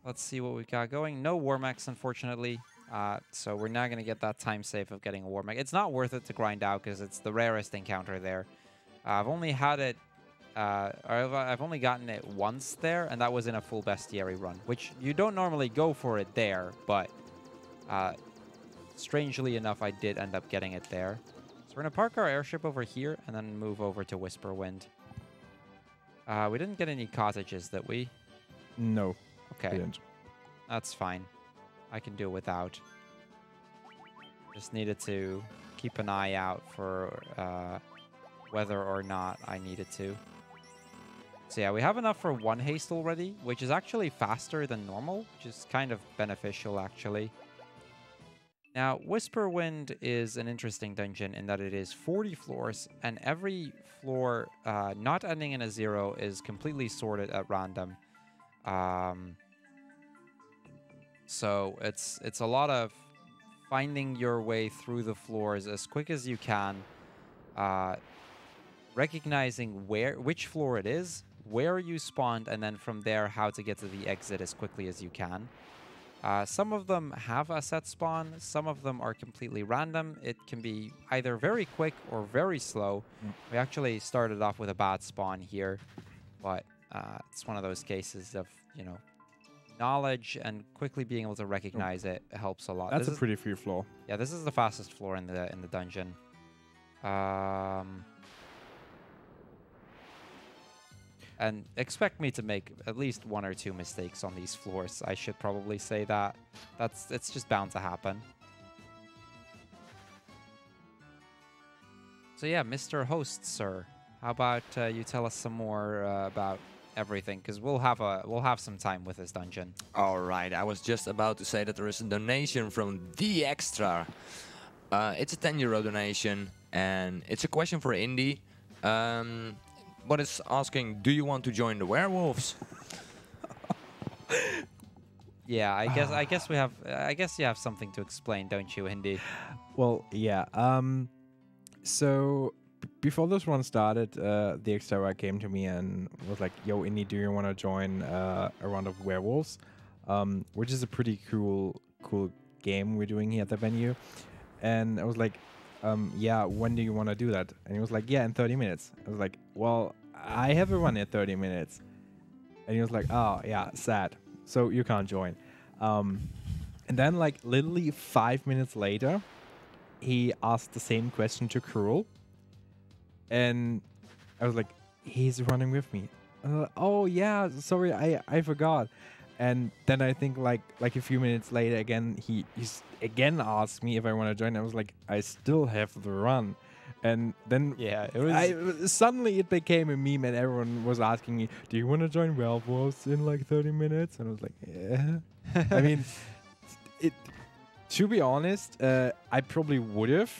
let's see what we've got going. No Wormhacks, unfortunately. So we're not going to get that time save of getting a Wormhack. It's not worth it to grind out because it's the rarest encounter there. I've only had it, I've only gotten it once there, and that was in a full bestiary run, which you don't normally go for it there, but strangely enough, I did end up getting it there. So we're going to park our airship over here and then move over to Whisperwind. We didn't get any cottages, did we?
No.
Okay.
Didn't.
That's fine. I can do it without. Just needed to keep an eye out for whether or not I needed to. So yeah, we have enough for 1 haste already, which is actually faster than normal, which is kind of beneficial, actually. Now, Whisperwind is an interesting dungeon in that it is 40 floors, and every floor not ending in a 0 is completely sorted at random. So it's a lot of finding your way through the floors as quick as you can, recognizing which floor it is, where you spawned, and then from there how to get to the exit as quickly as you can. Some of them have a set spawn, some of them are completely random. It can be either very quick or very slow. We actually started off with a bad spawn here, but it's one of those cases of, you know, knowledge and quickly being able to recognize it helps a lot.
That's a pretty free floor.
Yeah, this is the fastest floor in the dungeon. And expect me to make at least 1 or 2 mistakes on these floors. I should probably say that. It's just bound to happen. So yeah, Mr. Host, sir, how about you tell us some more about everything, because we'll have some time with this dungeon.
All right, I was just about to say that there is a donation from The Extra. It's a €10 donation, and it's a question for Indy. But it's asking, do you want to join the werewolves?
Yeah, I guess you have something to explain, don't you, Indy?
Well, yeah. So before this one started, the Extra came to me and was like, "Yo, Indy, do you want to join a round of werewolves?" Which is a pretty cool game we're doing here at the venue. And I was like, yeah, when do you want to do that? And he was like, yeah, in 30 minutes. I was like, well, I have a run in 30 minutes. And he was like, oh, yeah, sad. So you can't join. And then, like, literally 5 minutes later, he asked the same question to Cruel. And I was like, he's running with me. Oh, yeah, sorry, I forgot. And then I think like a few minutes later again, he's again asked me if I want to join. I was like, I still have the run. And then
yeah, it was
suddenly it became a meme and everyone was asking me, do you want to join werewolves in like 30 minutes? And I was like, yeah. I mean, to be honest, I probably would have,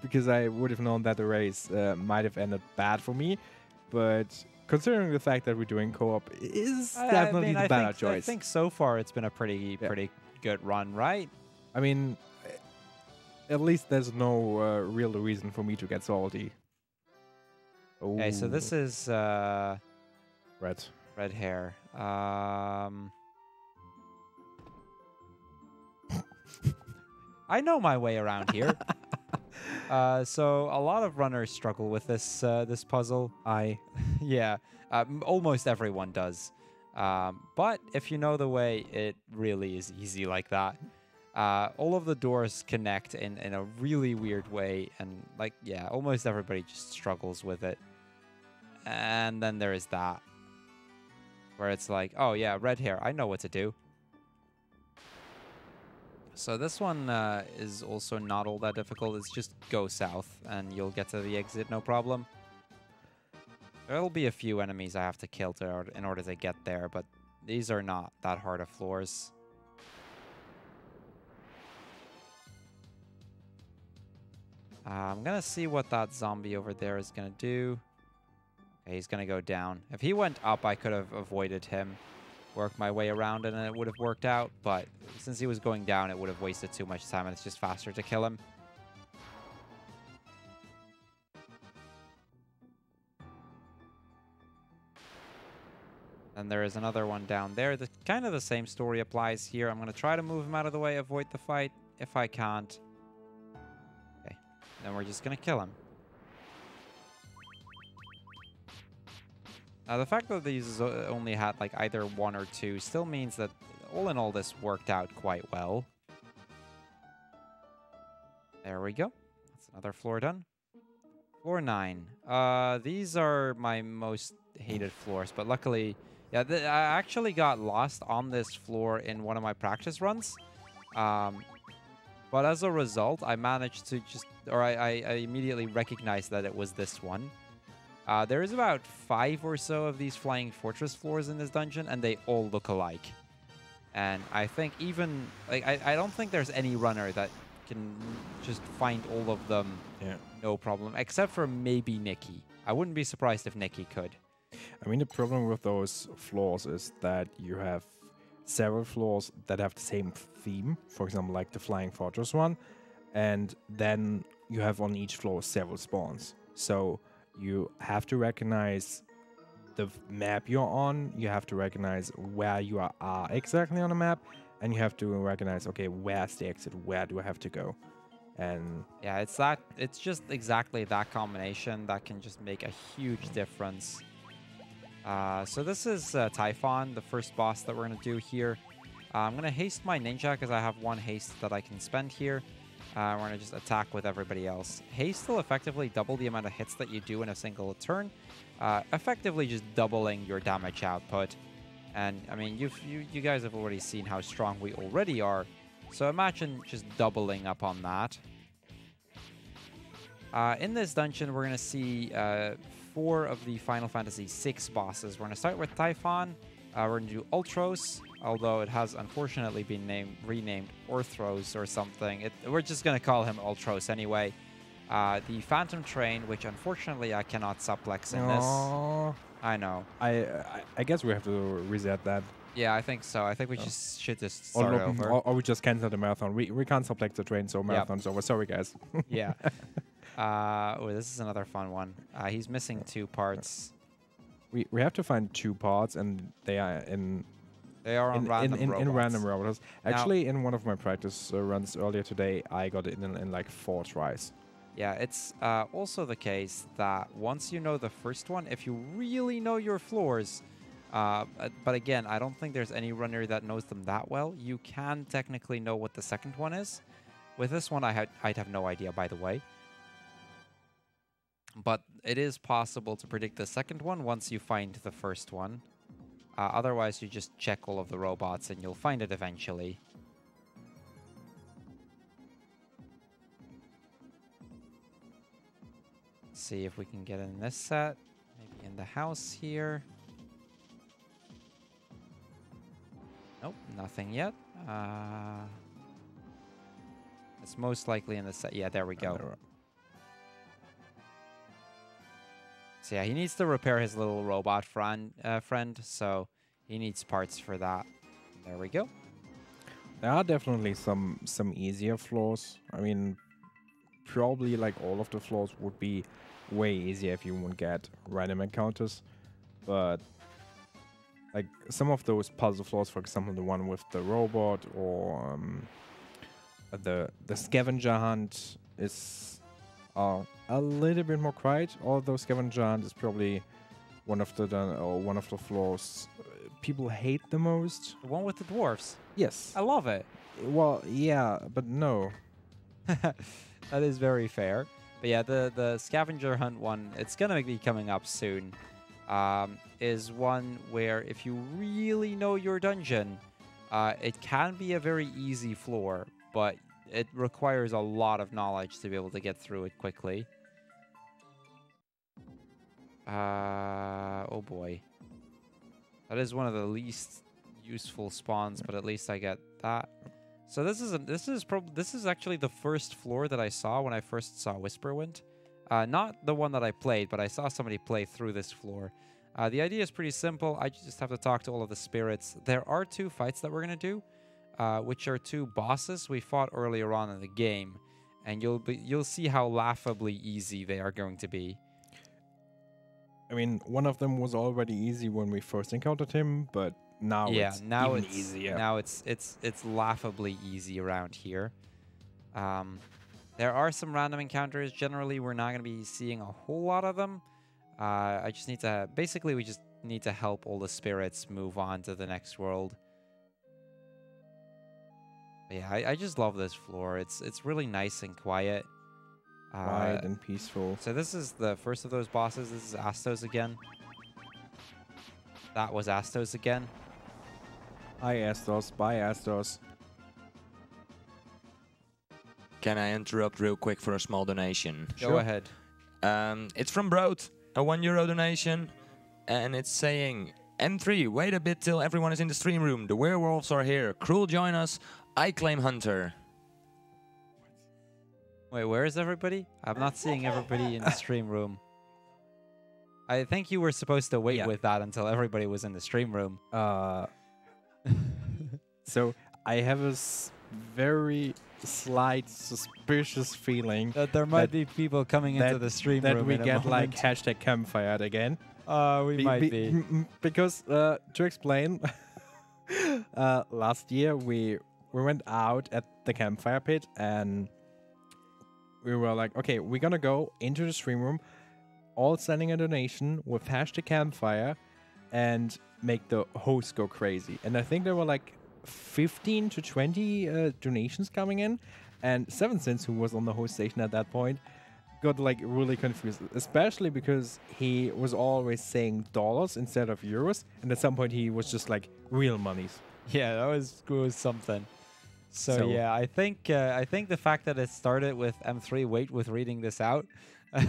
because I would have known that the race might have ended bad for me. But considering the fact that we're doing co-op, is definitely the better choice.
I think so far it's been a pretty good run, right?
I mean, at least there's no real reason for me to get salty.
Okay, so this is
red
hair. I know my way around here. So a lot of runners struggle with this this puzzle. Yeah, almost everyone does. But if you know the way, it really is easy like that. All of the doors connect in a really weird way, and like, yeah, almost everybody just struggles with it. And then there is that, where it's like, oh yeah, red hair, I know what to do. So this one is also not all that difficult. It's just go south and you'll get to the exit, no problem. There'll be a few enemies I have to kill in order to get there, but these are not that hard of floors. I'm gonna see what that zombie over there is gonna do. Okay, he's gonna go down. If he went up, I could have avoided him. Work my way around and it would have worked out, but since he was going down, it would have wasted too much time, and it's just faster to kill him. And there is another one down there. Kind of the same story applies here. I'm going to try to move him out of the way, avoid the fight. If I can't, okay, then we're just going to kill him. Now, the fact that these only had like either 1 or 2 still means that all in all this worked out quite well. There we go. That's another floor done. Floor 9. These are my most hated floors, but luckily, yeah, I actually got lost on this floor in one of my practice runs. But as a result, I managed to I immediately recognized that it was this one. There is about 5 or so of these flying fortress floors in this dungeon, and they all look alike. And I think even, like, I don't think there's any runner that can just find all of them,
Yeah.
no problem, except for maybe Nikki. I wouldn't be surprised if Nikki could.
I mean, the problem with those floors is that you have several floors that have the same theme. For example, like the Flying Fortress one. And then you have on each floor several spawns. So you have to recognize the map you're on. You have to recognize where you are exactly on the map. And you have to recognize, okay, where's the exit? Where do I have to go? And
yeah, it's just exactly that combination that can just make a huge difference. So this is Typhon, the first boss that we're going to do here. I'm going to haste my ninja because I have one haste that I can spend here. We're going to just attack with everybody else. Haste will effectively double the amount of hits that you do in a single turn, effectively just doubling your damage output. And I mean, you guys have already seen how strong we already are, so imagine just doubling up on that. In this dungeon, we're going to see 4 of the Final Fantasy VI bosses. We're going to start with Typhon. We're going to do Ultros, although it has unfortunately been renamed Orthros or something. We're just going to call him Ultros anyway. The Phantom Train, which unfortunately I cannot suplex in this. I know.
I guess we have to reset that.
Yeah, I think so. I think we should just start over.
Or we just cancel the marathon. We can't suplex the train, so marathon's over. Sorry, guys.
Yeah. Oh, this is another fun one. He's missing 2 parts.
We have to find 2 parts, and they are on random robots. Actually, in one of my practice runs earlier today, I got it in like 4 tries.
Yeah, it's also the case that once you know the first one, if you really know your floors, but again, I don't think there's any runner that knows them that well, you can technically know what the second one is. With this one, I'd have no idea, by the way. But it is possible to predict the second one once you find the first one. Otherwise, you just check all of the robots and you'll find it eventually. See if we can get in this set. Maybe in the house here. Nope, nothing yet. It's most likely in the set. Yeah, there we go. So yeah, he needs to repair his little robot friend, so he needs parts for that. There we go.
There are definitely some easier floors. I mean, probably like all of the floors would be way easier if you wouldn't get random encounters. But like some of those puzzle floors, for example, the one with the robot or the scavenger hunt is a little bit more quiet. Although scavenger hunt is probably one of the floors people hate the most.
The one with the dwarfs.
Yes.
I love it.
Well, yeah, but no.
That is very fair. But yeah, the scavenger hunt one, it's going to be coming up soon, is one where if you really know your dungeon, it can be a very easy floor, but it requires a lot of knowledge to be able to get through it quickly. Oh boy. That is one of the least useful spawns, but at least I get that. So this is actually the first floor that I saw when I first saw Whisperwind. Not the one that I played, but I saw somebody play through this floor. The idea is pretty simple. I just have to talk to all of the spirits. There are 2 fights that we're gonna do, which are 2 bosses we fought earlier on in the game, and you'll see how laughably easy they are going to be.
I mean, one of them was already easy when we first encountered him, but now it's even easier.
Now it's laughably easy around here. There are some random encounters. Generally, we're not going to be seeing a whole lot of them. I just need to basically we just need to help all the spirits move on to the next world. But yeah, I just love this floor. It's really nice and quiet.
Quiet and peaceful.
So this is the first of those bosses. This is Astos again. That was Astos again.
Hi, Astos. Bye, Astos.
Can I interrupt real quick for a small donation?
Go ahead.
It's from Broad, a €1 donation, and it's saying, M3, wait a bit till everyone is in the stream room. The werewolves are here. Cruel, join us. I claim Hunter.
Wait, where is everybody? I'm not seeing everybody in the stream room. I think you were supposed to wait with that until everybody was in the stream room.
So I have a very slight suspicious feeling
That there might be people coming into the stream room
that we
in a
get like
moment.
hashtag campfired again.
We might be.
Because to explain, last year we went out at the campfire pit and we were like, okay, we're gonna go into the stream room, all sending a donation with hashtag campfire and make the host go crazy. And I think there were like 15 to 20 donations coming in, and 7cents, who was on the host station at that point, got like really confused, especially because he was always saying dollars instead of euros, and at some point he was just like real monies.
Yeah, that was something. So yeah, I think the fact that it started with M3 wait with reading this out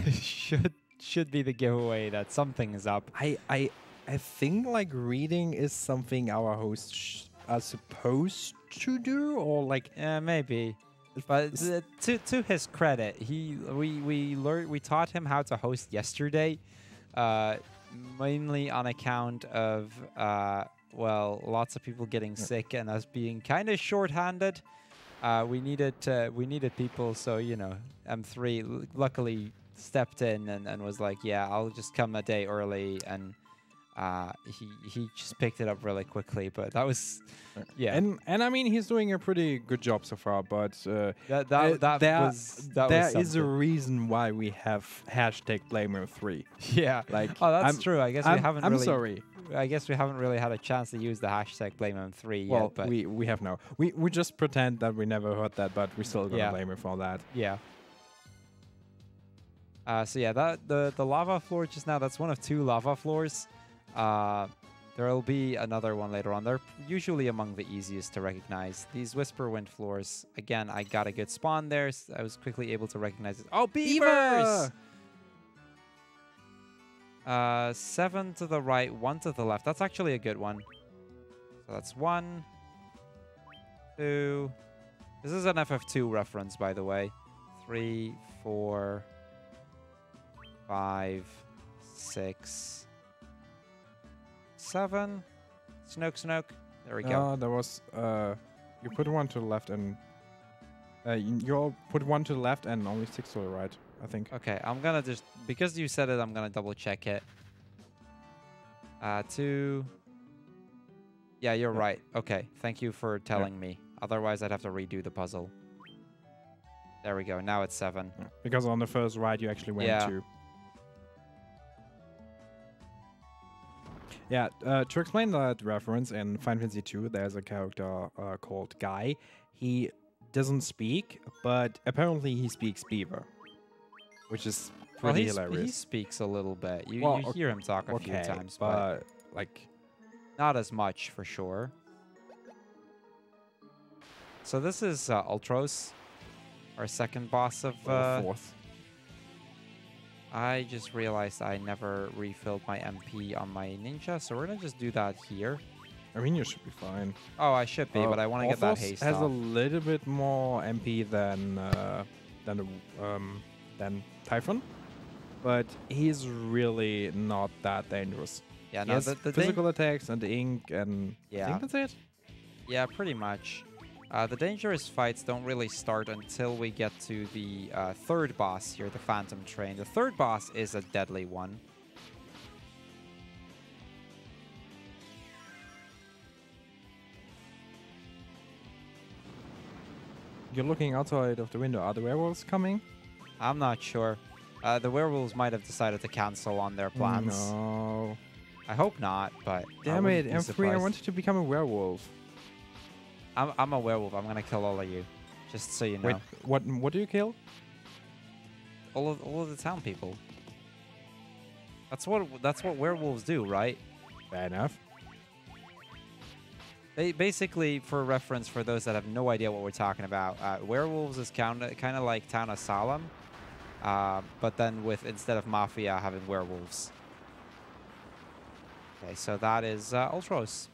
should be the giveaway that something is up.
I think like reading is something our hosts are supposed to do, or like
maybe. But to his credit, we taught him how to host yesterday, mainly on account of lots of people getting sick and us being kind of short-handed. We needed people, so M3 luckily stepped in and was like, yeah, I'll just come a day early, and he just picked it up really quickly. But that was and I mean, he's doing a pretty good job so far, but there is a reason why we have hashtag blame3. Yeah,
like
that's true. I guess we haven't.
I'm sorry.
I guess we haven't really had a chance to use the hashtag blame3
well,
yet. But
we have now. We just pretend that we never heard that, but we still gonna blame him for that.
Yeah. So yeah, the lava floor just now, that's one of 2 lava floors. There will be another one later on. They're usually among the easiest to recognize. These Whisper Wind floors, again, I got a good spawn there. So I was quickly able to recognize it. Oh, beavers! 7 to the right, 1 to the left. That's actually a good one. So that's 1, 2. This is an FF2 reference, by the way. 3, 4, 5, 6, 7. Snoke. There we go.
There was you put 1 to the left and you all put 1 to the left and only 6 to the right, I think.
Okay, I'm gonna just, because you said it, I'm gonna double check it. 2. Yeah, you're right. Okay, thank you for telling me. Otherwise, I'd have to redo the puzzle. There we go. Now it's 7.
Because on the first ride, you actually went to. Yeah, to explain that reference, in Final Fantasy 2, there's a character called Guy. He doesn't speak, but apparently he speaks Beaver, which is pretty hilarious.
He speaks a little bit. You hear him talk a few times, but
like
not as much for sure. So this is Ultros, our second boss of...
fourth.
I just realized I never refilled my MP on my ninja, so we're going to just do that here.
I mean, you should be fine.
Oh, I should be, but I want to get that haste
has
off.
a little bit more MP than Typhon, but he's really not that dangerous.
Yeah,
no, the physical attacks and the ink, and I think that's it.
Yeah, pretty much. The dangerous fights don't really start until we get to the third boss here, the Phantom Train. The third boss is a deadly one.
You're looking outside of the window. Are the werewolves coming?
I'm not sure. The werewolves might have decided to cancel on their plans.
No.
I hope not, but
damn it, M3, I wanted to become a werewolf.
I'm a werewolf. I'm gonna kill all of you, just so you know.
Wait, what do you kill?
All of the town people. That's what werewolves do, right?
Fair enough.
They basically, for reference, for those that have no idea what we're talking about, werewolves is kind of like Town Asylum, but then with, instead of mafia, having werewolves. Okay, so that is Ultros.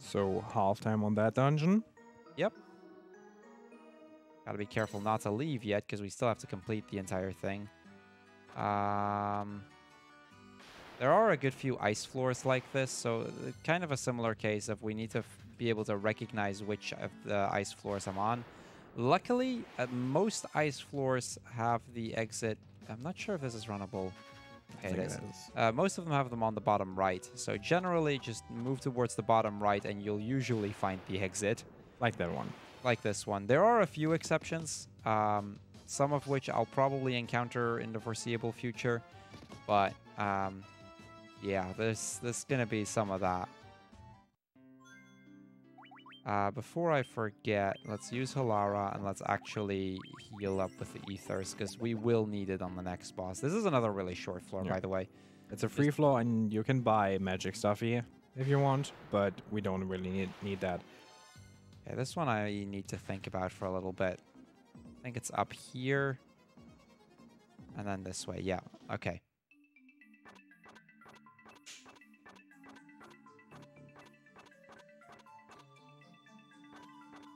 So half time on that dungeon.
Yep. Gotta be careful not to leave yet, because we still have to complete the entire thing. There are a good few ice floors like this, so kind of a similar case of we need to be able to recognize which of the ice floors I'm on. Luckily, most ice floors have the exit. I'm not sure if this is runnable. Okay, it is. Most of them have them on the bottom right, so generally just move towards the bottom right and you'll usually find the exit.
Like that one.
Like this one. There are a few exceptions, some of which I'll probably encounter in the foreseeable future, but yeah, there's gonna be some of that. Before I forget, let's use Halara and let's actually heal up with the ethers, because we will need it on the next boss. This is another really short floor, by the way.
It's a free floor, and you can buy magic stuff here if you want, but we don't really need that.
Okay, this one I need to think about for a little bit. I think it's up here. And then this way, yeah, okay.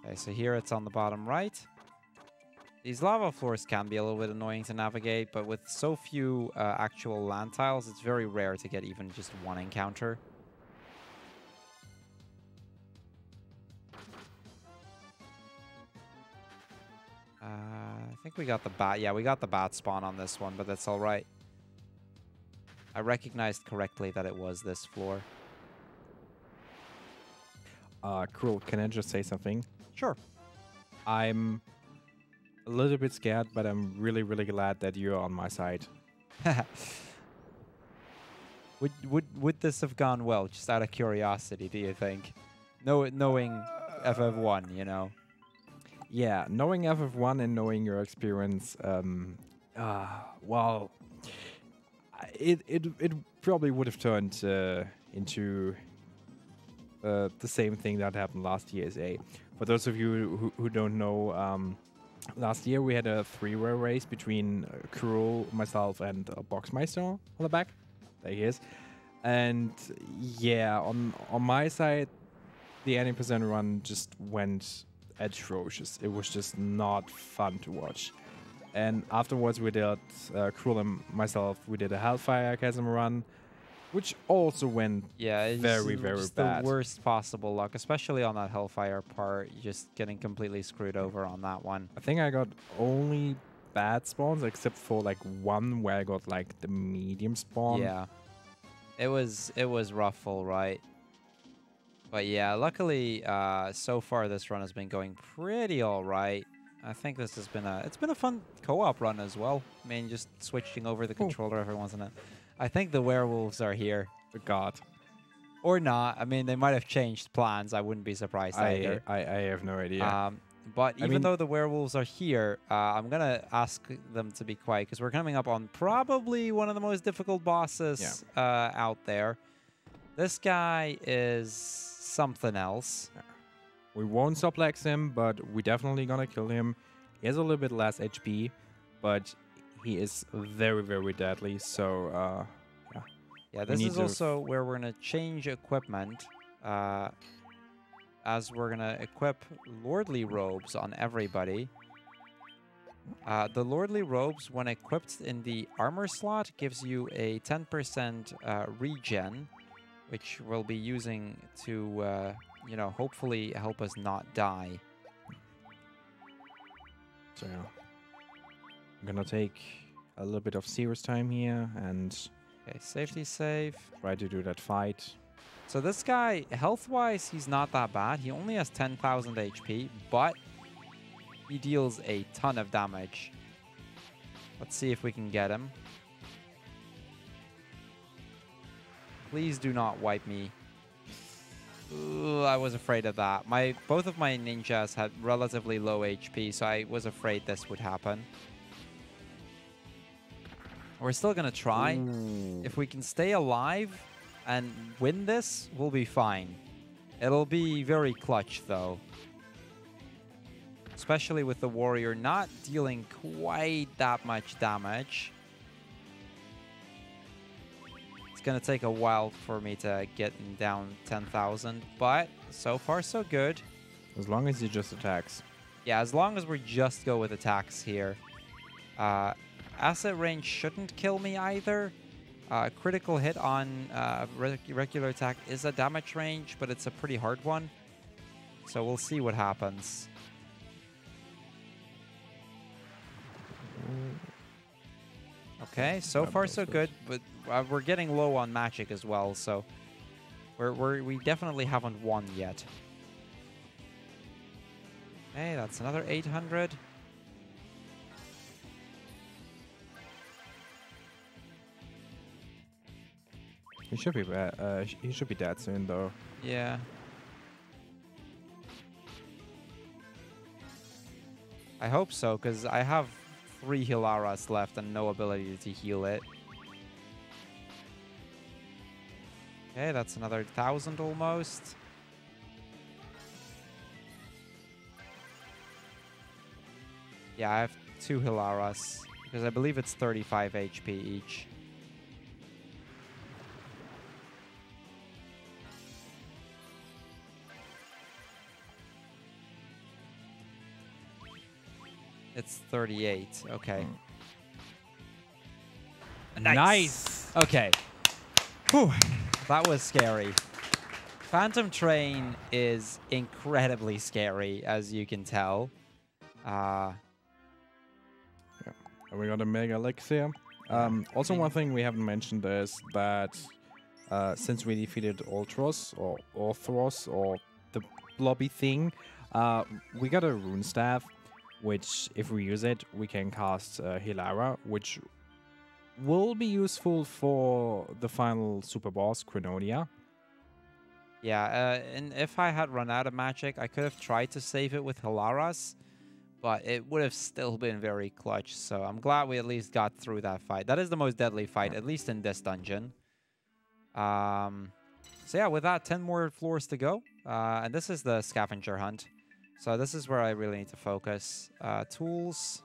Okay, so here it's on the bottom right. These lava floors can be a little bit annoying to navigate, but with so few actual land tiles, it's very rare to get even just one encounter. I think we got the bat. Yeah, we got the bat spawn on this one, but that's all right. I recognized correctly that it was this floor.
Cruel, can I just say something?
Sure.
I'm a little bit scared, but I'm really, really glad that you're on my side.
Would this have gone well, just out of curiosity, do you think? Knowing FF1, you know?
Yeah, knowing FF1 and knowing your experience, well, it probably would have turned into the same thing that happened last year. For those of you who don't know, last year we had a three-way race between Cruel, myself, and Boxmeister on the back. There he is. And yeah, on my side, the 80% run just went atrocious. It was just not fun to watch. And afterwards we did, Cruel and myself, we did a Hellfire Chasm run, which also went very, very
just
bad.
The worst possible luck, especially on that Hellfire part. Just getting completely screwed over on that one.
I think I got only bad spawns, except for like one where I got like the medium spawn.
Yeah, it was rough, all right. But yeah, luckily, so far this run has been going pretty all right. I think this has been it's been a fun co-op run as well. I mean, just switching over the controller every once in a while. I think the werewolves are here.
God.
Or not. I mean, they might have changed plans. I wouldn't be surprised either.
I have no idea.
But even though the werewolves are here, I'm going to ask them to be quiet, because we're coming up on probably one of the most difficult bosses out there. This guy is something else.
Yeah. We won't suplex him, but we definitely gonna kill him. He has a little bit less HP, but he is very, very deadly. So, yeah.
Yeah, this is also where we're gonna change equipment, as we're gonna equip Lordly Robes on everybody. The Lordly Robes, when equipped in the armor slot, gives you a 10% regen, which we'll be using to, you know, hopefully help us not die.
So, yeah. I'm gonna take a little bit of serious time here and...
Okay, safety save.
Try to do that fight.
So this guy, health-wise, he's not that bad. He only has 10,000 HP, but he deals a ton of damage. Let's see if we can get him. Please do not wipe me. Ooh, I was afraid of that. Both of my ninjas had relatively low HP, so I was afraid this would happen. We're still gonna try.
Ooh.
If we can stay alive and win this, we'll be fine. It'll be very clutch, though. Especially with the warrior not dealing quite that much damage. It's gonna take a while for me to get him down 10,000, but so far so good.
As long as he just attacks.
Yeah, as long as we just go with attacks here. Asset range shouldn't kill me either. Critical hit on regular attack is a damage range, but it's a pretty hard one. So we'll see what happens. Okay, so far so good, but we're getting low on magic as well, so we definitely haven't won yet. Okay, that's another 800.
He should be he should be dead soon, though.
Yeah. I hope so, because I have 3 Hilaras left and no ability to heal it. Okay, that's another 1,000 almost. Yeah, I have 2 Hilaras, because I believe it's 35 HP each. It's 38. Okay.
Nice.
Okay. Whew. That was scary. Phantom Train is incredibly scary, as you can tell.
Yeah. And we got a Mega Elixir. Also, one thing we haven't mentioned is that since we defeated Ultros or Orthros or the blobby thing, we got a Rune Staff, which if we use it, we can cast Hilara, which will be useful for the final super boss, Crononia.
Yeah, and if I had run out of magic, I could have tried to save it with Hilaras, but it would have still been very clutch, so I'm glad we at least got through that fight. That is the most deadly fight, at least in this dungeon. So yeah, with that, 10 more floors to go, and this is the scavenger hunt. So this is where I really need to focus. Tools.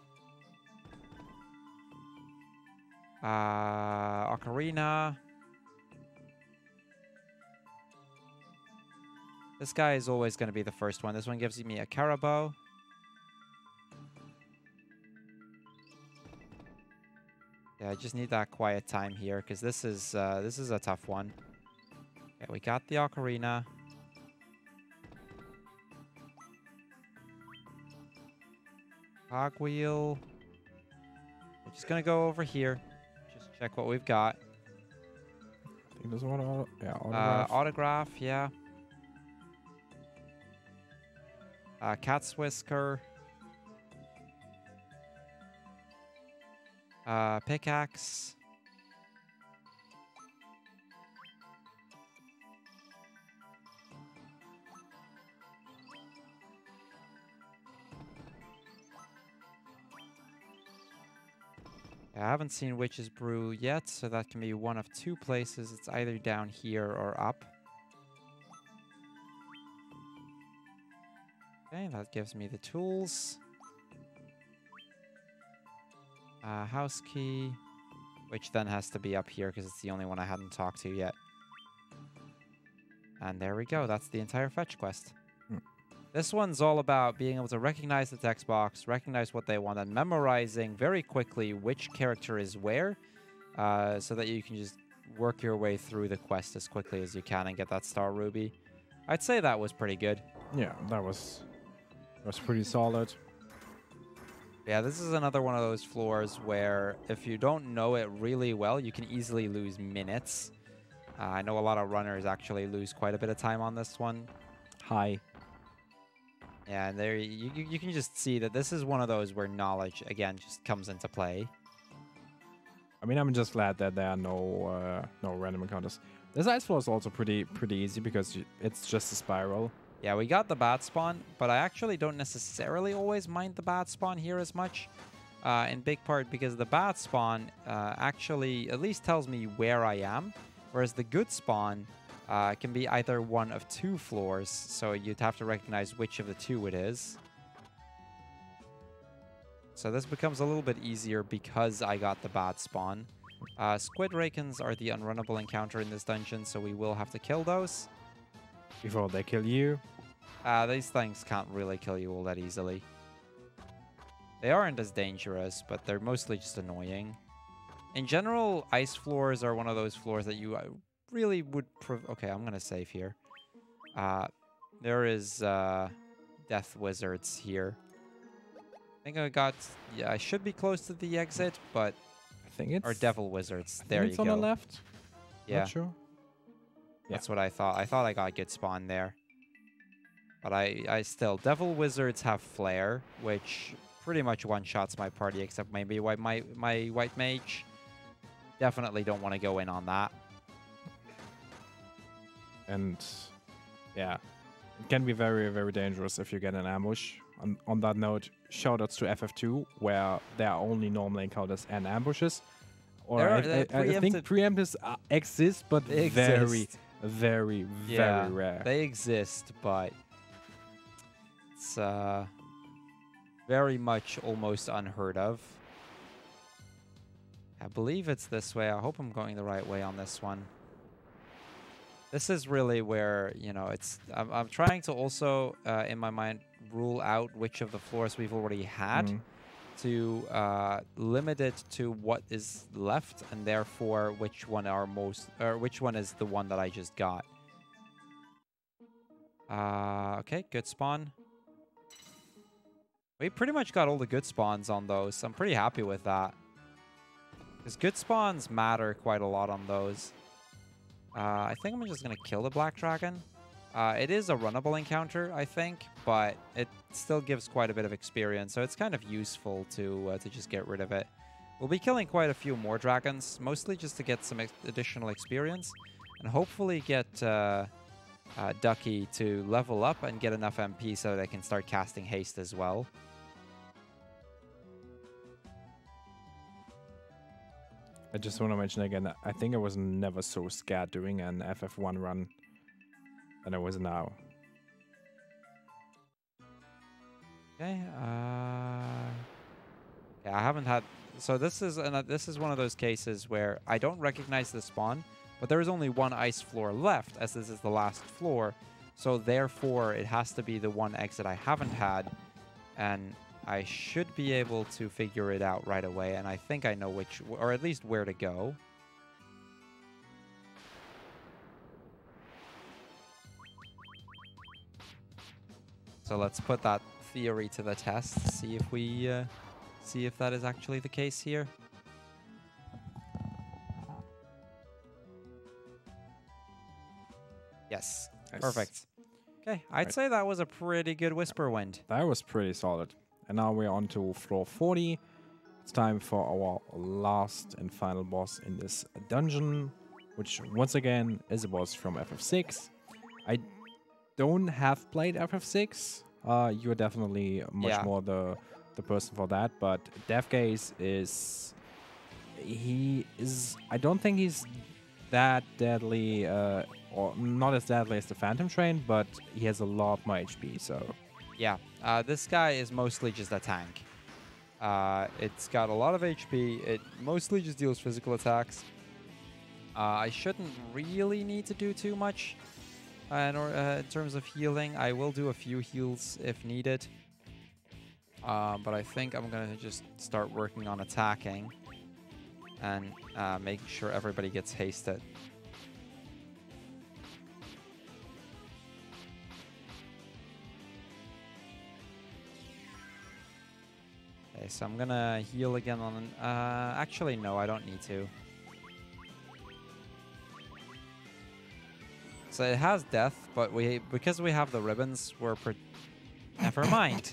Ocarina. This guy is always going to be the first one. This one gives me a Carabao. Yeah, I just need that quiet time here because this is a tough one. Okay, we got the Ocarina. Cogwheel. We're just gonna go over here. Just check what we've got.
I think there's one. Autograph.
Autograph, yeah. Cat's Whisker. Pickaxe. I haven't seen Witch's Brew yet, so that can be one of 2 places. It's either down here or up. Okay, that gives me the tools. House key, which then has to be up here because it's the only one I hadn't talked to yet. And there we go. That's the entire fetch quest. This one's all about being able to recognize the text box, recognize what they want, and memorizing very quickly which character is where, so that you can just work your way through the quest as quickly as you can and get that Star Ruby. I'd say that was pretty good.
Yeah, that was pretty solid.
Yeah, this is another one of those floors where if you don't know it really well, you can easily lose minutes. I know a lot of runners actually lose quite a bit of time on this one.
Hi.
Yeah, and there you can just see that this is one of those where knowledge, again, just comes into play.
I mean, I'm just glad that there are no random encounters. This ice floor is also pretty easy because it's just a spiral.
Yeah, we got the bat spawn, but I actually don't necessarily always mind the bat spawn here as much, in big part because the bat spawn actually at least tells me where I am, whereas the good spawn can be either one of 2 floors, so you'd have to recognize which of the 2 it is. So this becomes a little bit easier because I got the bat spawn. Squid Rakens are the unrunnable encounter in this dungeon, so we will have to kill those.
Before they kill you.
These things can't really kill you all that easily. They aren't as dangerous, but they're mostly just annoying. In general, ice floors are one of those floors that you really would... Okay, I'm going to save here. There is death wizards here. I think I got... Yeah, I should be close to the exit, but...
I think it's...
Or devil wizards.
I
There
think
you
it's on
go.
the left.
Yeah.
Not sure.
That's what I thought. I thought I got a good spawn there. But I still... Devil wizards have flare, which pretty much one-shots my party, except maybe my white mage. Definitely don't want to go in on that.
And yeah, it can be very, very dangerous if you get an ambush. On that note, shoutouts to FF2, where there are only normally encounters and ambushes. Or I think preemptives exist, but
they
very,
exist.
very,
Yeah,
very rare.
They exist, but it's very much almost unheard of. I believe it's this way. I hope I'm going the right way on this one. This is really where, you know, it's... I'm trying to also, in my mind, rule out which of the floors we've already had to limit it to what is left, and therefore which one are most... Or which one is the one that I just got. Okay, good spawn. We pretty much got all the good spawns on those. I'm pretty happy with that. Because good spawns matter quite a lot on those. I think I'm just going to kill the Black Dragon. It is a runnable encounter, I think, but it still gives quite a bit of experience, so it's kind of useful to just get rid of it. We'll be killing quite a few more dragons, mostly just to get some additional experience, and hopefully get Ducky to level up and get enough MP so they can start casting haste as well.
I just want to mention again, I think I was never so scared doing an FF1 run than I was now.
Okay, yeah, I haven't had... So this is one of those cases where I don't recognize the spawn, but there is only one ice floor left, as this is the last floor. So therefore, it has to be the one exit I haven't had, and I should be able to figure it out right away, and I think I know which, or at least where to go. So let's put that theory to the test, see if we, see if that is actually the case here. Yes, perfect. Okay, I'd say that was a pretty good Whisper Wind.
That was pretty solid. And now we're on to floor 40. It's time for our last and final boss in this dungeon, which once again is a boss from FF6. I don't have played FF6. You're definitely much more the person for that, but Deathgaze is... He is... I don't think he's that deadly, or not as deadly as the Phantom Train, but he has a lot more HP, so...
Yeah, this guy is mostly just a tank. It's got a lot of HP. It mostly just deals physical attacks. I shouldn't really need to do too much in terms of healing. I will do a few heals if needed. But I think I'm going to just start working on attacking and making sure everybody gets hasted. Okay, so I'm gonna heal again on... actually, no, I don't need to. So it has death, but because we have the ribbons, we're... Never mind.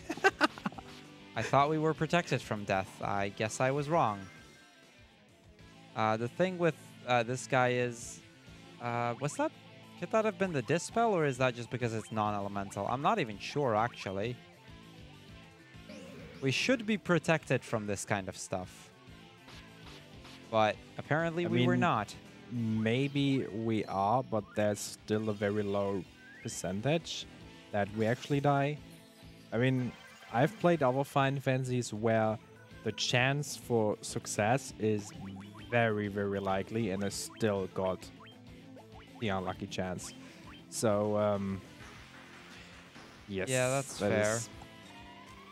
I thought we were protected from death. I guess I was wrong. The thing with this guy is... what's that? Could that have been the Dispel, or is that just because it's non-elemental? I'm not even sure, actually. We should be protected from this kind of stuff. But apparently we were not.
Maybe we are, but there's still a very low percentage that we actually die. I mean, I've played other Final Fantasies where the chance for success is very, very likely, and I still got the unlucky chance. So, yes.
Yeah, that's fair.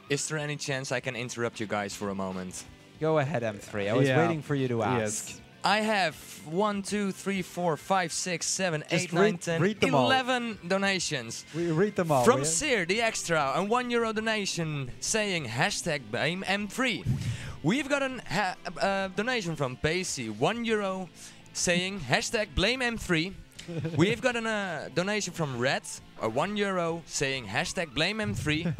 Is there any chance I can interrupt you guys for a moment?
Go ahead, M3. I was
Yeah.
waiting for you to ask.
Yes.
I have 1, 2, 3, 4, 5, 6, 7,
Just
8, 9, 10,
read them all.
11 donations.
We read them all.
From
will ya?
Sear, the extra, a €1 donation saying hashtag blame M3. We've got a donation from Basie, €1 saying hashtag blame M3. We've got a donation from Red, a €1 saying hashtag blame M3.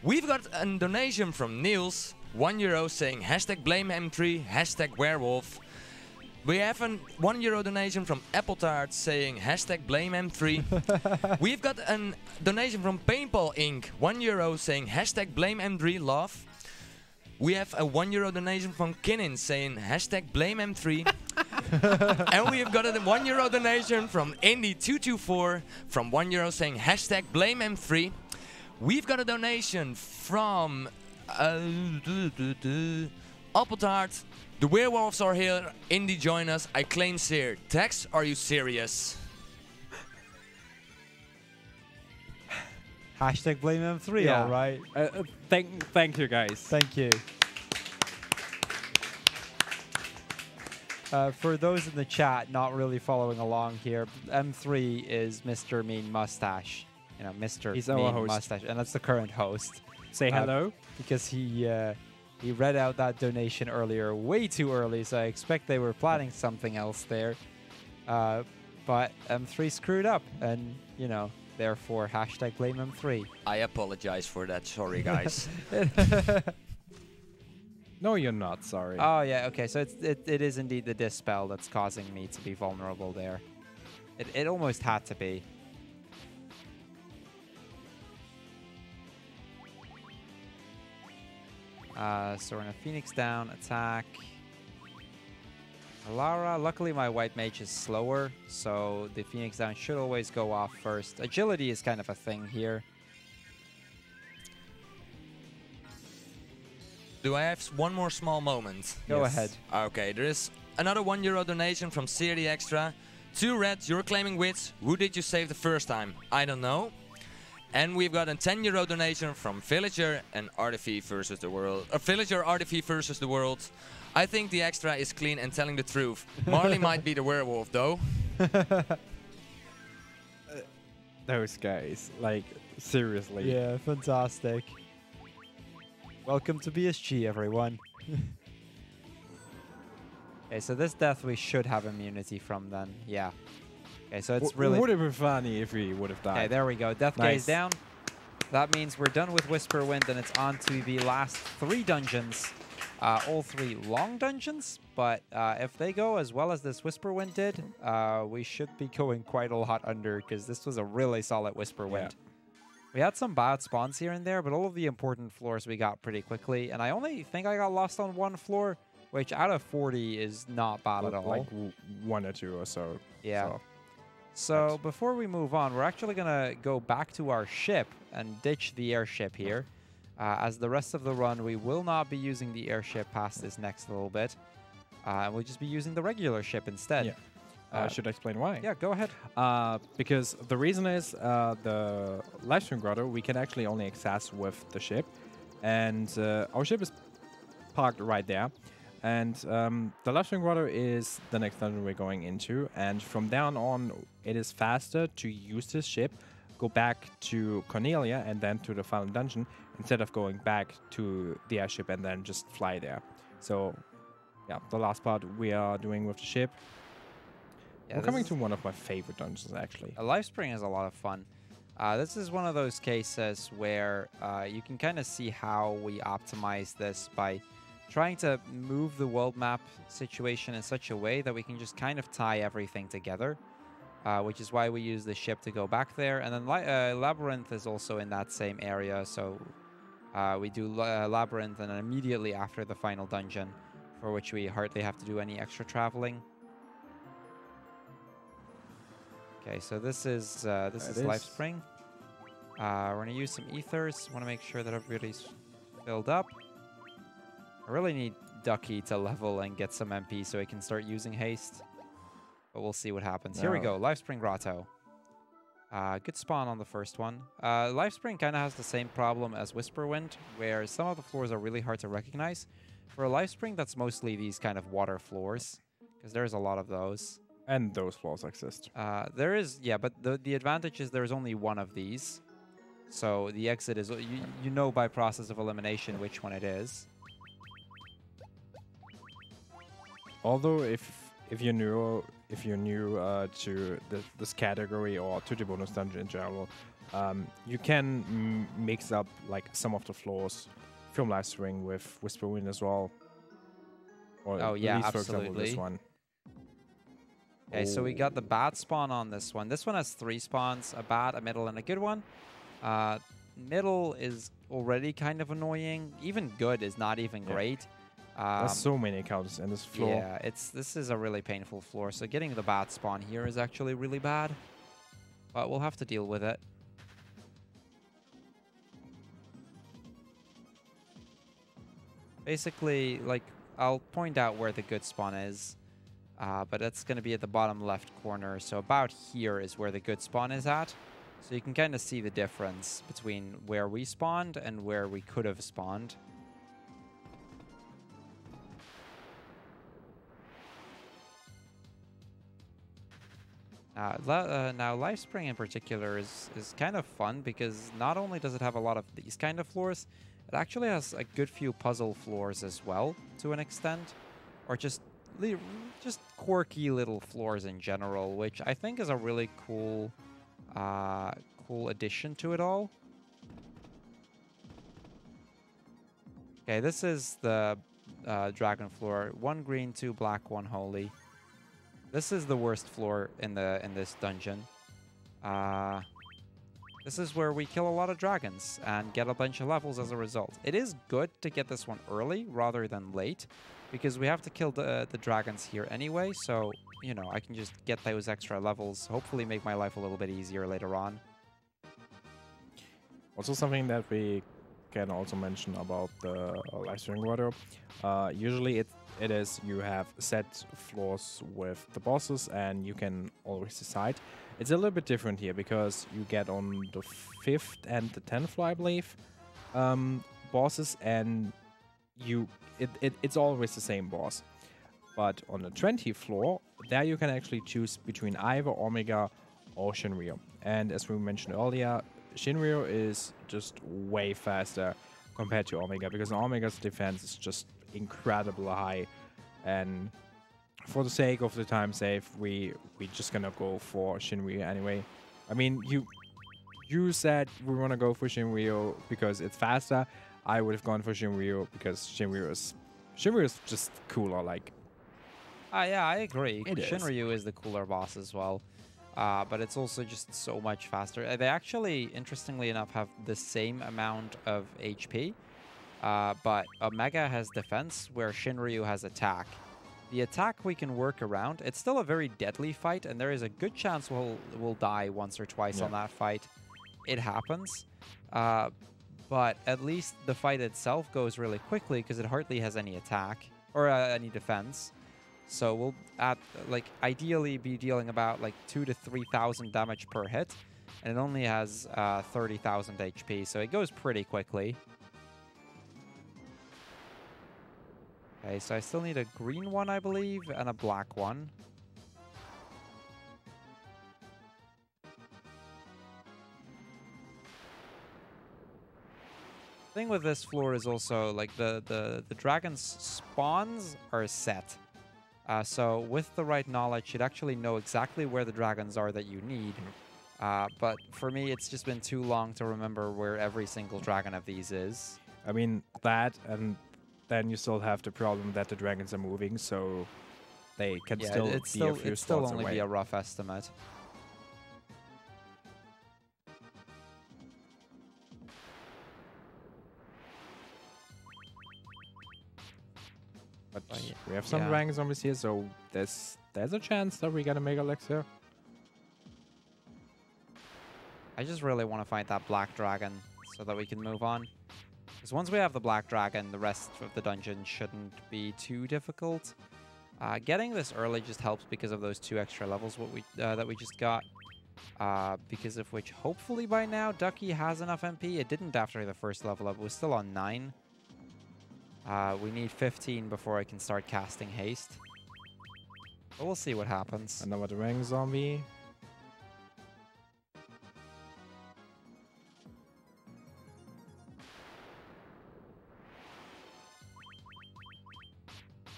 We've got a donation from Niels, €1 saying hashtag blame M3, hashtag werewolf. We have a €1 donation from Apple Tart saying hashtag blame M3. We've got a donation from Paintball Inc. €1 saying hashtag blame M3 love. We have a €1 donation from Kinnin saying hashtag blame M3. And we have got a €1 donation from Indy224 from €1 saying hashtag blame M3. We've got a donation from Apple Tart. The werewolves are here. Indy, join us. I claim Sear. Tex, are you serious?
Hashtag blame M3,
Yeah.
all right.
Thank you, guys.
Thank you. For those in the chat not really following along here, M3 is Mr. Mean Mustache. You know, Mr.
He's our
Mean
host.
Mustache, and that's the current host.
Say hello.
Because he read out that donation earlier way too early, so I expect they were planning something else there. But M3 screwed up, and, you know, therefore, hashtag blame M3.
I apologize for that. Sorry, guys.
No, you're not. Sorry.
Oh, yeah, okay, so it is indeed the dispel that's causing me to be vulnerable there. It almost had to be. So we're in a Phoenix down attack. Alara, luckily my white mage is slower, so the Phoenix down should always go off first. Agility is kind of a thing here.
Do I have one more small moment?
Go
Yes.
ahead.
Okay, there is another €1 donation from Sear the Extra. 2 Reds, you're claiming wits. Who did you save the first time? I don't know. And we've got a €10 donation from Villager and Artifi versus the world. Villager, Artifi versus the world. I think the extra is clean and telling the truth. Marley might be the werewolf though.
Those guys, like, seriously.
Yeah, fantastic. Welcome to BSG, everyone. Okay, so this death we should have immunity from then. Yeah. Okay, so it's really...
Would have been funny if we would have died.
Okay, there we go. Death
Nice.
gaze down. That means we're done with Whisper Wind, and it's on to the last 3 dungeons. All 3 long dungeons, but if they go as well as this Whisper Wind did, we should be going quite a lot under, because this was a really solid Whisper Wind. We had some bad spawns here and there, but all of the important floors we got pretty quickly, and I only think I got lost on 1 floor, which out of 40 is not bad at all.
Like 1 or 2 or so.
Yeah. So before we move on, we're actually going to go back to our ship and ditch the airship here. As the rest of the run, we will not be using the airship past this next little bit. And we'll just be using the regular ship instead.
Yeah. Should I explain why?
Yeah, go ahead.
Because the reason is the livestream grotto we can actually only access with the ship. And our ship is parked right there. And the livestream grotto is the next dungeon we're going into. And from down on, it is faster to use this ship, go back to Cornelia and then to the final dungeon, instead of going back to the airship and then just fly there. So, yeah, the last part we are doing with the ship.
Yeah,
We're
this
coming
is-
to one of my favorite dungeons, actually.
A life spring is a lot of fun. This is one of those cases where you can kind of see how we optimize this by trying to move the world map situation in such a way that we can just kind of tie everything together, which is why we use the ship to go back there. And then Labyrinth is also in that same area, so we do Labyrinth and then immediately after the final dungeon, for which we hardly have to do any extra traveling. Okay, so this is Life Spring. We're going to use some ethers. Want to make sure that everybody's filled up. I really need Ducky to level and get some MP so he can start using haste. But we'll see what happens. Here we
No.
go, Life Spring Grotto. Good spawn on the first one. Lifespring kind of has the same problem as Whisperwind, where some of the floors are really hard to recognize. For a Lifespring, that's mostly these kind of water floors, because there's a lot of those.
And those floors exist.
There is, yeah, but the advantage is there's only one of these. So the exit is, you know by process of elimination which one it is.
Although if you're new to this category or to the bonus dungeon in general, you can mix up like some of the floors from Lifespring with Whisperwind as well. Or
Oh yeah,
at least,
absolutely.
for example, this one.
Okay, so we got the bad spawn on this one. This one has 3 spawns, a bad, a middle, and a good one. Middle is already kind of annoying. Even good is not even great.
There's so many counters in this floor.
Yeah, this is a really painful floor. So getting the bad spawn here is actually really bad. But we'll have to deal with it. Basically, like, I'll point out where the good spawn is. But it's going to be at the bottom left corner. So about here is where the good spawn is at. So you can kind of see the difference between where we spawned and where we could have spawned. Now, Lifespring in particular is kind of fun because not only does it have a lot of these kind of floors, it actually has a good few puzzle floors as well, to an extent. Or just quirky little floors in general, which I think is a really cool addition to it all. Okay, this is the dragon floor. 1 green, 2 black, 1 holy. This is the worst floor in this dungeon. This is where we kill a lot of dragons and get a bunch of levels as a result. It is good to get this one early rather than late, because we have to kill the dragons here anyway, so, you know, I can just get those extra levels, hopefully make my life a little bit easier later on.
Also something that we can also mention about the Lifespring wardrobe. Usually it is you have set floors with the bosses and you can always decide. It's a little bit different here because you get on the 5th and the 10th floor, I believe, bosses, and it's always the same boss. But on the 20th floor, there you can actually choose between either Omega or Shinryu. And as we mentioned earlier, Shinryu is just way faster compared to Omega, because Omega's defense is just incredibly high. And for the sake of the time save, we just gonna go for Shinryu anyway. I mean, you said we wanna go for Shinryu because it's faster. I would have gone for Shinryu because Shinryu is just cooler. Like,
Yeah, I agree.
It is.
Shinryu is the cooler boss as well. But it's also just so much faster. They actually, interestingly enough, have the same amount of HP. But Omega has defense, where Shinryu has attack. The attack we can work around. It's still a very deadly fight, and there is a good chance we'll die once or twice on that fight. It happens. But at least the fight itself goes really quickly because it hardly has any attack or any defense. So we'll ideally be dealing about like 2,000 to 3,000 damage per hit, and it only has 30,000 HP, so it goes pretty quickly. Okay, so I still need a green one, I believe, and a black one. Thing with this floor is also like the dragon's spawns are set. So with the right knowledge, you'd actually know exactly where the dragons are that you need. But for me, it's just been too long to remember where every single dragon of these is.
I mean, that, and then you still have the problem that the dragons are moving, so they can still be a few
it's still
spots
only
away.
be a rough estimate.
But
yeah.
we have some dragon zombies here, so there's a chance that we're gonna make Elixir.
I just really want to find that black dragon so that we can move on. Because once we have the black dragon, the rest of the dungeon shouldn't be too difficult. Getting this early just helps because of those 2 extra levels that we just got. Because of which, hopefully by now, Ducky has enough MP. It didn't after the first level up. It was still on 9. We need 15 before I can start casting haste. But we'll see what happens.
Another Dragon Zombie.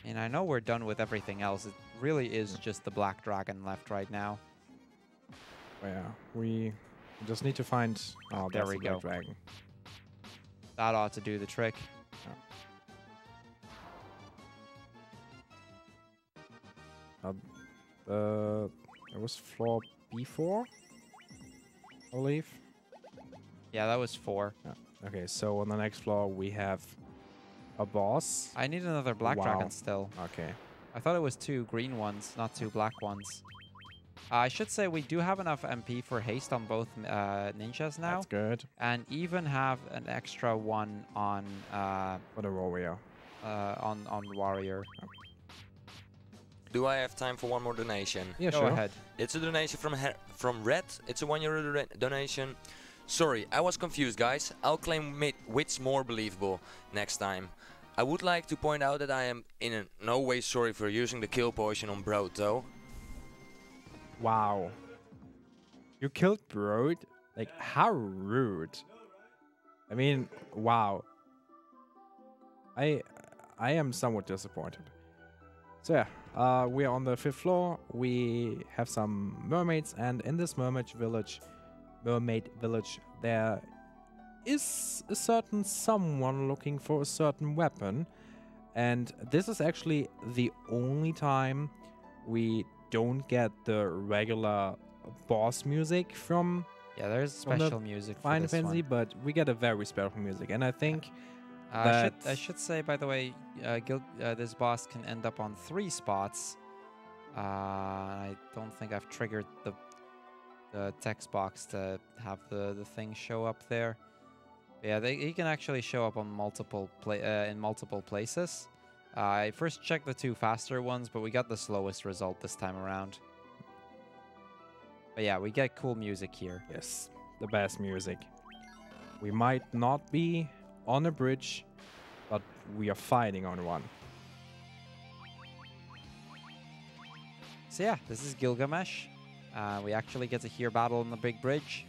And I know we're done with everything else. It really is just the Black Dragon left right now.
Yeah, we just need to find... Oh,
There
that's
we
the Black
go.
Dragon.
That ought to do the trick.
It was floor B4, I believe.
Yeah, that was 4.
Yeah. Okay, so on the next floor we have a boss.
I need another Black
Wow.
Dragon still.
Okay.
I thought it was 2 green ones, not 2 black ones. I should say we do have enough MP for haste on both ninjas now.
That's good.
And even have an extra one on
For the warrior.
on warrior.
Do I have time for one more donation?
Yeah,
Go
sure.
ahead.
It's a donation from Red. It's a €1 donation. Sorry, I was confused, guys. I'll claim which more believable next time. I would like to point out that I am in no way sorry for using the kill potion on Broad, though.
Wow. You killed Broad? Like, how rude. I mean, wow. I am somewhat disappointed. So yeah, we are on the 5th floor. We have some mermaids, and in this mermaid village, there is a certain someone looking for a certain weapon. And this is actually the only time we don't get the regular boss music from
Yeah, there's
From the
special music for
Final
this
Fantasy,
one.
but we get a very special music. And I think
I
that's-
should say, by the way, this boss can end up on 3 spots. I don't think I've triggered the text box to have the thing show up there. Yeah, he can actually show up on multiple in multiple places. I first checked the 2 faster ones, but we got the slowest result this time around. But yeah, we get cool music here.
yes, the best music. We might not be on a bridge, but we are fighting on one.
So yeah, this is Gilgamesh. We actually get to hear battle on the big bridge.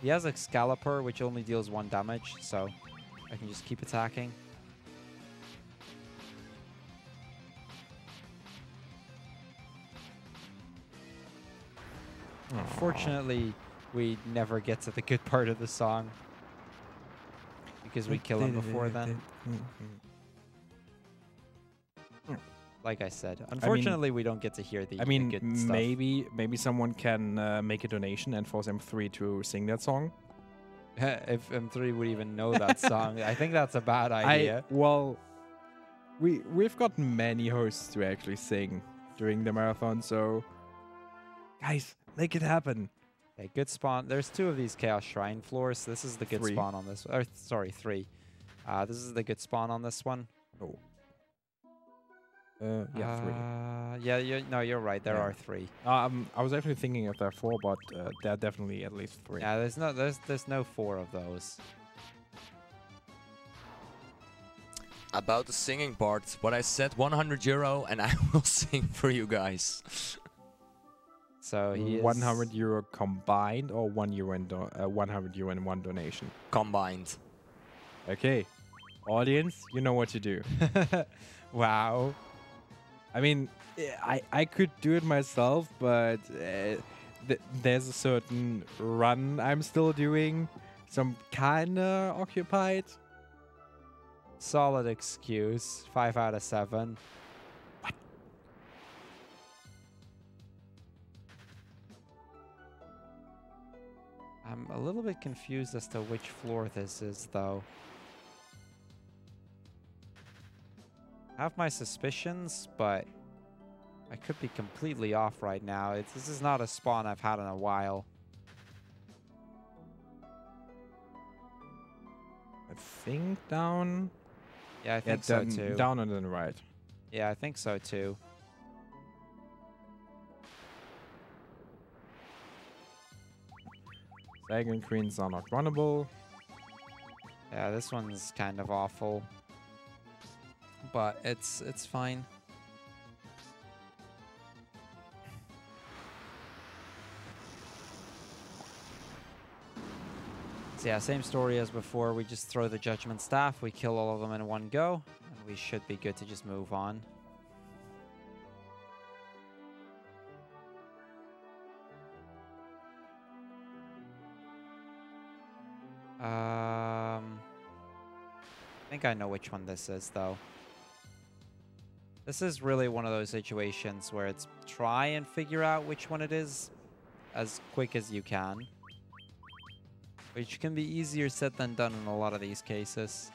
He has Excalibur, which only deals 1 damage, so I can just keep attacking. Unfortunately, we never get to the good part of the song because we kill him before then. Like I said, unfortunately, we don't get to hear the,
I mean,
the good stuff.
maybe someone can make a donation and force M3 to sing that song.
If M3 would even know that song, I think that's a bad idea.
Well, we've got many hosts to actually sing during the marathon, so guys, make it happen.
Okay, good spawn. There's 2 of these Chaos Shrine floors. This is the good
3.
spawn on this. Or sorry, 3. This is the good spawn on this one.
Oh. Yeah, 3.
Yeah, you're right. There
Yeah.
are 3.
I was actually thinking if there are 4, but there are definitely at least 3.
Yeah, there's no 4 of those.
About the singing part, what I said, €100 and I will sing for you guys.
So he is
€100 combined, or €1 and €100 and 1 donation.
Combined.
Okay, audience, you know what to do.
Wow.
I mean, I could do it myself, but there's a certain run I'm still doing, so I'm kinda occupied.
Solid excuse. 5 out of 7.
What?
I'm a little bit confused as to which floor this is, though. I have my suspicions, but I could be completely off right now. This is not a spawn I've had in a while.
I think down.
Yeah, I think so too.
Down and then right.
Yeah, I think so too.
Second queens are not runnable.
Yeah, this one's kind of awful. But it's fine. So yeah, same story as before. We just throw the Judgment Staff. We kill all of them in one go. And we should be good to just move on. I think I know which one this is, though. This is really one of those situations where it's try and figure out which one it is as quick as you can. Which can be easier said than done in a lot of these cases.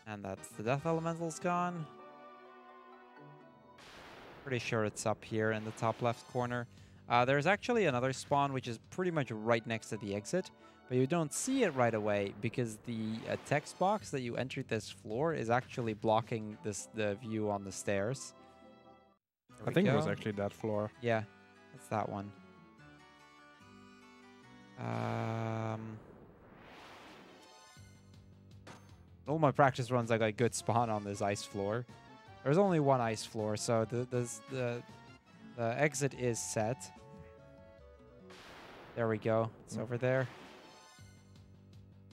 And that's the Death Elemental's gone. Pretty sure it's up here in the top left corner. There's actually another spawn which is pretty much right next to the exit, but you don't see it right away because the text box that you entered this floor is actually blocking the view on the stairs.
I think it was actually that floor.
Yeah, it's that one. All my practice runs, I got a good spawn on this ice floor. There's only one ice floor, so the exit is set. There we go. It's over there.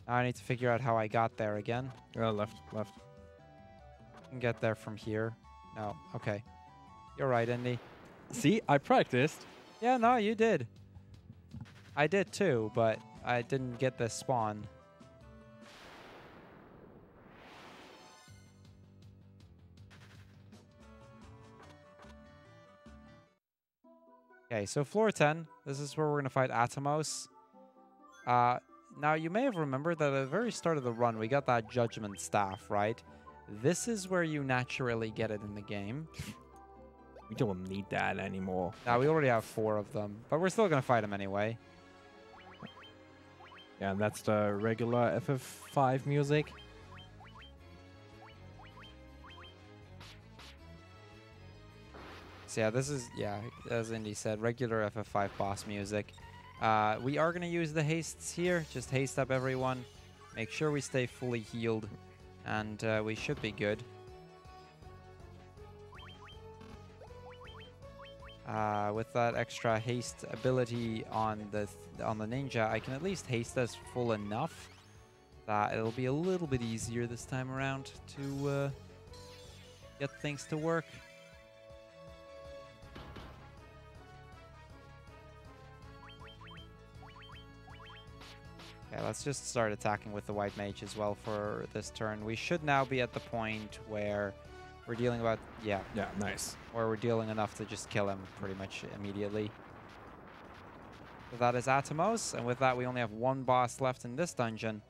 Now I need to figure out how I got there again.
Left.
I can get there from here. No, okay. You're right, Indy.
See, I practiced.
Yeah, no, you did. I did too, but I didn't get this spawn. Okay, so floor 10. This is where we're going to fight Atomos. Now, you may have remembered that at the very start of the run, we got that Judgment Staff, right? This is where you naturally get it in the game.
We don't need that anymore.
Now, we already have 4 of them, but we're still going to fight them anyway.
Yeah, and that's the regular FF5 music.
So yeah, this is, as Indy said, regular FF5 boss music. We are going to use the hastes here. Just haste up everyone. Make sure we stay fully healed. And we should be good. With that extra haste ability on the ninja, I can at least haste us full enough that it'll be a little bit easier this time around to get things to work. Okay, let's just start attacking with the white mage as well for this turn. We should now be at the point where we're dealing about, yeah,
nice.
Where we're dealing enough to just kill him pretty much immediately. So that is Atomos, and with that we only have 1 boss left in this dungeon,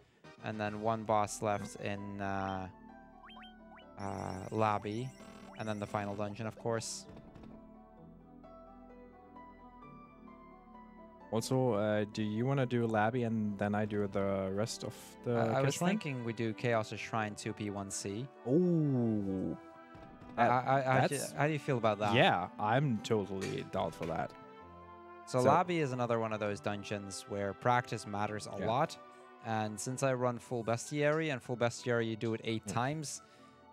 and then 1 boss left in Lobby, and then the final dungeon, of course.
Also, do you want to do Labby and then I do the rest of the
I was
shrine?
thinking we do Chaos' Shrine 2P1C.
Oh.
How do you feel about that?
Yeah, I'm totally down for that.
So Lobby is another one of those dungeons where practice matters a lot. And since I run full bestiary, and full bestiary you do it 8 times,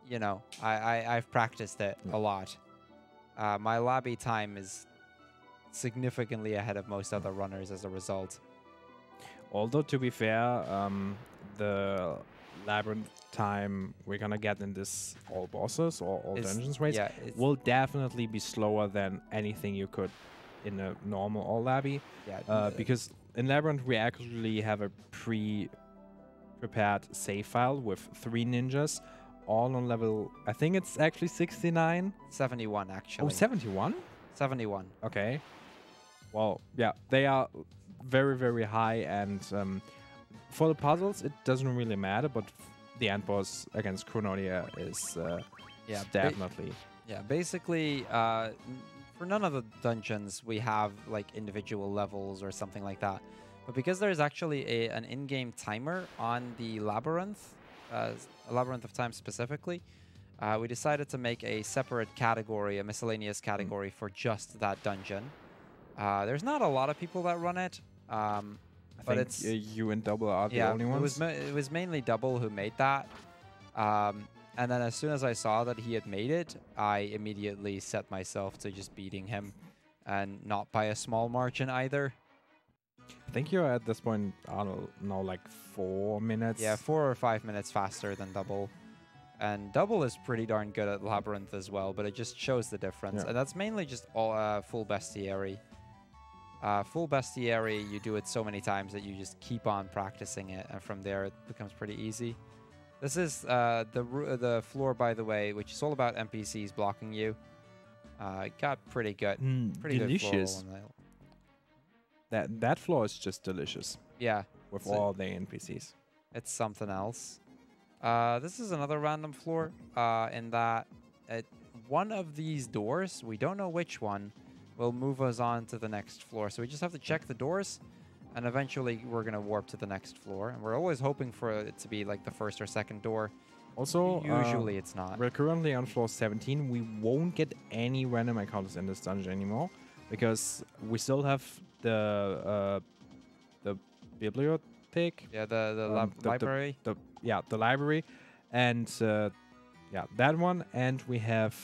you know, I've practiced it a lot. My Lobby time is significantly ahead of most other runners as a result.
Although, to be fair, the labyrinth time we're gonna get in this all bosses or all dungeons race will definitely be slower than anything you could in a normal all labby. Because in labyrinth we actually have a pre-prepared save file with 3 ninjas, all on level, I think it's actually 69?
71 actually.
Oh, 71?
71.
Okay. Well, yeah, they are very, very high, and for the puzzles, it doesn't really matter, but the end boss against Chronodia is definitely...
Basically, for none of the dungeons, we have, like, individual levels or something like that. But because there's actually an in-game timer on the Labyrinth Labyrinth of Time specifically, we decided to make a separate category, a miscellaneous category for just that dungeon. There's not a lot of people that run it,
I
but
think
it's
you and Double are the only ones.
it was mainly Double who made that. And then as soon as I saw that he had made it, I immediately set myself to just beating him, and not by a small margin either.
I think you're at this point, I don't know, like 4 minutes.
Yeah, 4 or 5 minutes faster than Double. And Double is pretty darn good at Labyrinth as well, but it just shows the difference.
Yeah.
And that's mainly just all full bestiary. Full bestiary, you do it so many times that you just keep on practicing it, and from there it becomes pretty easy. This is the floor, by the way, which is all about NPCs blocking you. It got pretty good. Pretty
delicious.
good floor on that.
That floor is just delicious
Yeah.
with all the NPCs.
It's something else. This is another random floor in that one of these doors, we don't know which one, will move us on to the next floor. So we just have to check the doors, and eventually we're going to warp to the next floor. And we're always hoping for it to be like the first or second door.
Also,
Usually it's not.
we're currently on floor 17. We won't get any random encounters in this dungeon anymore because we still have the bibliothèque.
Yeah, the library.
The library, and that one, and we have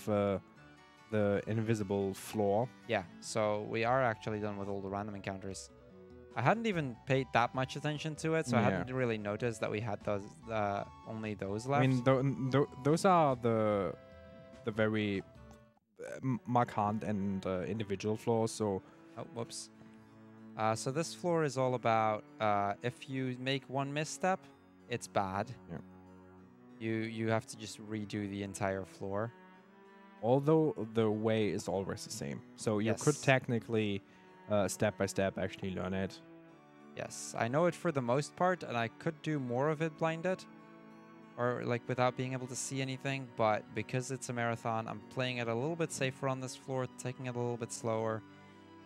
the invisible floor.
Yeah, so we are actually done with all the random encounters. I hadn't even paid that much attention to it, so I hadn't really noticed that we had those only those left.
I mean, those are the very markant and individual floors. So,
oh, whoops. So this floor is all about if you make one misstep, it's bad.
Yeah.
You have to just redo the entire floor.
Although the way is always the same, so you could technically step by step actually learn it.
Yes, I know it for the most part, and I could do more of it blinded, or like without being able to see anything, but because it's a marathon, I'm playing it a little bit safer on this floor, taking it a little bit slower,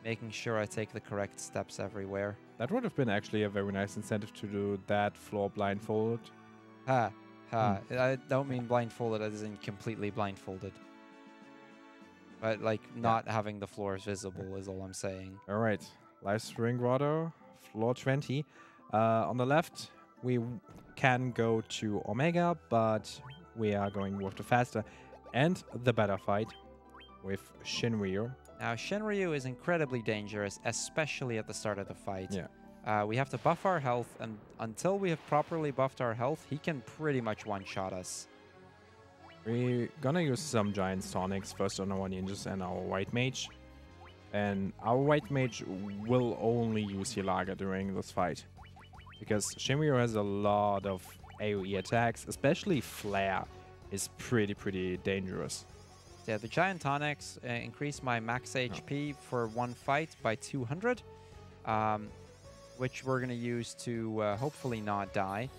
making sure I take the correct steps everywhere.
That would have been actually a very nice incentive to do that floor blindfolded.
Ha. I don't mean blindfolded as in completely blindfolded. But like not having the floors visible is all I'm saying.
All right, Live Spring Grotto, floor 20. On the left, we can go to Omega, but we are going with the faster and the better fight with Shinryu.
Now, Shinryu is incredibly dangerous, especially at the start of the fight.
Yeah.
We have to buff our health, and until we have properly buffed our health, he can pretty much one-shot us.
We're gonna use some giant sonics first on our ninjas and our white mage. And our white mage will only use Hilaga during this fight, because Shinryu has a lot of AoE attacks, especially Flare is pretty dangerous.
Yeah, the giant tonics increase my max HP for one fight by 200, which we're going to use to hopefully not die.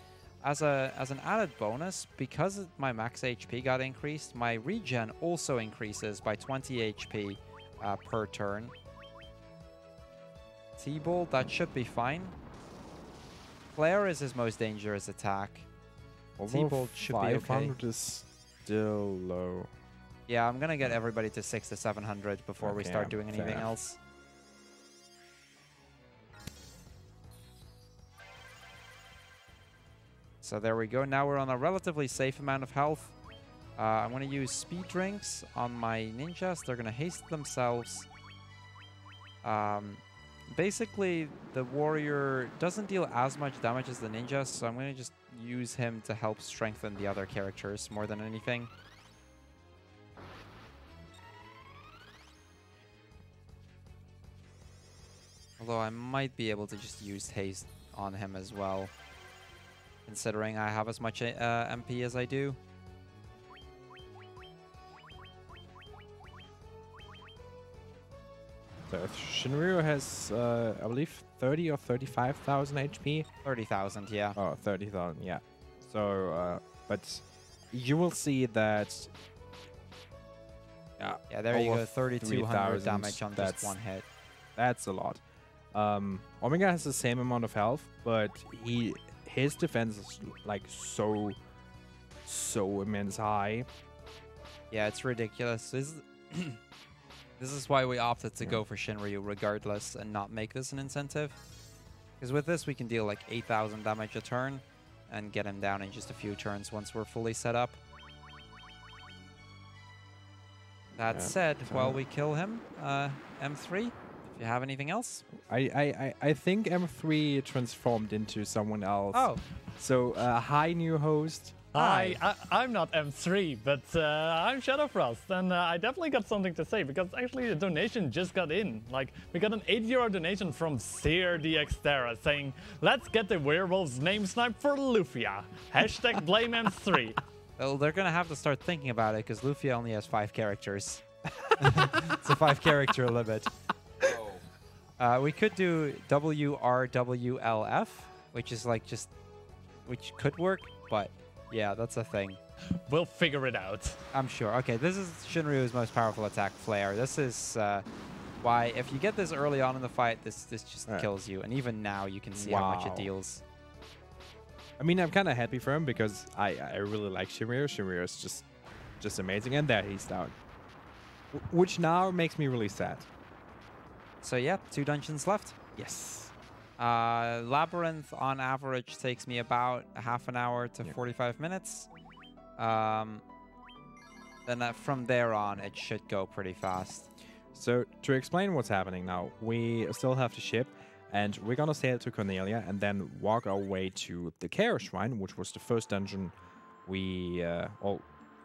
As an added bonus, because my max HP got increased, my regen also increases by 20 HP per turn. T-Ball, that should be fine. Flare is his most dangerous attack. T-Ball should be okay.
500 is still low.
Yeah, I'm gonna get everybody to 600 to 700 before we start doing anything else. So there we go. Now we're on a relatively safe amount of health. I'm gonna use speed drinks on my ninjas. They're gonna haste themselves. Basically, the warrior doesn't deal as much damage as the ninjas, so I'm gonna just use him to help strengthen the other characters more than anything. Although I might be able to just use haste on him as well, considering I have as much MP as I do.
So Shinryu has, I believe, 30 or 35,000 HP.
30,000, yeah.
Oh, 30,000, yeah. So, but you will see that.
Yeah, there you go. 3,200 damage on just one hit.
That's a lot. Omega has the same amount of health, but his defense is like so so immense high.
Yeah, it's ridiculous. This is why we opted to go for Shinryu regardless and not make this an incentive. Because with this we can deal like 8,000 damage a turn and get him down in just a few turns once we're fully set up. That said, while we kill him, M3, if you have anything else?
I think M3 transformed into someone else.
Oh.
So, hi, new host.
Hi, I'm not M3, but I'm Shadowfrost, and I definitely got something to say, because actually a donation just got in. Like, we got an €8 donation from Seer the Xterra saying, let's get the werewolf's name sniped for Lufia. Hashtag blame M3.
Well, they're going to have to start thinking about it, because Lufia only has 5 characters. It's a 5-character limit. We could do WRWLF, which is like just, which could work, but yeah, that's a thing.
We'll figure it out.
I'm sure. Okay, this is Shinryu's most powerful attack, Flare. This is why, if you get this early on in the fight, this just kills you. And even now, you can see how much it deals.
I mean, I'm kind of happy for him because I really like Shinryu. Shinryu is just amazing, and there he's down. Which now makes me really sad.
So yeah, 2 dungeons left.
Yes.
Labyrinth on average takes me about half an hour to 45 minutes. Then from there on, it should go pretty fast.
So to explain what's happening now, we still have the ship, and we're gonna sail to Cornelia and then walk our way to the Chaos Shrine, which was the first dungeon we,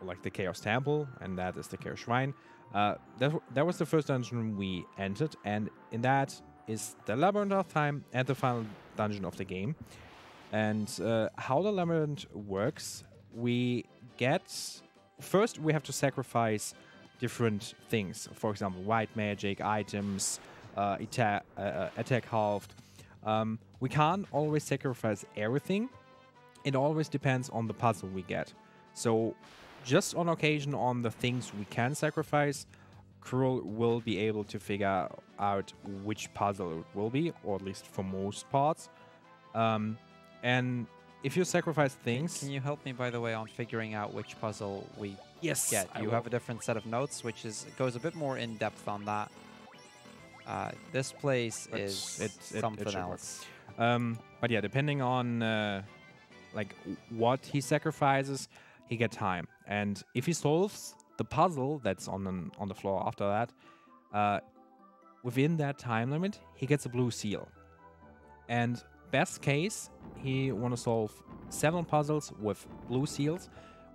like the Chaos Temple, and that is the Chaos Shrine. That was the first dungeon we entered, and in that is the Labyrinth of Time and the final dungeon of the game. And how the Labyrinth works, first we have to sacrifice different things. For example, white magic, items, attack halved. We can't always sacrifice everything. It always depends on the puzzle we get. So just on occasion, on the things we can sacrifice, Krull will be able to figure out which puzzle it will be, or at least for most parts. And if you sacrifice things...
Can you help me, by the way, on figuring out which puzzle we
get?
You have a different set of notes, which goes a bit more in-depth on that. This place is something else.
But yeah, depending on like what he sacrifices, he gets time. And if he solves the puzzle that's on the floor after that, within that time limit, he gets a blue seal. And best case, he want to solve 7 puzzles with blue seals,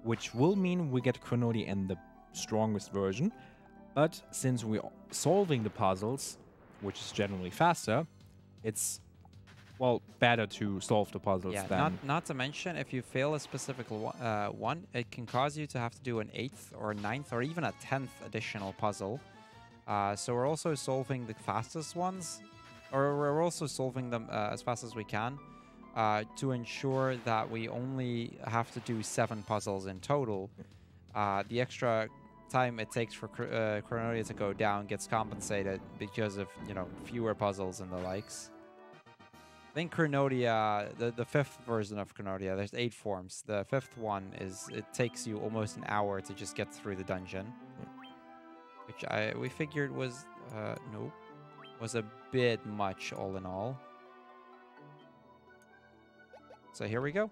which will mean we get Chronodi in the strongest version. But since we're solving the puzzles, which is generally faster, it's, well, better to solve the puzzles than...
Not to mention, if you fail a specific one, it can cause you to have to do an 8th or 9th or even a 10th additional puzzle. So we're also solving the fastest ones, or we're also solving them as fast as we can to ensure that we only have to do 7 puzzles in total. The extra time it takes for Chronodia to go down gets compensated because of, fewer puzzles and the likes. I think Chronodia, the 5th version of Chronodia, there's 8 forms. The 5th one it takes you almost an hour to just get through the dungeon. Which we figured was, was a bit much all in all. So here we go.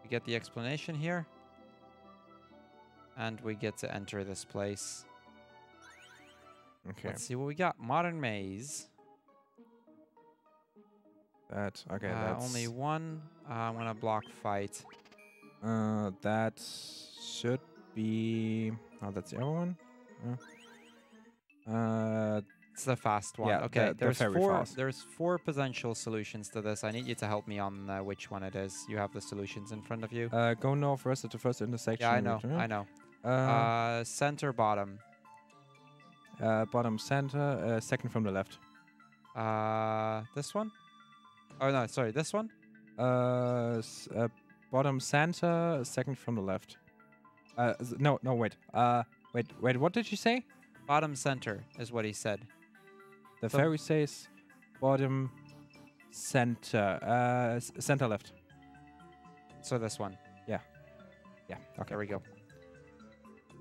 We get the explanation here. And we get to enter this place.
Okay.
Let's see what we got. Modern Maze.
That's
only 1. I'm gonna block fight.
That should be... Oh, that's the other one?
It's the fast one.
Yeah,
okay,
there's
4 potential solutions to this. I need you to help me on which one it is. You have the solutions in front of you.
Go northwest at the first intersection.
Yeah, I know. Center, bottom.
Bottom, center, second from the left.
This one? Oh, no, sorry, this one?
Bottom, center, second from the left. No, wait. Wait, what did you say?
Bottom center is what he said.
The fairy says bottom center. Center left.
So this one?
Yeah. Yeah. Okay.
There we go.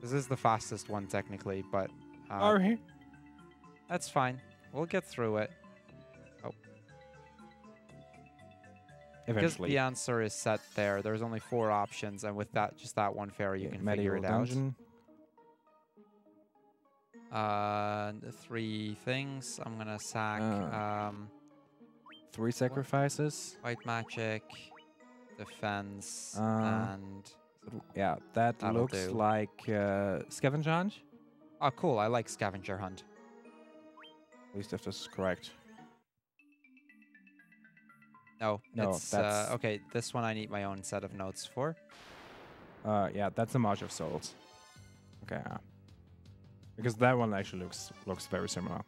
This is the fastest one technically, but
Sorry.
that's fine. We'll get through it. Because
Eventually.
the answer is set there. There's only 4 options, and with that, just that one fairy, you can figure it
dungeon.
out. 3 things. I'm gonna sack
3 sacrifices.
white magic, defense,
Uh,
and
Yeah, that
That'll
looks
do.
like scavenger hunt.
oh, cool. I like scavenger hunt.
At least if this is correct.
No,
No,
it's
that's-
okay. This one I need my own set of notes for.
Yeah, that's a March of Souls. Okay. Because that one actually looks very similar.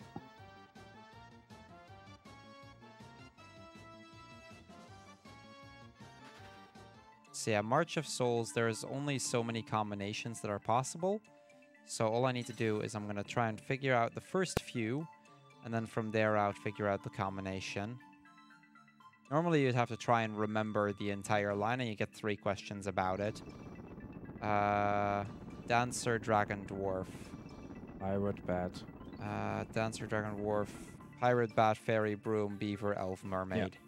So yeah, March of Souls, there's only so many combinations that are possible. So all I need to do is I'm going to try and figure out the first few, and then from there out figure out the combination. Normally you'd have to try and remember the entire line, and you get 3 questions about it. Dancer, Dragon, Dwarf.
Pirate bat.
Dancer, Dragon, Dwarf, Pirate, Bat, Fairy, Broom, Beaver, Elf, Mermaid.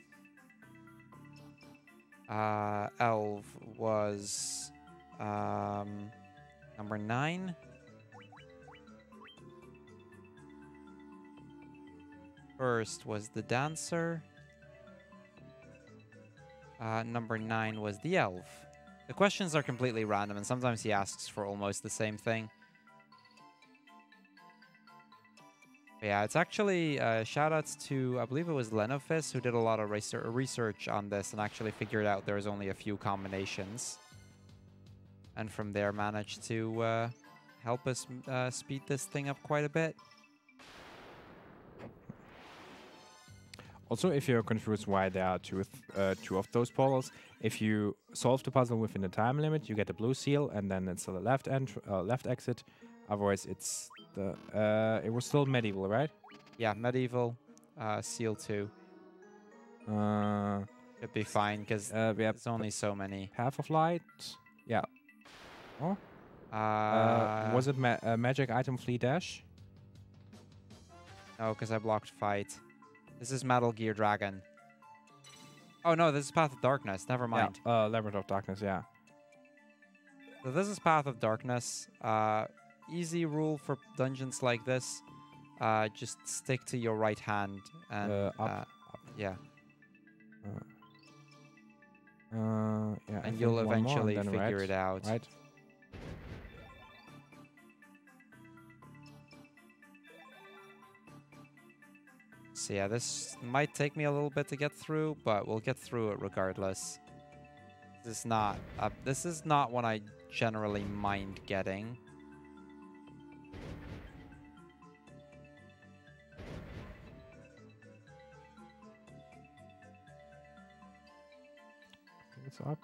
Elf was number 9. First was the Dancer. Number 9 was the Elf. The questions are completely random, and sometimes he asks for almost the same thing. But yeah, it's actually shoutouts to, I believe it was Lenofis, who did a lot of research on this and actually figured out there's only a few combinations. And from there managed to help us speed this thing up quite a bit.
Also, if you're confused why there are two of those portals, if you solve the puzzle within the time limit, you get a blue seal, and then it's the left exit. Otherwise, it's the it was still medieval, right?
Yeah, medieval, seal 2. Should be fine because
We have
there's only so many.
Path of Light. Yeah. Oh. Was it magic item flea dash?
No, because I blocked fight. This is Metal Gear Dragon. Oh no, this is Path of Darkness. Never mind.
Yeah, Labyrinth of Darkness. Yeah.
So this is Path of Darkness. Easy rule for dungeons like this. Just stick to your right hand and
up.
yeah.
Yeah.
And you'll eventually figure it out.
Right.
So yeah, this might take me a little bit to get through, but we'll get through it regardless. This is not one I generally mind getting.
It's up.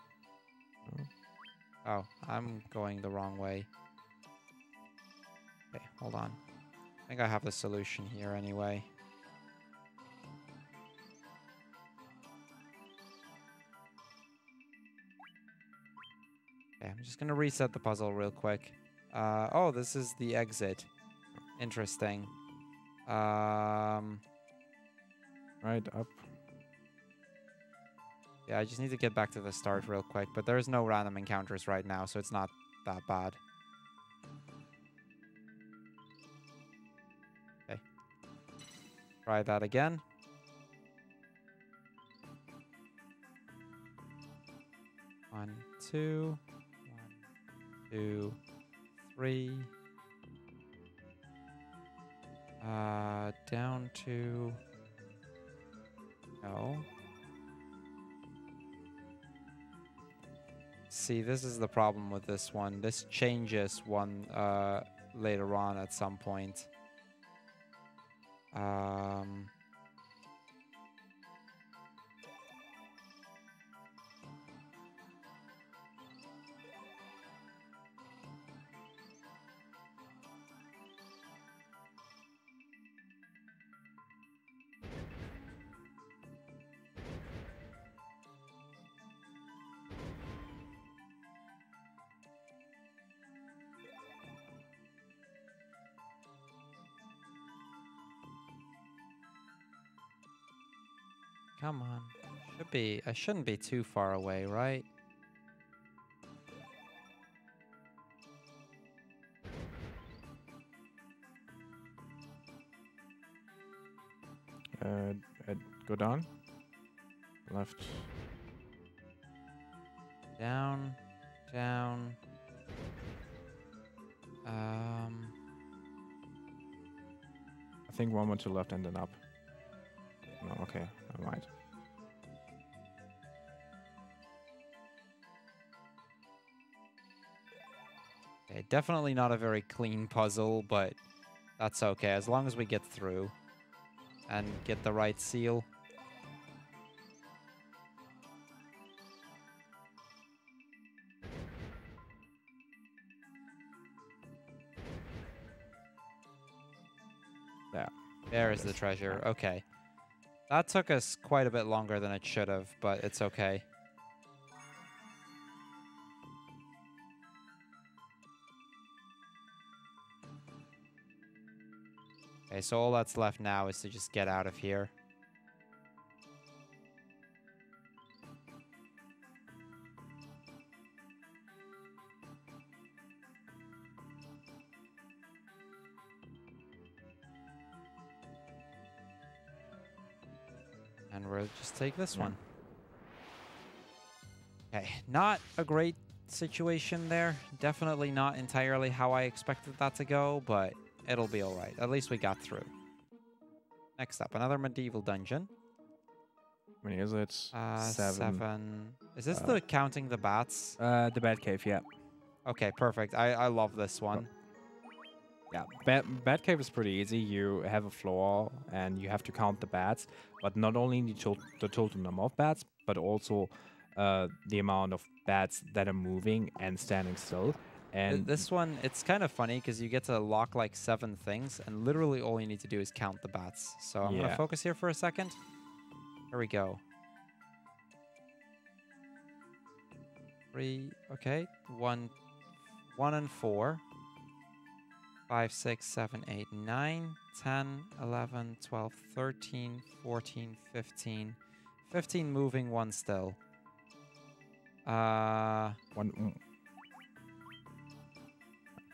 Oh, I'm going the wrong way. Okay, hold on. I think I have the solution here anyway. Okay, I'm just gonna reset the puzzle real quick. Oh, this is the exit. Interesting.
Right up.
Yeah, I just need to get back to the start real quick, but there's no random encounters right now, so it's not that bad. Okay. Try that again. One, two. 1, 2, 3. Down to... No. See, this is the problem with this one. This changes one later on at some point. Come on. Should be. I shouldn't be too far away, right?
Go down. Left.
Down. Down.
I think one more to left and then up. No, okay, never mind.
Okay, definitely not a very clean puzzle, but that's okay as long as we get through and get the right seal. There is the treasure. Okay. That took us quite a bit longer than it should have, but it's okay. Okay, so all that's left now is to just get out of here. And we'll just take this one. Okay, not a great situation there. Definitely not entirely how I expected that to go, but it'll be alright. At least we got through. Next up, another medieval dungeon.
How many is it?
7. Is this the counting the bats?
The Bat Cave, yeah.
Okay, perfect. I love this one.
Yeah, Bat Cave is pretty easy. You have a floor and you have to count the bats, but not only the total number of bats, but also the amount of bats that are moving and standing still. And
this one, it's kind of funny because you get to lock like 7 things, and literally all you need to do is count the bats. So I'm going to focus here for a second. Here we go. 3, okay. 1 and 4. 5, 6, 7, 8, 9, 10, 11, 12, 13, 14, 15. 15 moving, 1 still. There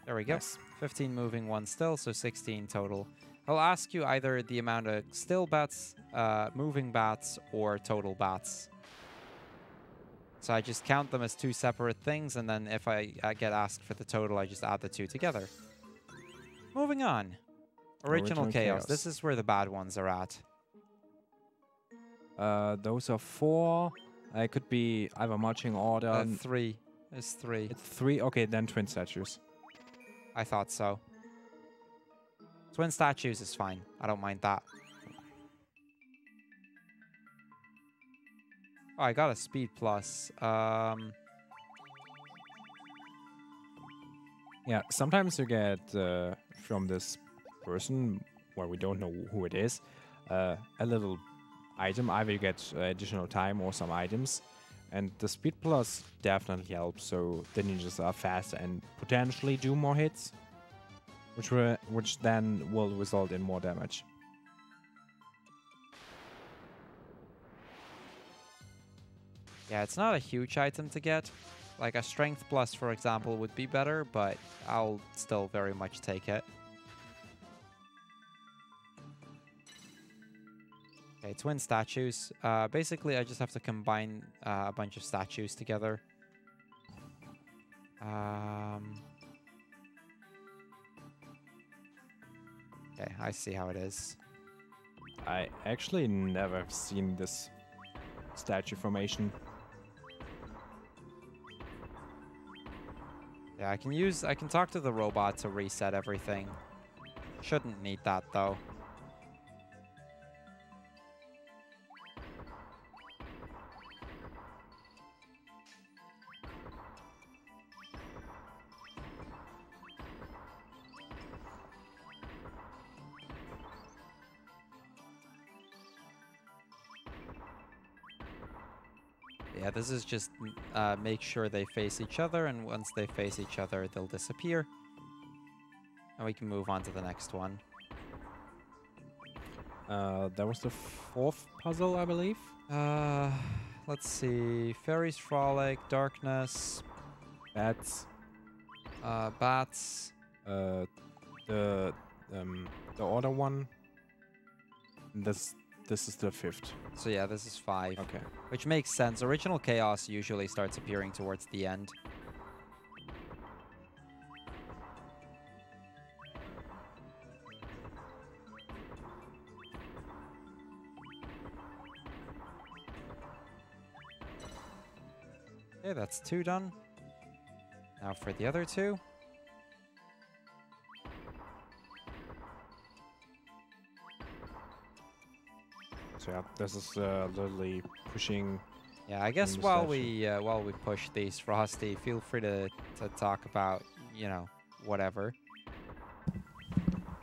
we go.
Yes.
15 moving, 1 still, so 16 total. I'll ask you either the amount of still bats, moving bats, or total bats. So I just count them as 2 separate things, and then if I get asked for the total, I just add the 2 together. Moving on. Original Chaos. This is where the bad ones are at.
Those are 4. It could be either marching order.
3. It's 3.
It's 3. Okay, then twin statues.
I thought so. Twin statues is fine. I don't mind that. Oh, I got a speed plus.
Yeah, sometimes you get from this person, where we don't know who it is, a little item. Either you get additional time or some items. And the speed plus definitely helps, so the ninjas are faster and potentially do more hits, which then will result in more damage.
Yeah, it's not a huge item to get. Like a strength plus, for example, would be better, but I'll still very much take it. Okay, twin statues. Basically, I just have to combine a bunch of statues together. Okay, I see how it is.
I actually never have seen this statue formation.
Yeah, I can talk to the robot to reset everything. Shouldn't need that though. Yeah, this is just make sure they face each other, and once they face each other, they'll disappear. And we can move on to the next one.
That was the fourth puzzle, I believe.
Let's see. Fairies Frolic, Darkness,
That's
Bats.
the order one. This is the fifth.
So yeah, this is 5.
Okay.
Which makes sense. Original Chaos usually starts appearing towards the end. Okay, that's 2 done. Now for the other 2.
So yeah, this is literally pushing.
Yeah, I guess
the
while
statue.
we push these, Frosty, feel free to talk about, you know, whatever.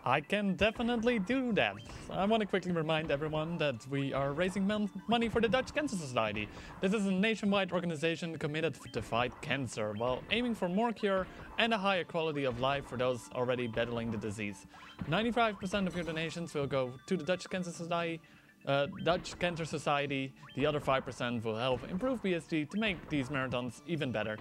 I can definitely do that. I want to quickly remind everyone that we are raising money for the Dutch Cancer Society. This is a nationwide organization committed to fight cancer while aiming for more cure and a higher quality of life for those already battling the disease. 95% of your donations will go to the Dutch Cancer Society. The other 5% will help improve BSG to make these marathons even better.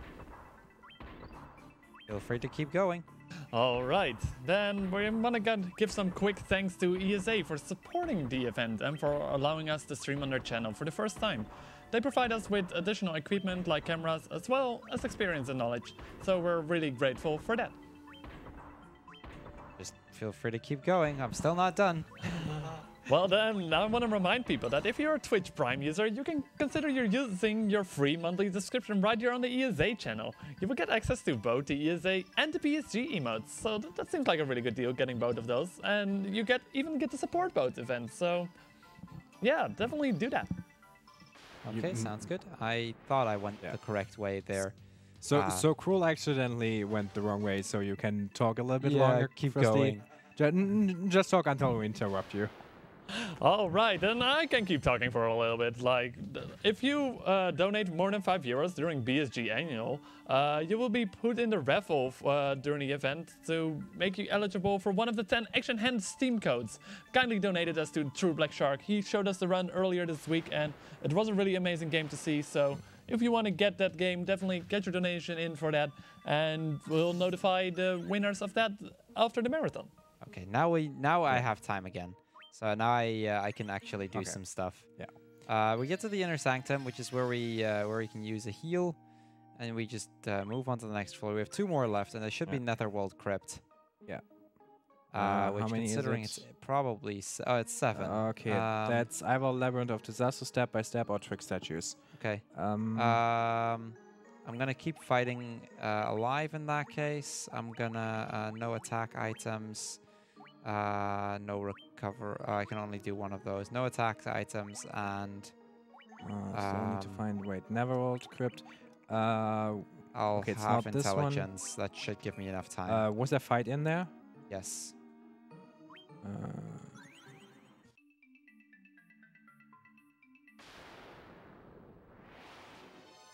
Feel free to keep going.
Alright, then we want to give some quick thanks to ESA for supporting the event and for allowing us to stream on their channel for the first time. They provide us with additional equipment like cameras as well as experience and knowledge, so we're really grateful for that.
Just feel free to keep going. I'm still not done.
Well then, I want to remind people that if you're a Twitch Prime user, you can consider using your free monthly subscription right here on the ESA channel. You will get access to both the ESA and the BSG emotes, so that seems like a really good deal getting both of those, and you even get to support both events, so yeah, definitely do that.
Okay, sounds good. I thought I went the correct way there.
So Cruel accidentally went the wrong way, so you can talk a little bit
Yeah,
longer.
keep
Frosty.
going.
Just talk until we interrupt you.
Alright, then I can keep talking for a little bit. Like, if you donate more than €5 during BSG Annual, you will be put in the raffle during the event to make you eligible for one of the 10 Action Hand Steam codes. Kindly donated us to True Black Shark. He showed us the run earlier this week, and it was a really amazing game to see. So, if you want to get that game, definitely get your donation in for that, and we'll notify the winners of that after the marathon.
Okay, now I have time again. So now I can actually do some stuff.
Yeah.
We get to the inner sanctum, which is where we can use a heal, and we just move on to the next floor. We have 2 more left, and there should be Netherworld Crypt.
Yeah.
Which,
how many is
considering
it?
it's probably it's 7.
Okay, that's either Labyrinth of Disaster, Step by Step, or Trick Statues.
Okay. I'm gonna keep fighting alive in that case. I'm gonna no attack items. No recover. I can only do one of those. No attack items and.
So I need to find. Wait, Neverworld Crypt.
I'll
okay, it's
have
not this one.
intelligence. That should give me enough time.
Was there fight in there?
Yes.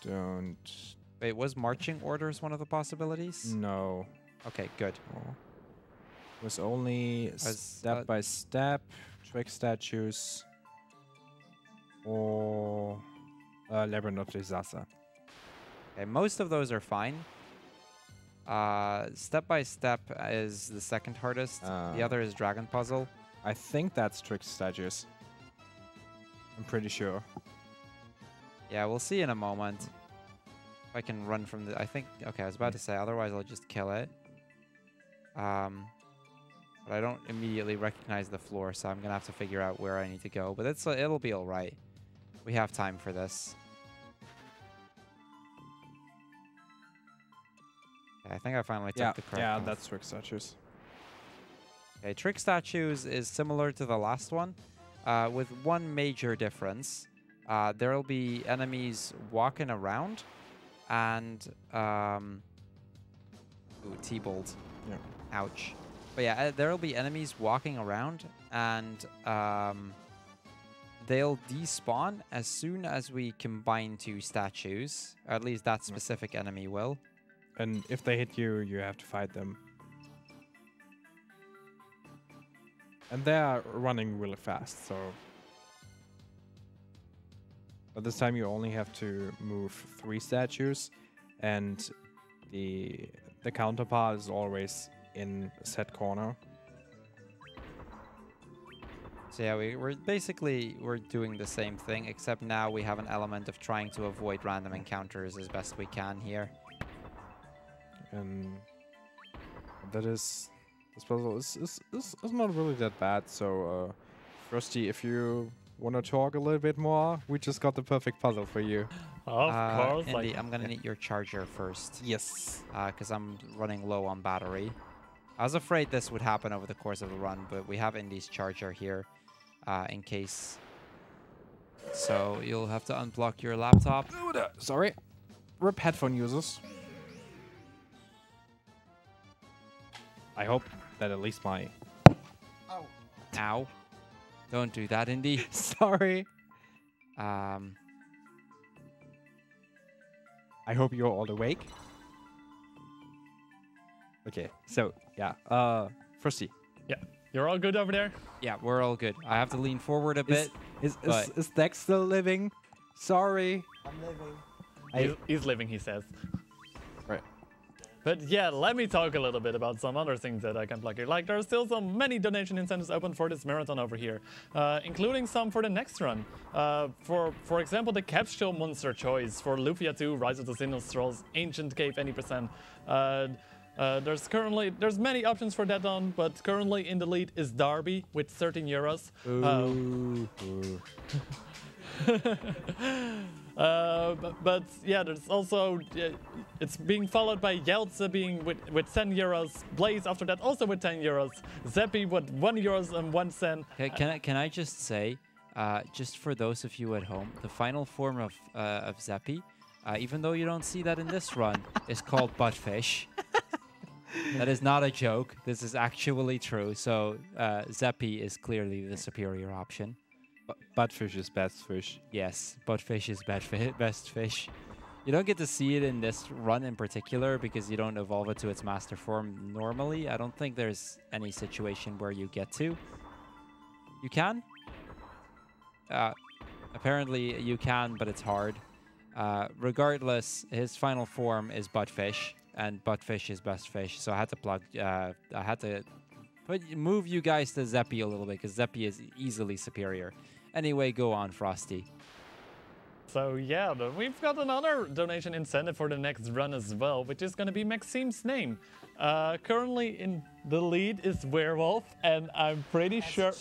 Don't.
Wait, was marching orders one of the possibilities?
No.
Okay, good.
It was only Step by Step, Trick Statues, or Labyrinth of Disaster.
Okay, most of those are fine. Step by Step is the second hardest. The other is Dragon Puzzle.
I think that's Trick Statues. I'm pretty sure.
Yeah, we'll see in a moment. If I can run from the... I think... Okay, I was about to say, otherwise I'll just kill it. But I don't immediately recognize the floor, so I'm going to have to figure out where I need to go. But it'll be alright. We have time for this. Okay, I think I finally took the correct
Yeah,
path.
that's Trick Statues.
Okay, Trick Statues is similar to the last one, with one major difference. There'll be enemies walking around, and... Ooh, T-bolt.
Yeah.
Ouch. But yeah, there'll be enemies walking around, and they'll despawn as soon as we combine 2 statues. Or at least that specific enemy will.
And if they hit you, you have to fight them. And they're running really fast, so... But this time you only have to move 3 statues, and the counterpart is always in a set corner.
So yeah, we're doing the same thing, except now we have an element of trying to avoid random encounters as best we can here.
And that is... This puzzle is not really that bad, so Frosty, if you want to talk a little bit more, we just got the perfect puzzle for you.
Of course.
Andy, I'm gonna need your charger first.
Yes.
Because I'm running low on battery. I was afraid this would happen over the course of the run, but we have Indy's charger here in case. So you'll have to unblock your laptop.
Sorry. RIP headphone users. I hope that at least my...
Ow. Don't do that, Indy.
Sorry. I hope you're all awake. Okay, so, yeah. Frosty.
Yeah, you're all good over there?
Yeah, we're all good. I have to lean forward a bit.
Is Dex still living? Sorry.
I'm living.
He's living, he says.
Right.
But yeah, let me talk a little bit about some other things that I can plug here. Like, there are still so many donation incentives open for this marathon over here, including some for the next run. For example, the Capsule Monster Choice for Lufia 2, Rise of the Sinnoh Ancient Cave, any percent. There's many options for that on, but currently in the lead is Darby with 13 euros. But yeah, there's also it's being followed by Yeltse being with 10 euros, Blaze after that also with 10 euros, Zeppy with 1 euros and 1 cent.
Can I just say, just for those of you at home, the final form of Zeppy, even though you don't see that in this run, is called Buttfish. That is not a joke. This is actually true. So Zeppy is clearly the superior option.
Buttfish is best fish.
Yes, Buttfish is best fish. You don't get to see it in this run in particular because you don't evolve it to its master form normally. I don't think there's any situation where you get to. You can? Apparently you can, but it's hard. Regardless, his final form is Buttfish, and Buttfish is best fish. So I had to move you guys to Zeppy a little bit because Zeppy is easily superior. Anyway, go on, Frosty.
So yeah, we've got another donation incentive for the next run as well, which is going to be Maxime's name. Currently in the lead is Werewolf, and I'm pretty sure...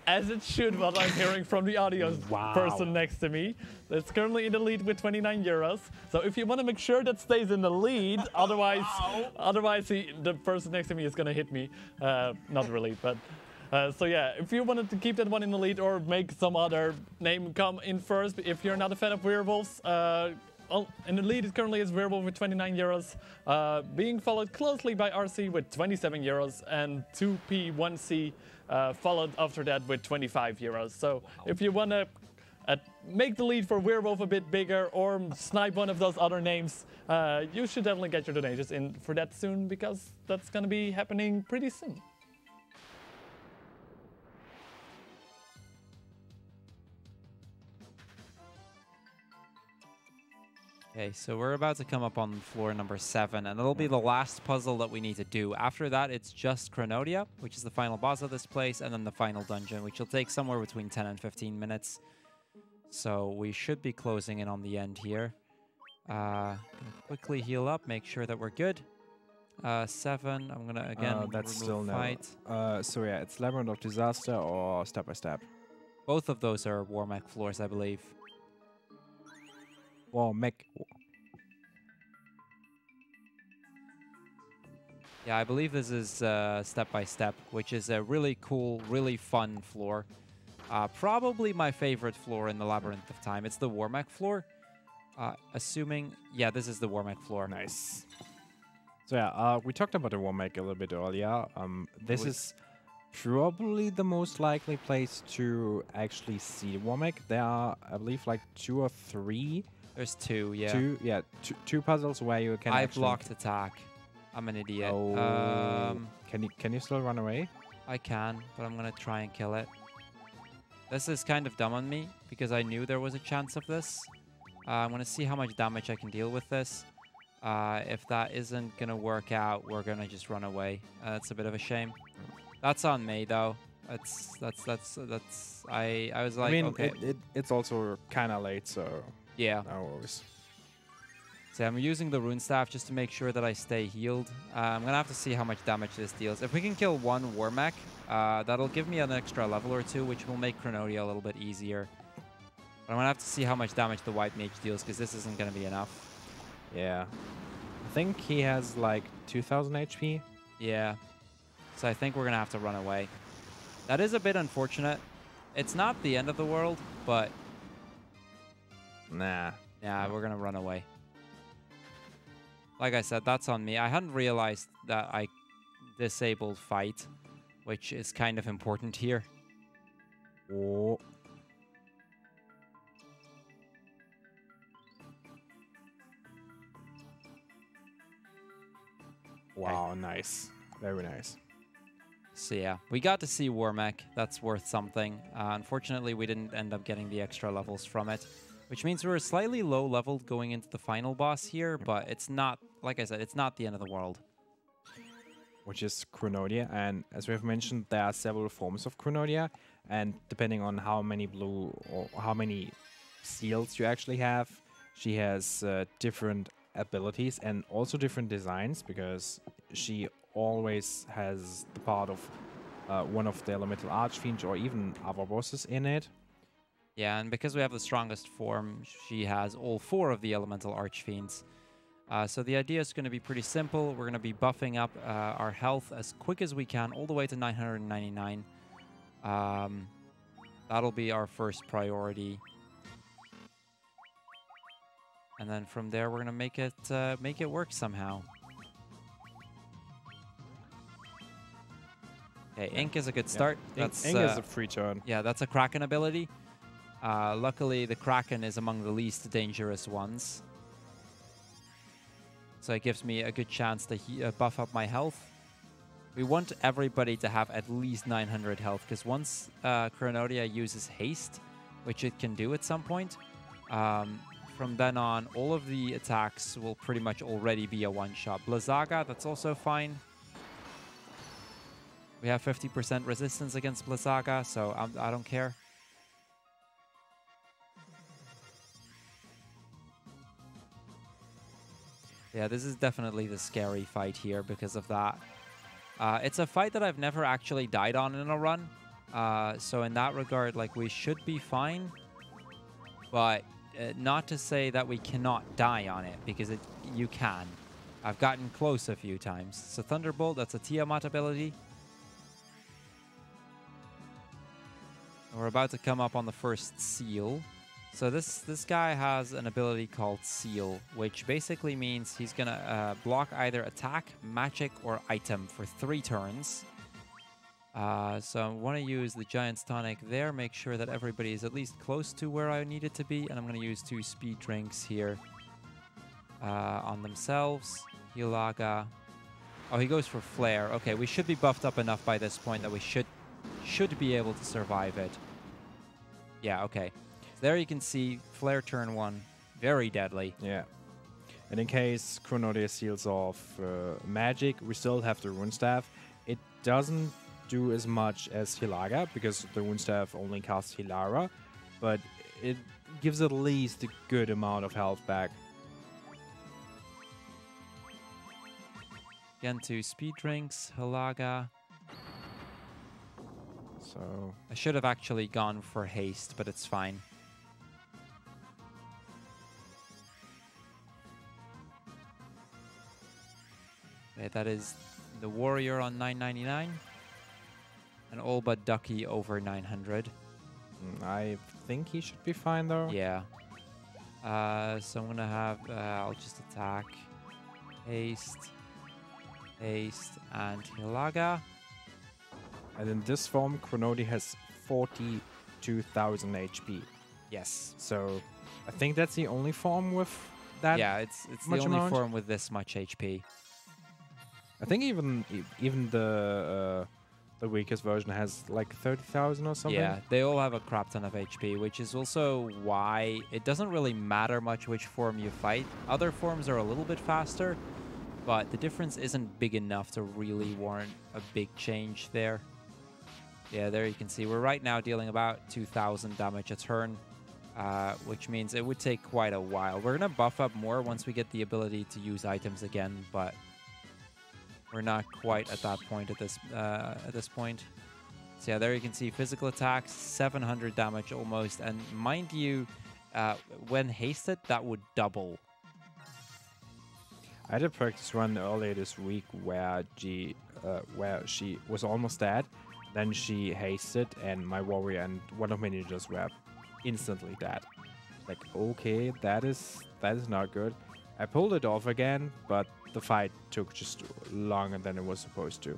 As it should, what I'm hearing from the audio person next to me. That's currently in the lead with 29 euros. So if you want to make sure that stays in the lead, otherwise the person next to me is going to hit me. Not really, but... so yeah, if you wanted to keep that one in the lead or make some other name come in first, if you're not a fan of werewolves, in the lead it currently is Werewolf with 29 euros, being followed closely by RC with 27 euros and 2P1C followed after that with 25 euros. So if you want to make the lead for Werewolf a bit bigger or snipe one of those other names, you should definitely get your donations in for that soon because that's going to be happening pretty soon.
Okay, so we're about to come up on floor number 7, and it'll be the last puzzle that we need to do. After that, it's just Chronodia, which is the final boss of this place, and then the final dungeon, which will take somewhere between 10 and 15 minutes. So we should be closing in on the end here. Gonna quickly heal up, make sure that we're good. 7, I'm gonna again
that's still
fight.
So yeah, it's Labyrinth of Disaster or Step by Step.
Both of those are Warmech floors, I believe.
Well,
Yeah, I believe this is Step by Step, which is a really cool, really fun floor. Probably my favorite floor in the Labyrinth of Time. It's the Warmech floor. Assuming, yeah, this is the Warmech floor.
Nice. So yeah, we talked about the Warmech a little bit earlier. This is probably the most likely place to actually see Warmech. There are, I believe, like 2 or 3.
There's 2, yeah.
Two puzzles where you can.
I blocked attack. I'm an idiot.
Oh. Can you still run away?
I can, but I'm going to try and kill it. This is kind of dumb on me, because I knew there was a chance of this. I'm going to see how much damage I can deal with this. If that isn't going to work out, we're going to just run away. That's a bit of a shame. That's on me, though. I was like,
I mean,
okay.
it's also kind of late, so
Yeah.
no worries.
So I'm using the rune staff just to make sure that I stay healed. I'm going to have to see how much damage this deals. If we can kill one war mech, that'll give me an extra level or two, which will make Chronodia a little bit easier. But I'm going to have to see how much damage the white mage deals, because this isn't going to be enough.
Yeah. I think he has like 2000 HP.
Yeah. So I think we're going to have to run away. That is a bit unfortunate. It's not the end of the world, but...
Nah.
Yeah, we're going to run away. Like I said, that's on me. I hadn't realized that I disabled fight, which is kind of important here.
Oh. Wow, nice. Very nice.
So yeah, we got to see Warmech. That's worth something. Unfortunately, we didn't end up getting the extra levels from it, which means we're slightly low leveled going into the final boss here, but it's not, like I said, it's not the end of the world.
Which is Chronodia, and as we have mentioned, there are several forms of Chronodia, and depending on how many blue or how many seals you actually have, she has different abilities and also different designs, because she always has the part of one of the elemental archfiends or even other bosses in it.
Yeah, and because we have the strongest form, she has all 4 of the elemental archfiends. So the idea is going to be pretty simple. We're going to be buffing up our health as quick as we can, all the way to 999. That'll be our first priority. And then from there, we're going to make it work somehow. Okay, Ink is a good start.
Ink is a free turn.
Yeah, that's a Kraken ability. Luckily, the Kraken is among the least dangerous ones. So it gives me a good chance to buff up my health. We want everybody to have at least 900 health, because once Chronodia uses haste, which it can do at some point, from then on, all of the attacks will pretty much already be a one-shot. Blizzaga, that's also fine. We have 50% resistance against Blizzaga, so I don't care. Yeah, this is definitely the scary fight here because of that. It's a fight that I've never actually died on in a run. So in that regard, like, we should be fine. But not to say that we cannot die on it, because you can. I've gotten close a few times. So Thunderbolt, that's a Tiamat ability. And we're about to come up on the first seal. So this guy has an ability called Seal, which basically means he's going to block either attack, magic, or item for 3 turns. So I want to use the Giant's Tonic there, make sure that everybody is at least close to where I need it to be, and I'm going to use 2 speed drinks here on themselves. Hilaga. Oh, he goes for Flare. Okay, we should be buffed up enough by this point that we should be able to survive it. Yeah, okay. So there you can see Flare turn 1, very deadly.
Yeah. And in case Chronodia seals off magic, we still have the Rune Staff. It doesn't do as much as Hilaga, because the Rune Staff only casts Hilara, but it gives at least a good amount of health back.
Again, 2 speed drinks, Hilaga.
So
I should have actually gone for haste, but it's fine. Okay, that is the warrior on 999. And all but Ducky over 900.
I think he should be fine, though.
Yeah. So I'm going to have... I'll just attack. Haste. Haste. And Hilaga.
And in this form, Chronodia has 42,000 HP.
Yes.
So I think that's the only form with that.
Yeah, it's the
much
only
amount?
form with this much HP.
I think even the the weakest version has like 30,000 or something.
Yeah, they all have a crap ton of HP, which is also why it doesn't really matter much which form you fight. Other forms are a little bit faster, but the difference isn't big enough to really warrant a big change there. Yeah, there you can see we're right now dealing about 2,000 damage a turn, which means it would take quite a while. We're going to buff up more once we get the ability to use items again, but we're not quite at that point at this point. So yeah, there you can see physical attacks, 700 damage almost, and mind you, when hasted, that would double.
I did practice run earlier this week where she was almost dead. Then she hasted, and my warrior and one of my ninjas were instantly dead. Like, okay, that is not good. I pulled it off again, but the fight took just longer than it was supposed to.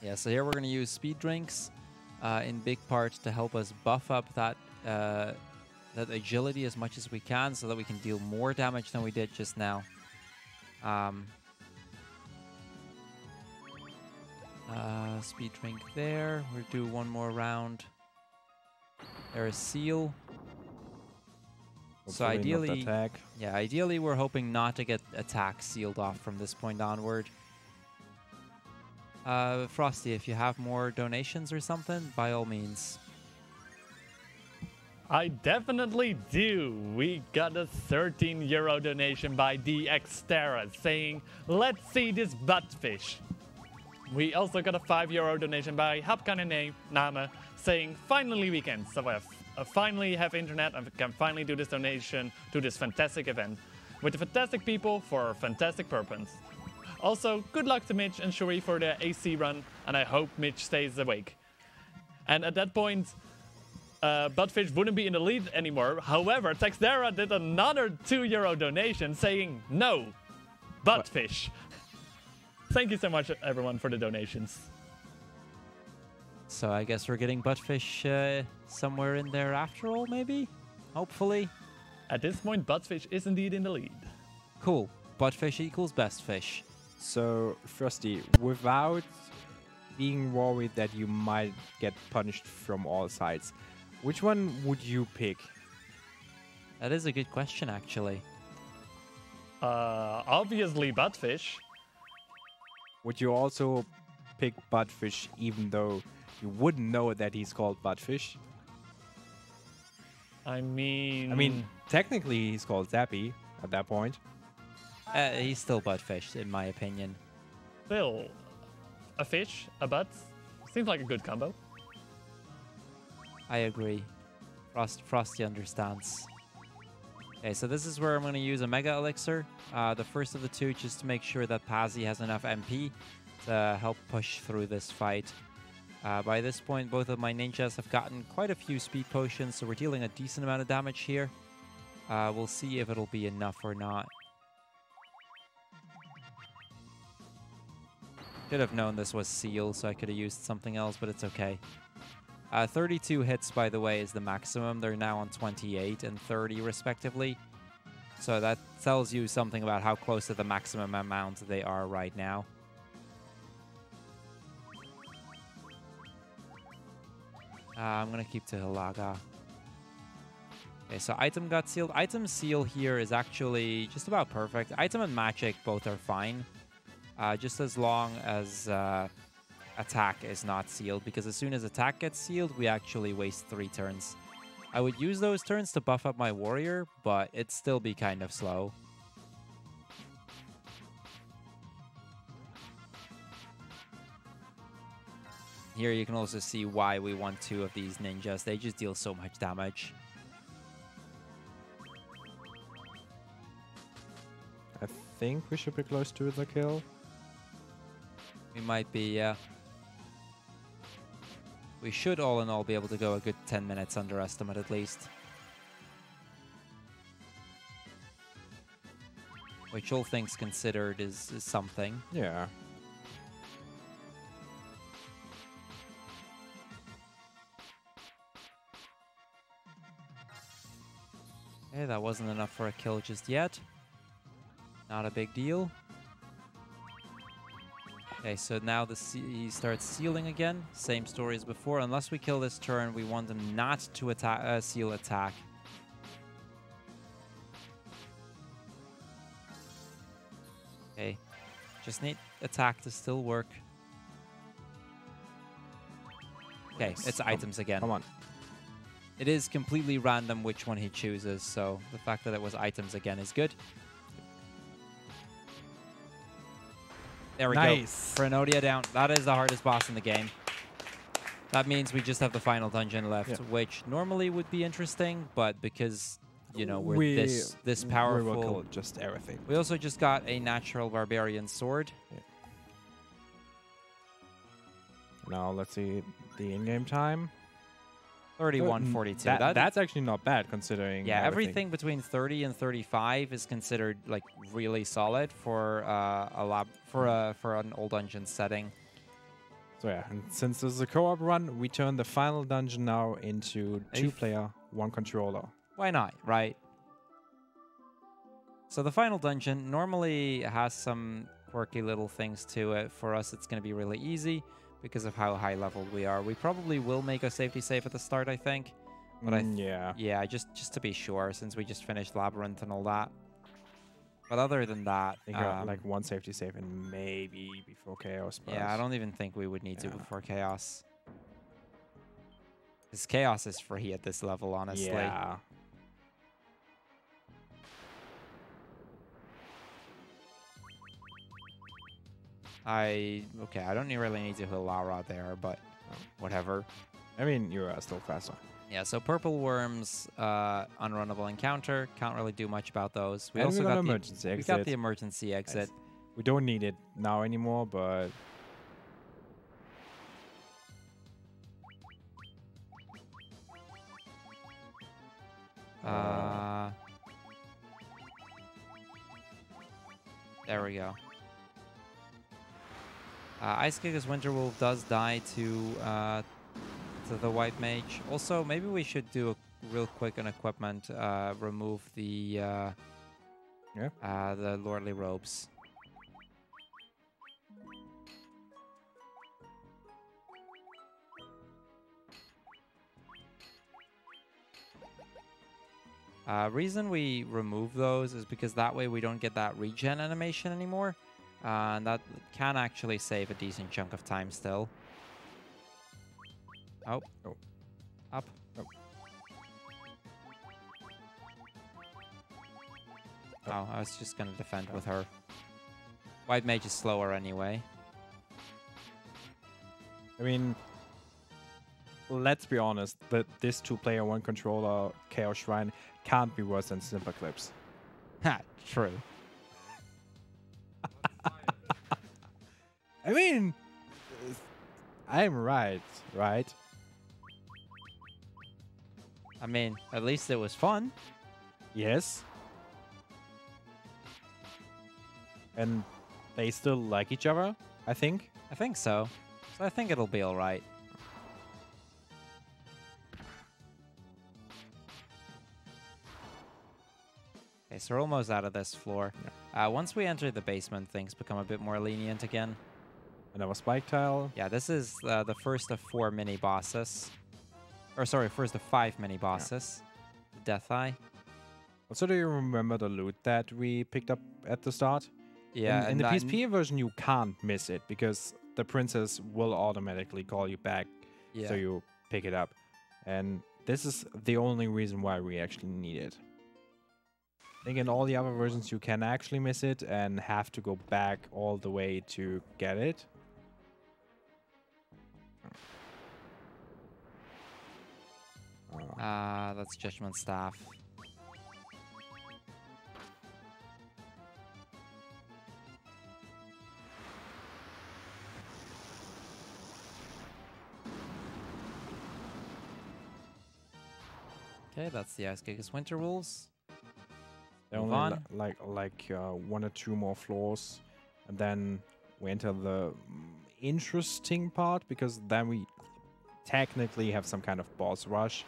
Yeah, so here we're going to use speed drinks in big part to help us buff up that agility as much as we can so that we can deal more damage than we did just now. Speed drink there. We'll do one more round. There's seal. So
Hopefully not
ideally we're hoping not to get attack sealed off from this point onward. Frosty, if you have more donations or something, by all means.
I definitely do. We got a 13 euro donation by DXterra saying, "Let's see this buttfish." We also got a 5 euro donation by Hapkanene Name saying, "Finally weekend, so I finally have internet and can finally do this donation to this fantastic event with the fantastic people for a fantastic purpose." Also, good luck to Mitch and Shuri for their AC run, and I hope Mitch stays awake. And at that point, Buttfish wouldn't be in the lead anymore. However, Texdera did another 2 euro donation saying, "No, Buttfish." Thank you so much, everyone, for the donations.
So I guess we're getting Buttfish somewhere in there after all, maybe? Hopefully.
At this point, Buttfish is indeed in the lead.
Cool. Buttfish equals best fish.
So, Frosty, without being worried that you might get punished from all sides, which one would you pick?
That is a good question, actually.
Obviously Buttfish.
Would you also pick Buttfish even though you wouldn't know that he's called Buttfish?
I mean,
technically he's called Zappy at that point.
He's still Buttfish, in my opinion.
Still, a fish, a butt, seems like a good combo.
I agree. Frosty understands. Okay, so this is where I'm going to use a Mega Elixir. The first of the two, just to make sure that Pazzy has enough MP to help push through this fight. By this point, both of my ninjas have gotten quite a few speed potions, so we're dealing a decent amount of damage here. We'll see if it'll be enough or not. Should have known this was Seal, so I could have used something else, but it's okay. 32 hits, by the way, is the maximum. They're now on 28 and 30, respectively. So that tells you something about how close to the maximum amount they are right now. I'm going to keep to Hilaga. Okay, so item got sealed. Item seal here is actually just about perfect. Item and magic both are fine. Just as long as attack is not sealed, because as soon as attack gets sealed, we actually waste 3 turns. I would use those turns to buff up my warrior, but it'd still be kind of slow. Here you can also see why we want 2 of these ninjas. They just deal so much damage.
I think we should be close to the kill.
We might be, yeah. We should all in all be able to go a good 10 minutes under estimate at least. Which all things considered is something.
Yeah.
Okay, that wasn't enough for a kill just yet. Not a big deal. Okay, so now he starts sealing again. Same story as before. Unless we kill this turn, we want him not to attack, seal attack. Okay, just need attack to still work. Okay,
Nice.
it's items again.
Come on.
It is completely random which one he chooses, so the fact that it was items again is good. There we go.
Nice.
Frenodia down. That is the hardest boss in the game. That means we just have the final dungeon left, which normally would be interesting, but because, you know, we're this powerful.
We will kill just everything.
We also just got a natural barbarian sword.
Yeah. Now let's see the in-game time.
31:42.
That's actually not bad considering.
Yeah, everything between 30 and 35 is considered like really solid for for an old dungeon setting.
So yeah, and since this is a co-op run, we turn the final dungeon now into 2-player, 1 controller.
Why not, right? So the final dungeon normally has some quirky little things to it. For us, it's going to be really easy because of how high leveled we are. We probably will make a safety save at the start, I think. But yeah, just to be sure, since we just finished Labyrinth and all that. But other than that,
I think like 1 safety save and maybe before Chaos.
Yeah, I don't even think we would need to before Chaos. Because Chaos is free at this level, honestly.
Yeah.
I don't really need to heal Lara there, but whatever.
I mean, you are still faster.
Yeah, so purple worms, unrunnable encounter. Can't really do much about those. We
And
also
we
got
got
the
emergency exit.
We got the emergency exit.
Nice. We don't need it now anymore, but
there we go. Ice Kickers Winterwolf does die to the White Mage. Also, maybe we should do a real quick on equipment. Remove the Lordly Robes. Reason we remove those is because that way we don't get that regen animation anymore. And that can actually save a decent chunk of time still. Oh. Up. Oh, I was just going to defend with her. White Mage is slower anyway.
I mean, let's be honest, that this 2-player, 1 controller Chaos Shrine can't be worse than Snipper Clips.
Ha, true.
I mean, I'm right?
I mean, at least it was fun.
Yes. And they still like each other, I think.
I think so. So I think it'll be all right. Okay, so we're almost out of this floor. Yeah. Once we enter the basement, things become a bit more lenient again.
Another spike tile.
Yeah, this is the first of 4 mini bosses. Or sorry, first of 5 mini bosses. Yeah. Death Eye.
Also, do you remember the loot that we picked up at the start?
Yeah.
In the PSP version, you can't miss it because the princess will automatically call you back. Yeah. So you pick it up. And this is the only reason why we actually need it. I think in all the other versions, you can actually miss it and have to go back all the way to get it.
That's Judgment Staff. Okay, that's the Ice Kickers Winterwolves.
There only like 1 or 2 more floors, and then we enter the interesting part because then we technically have some kind of boss rush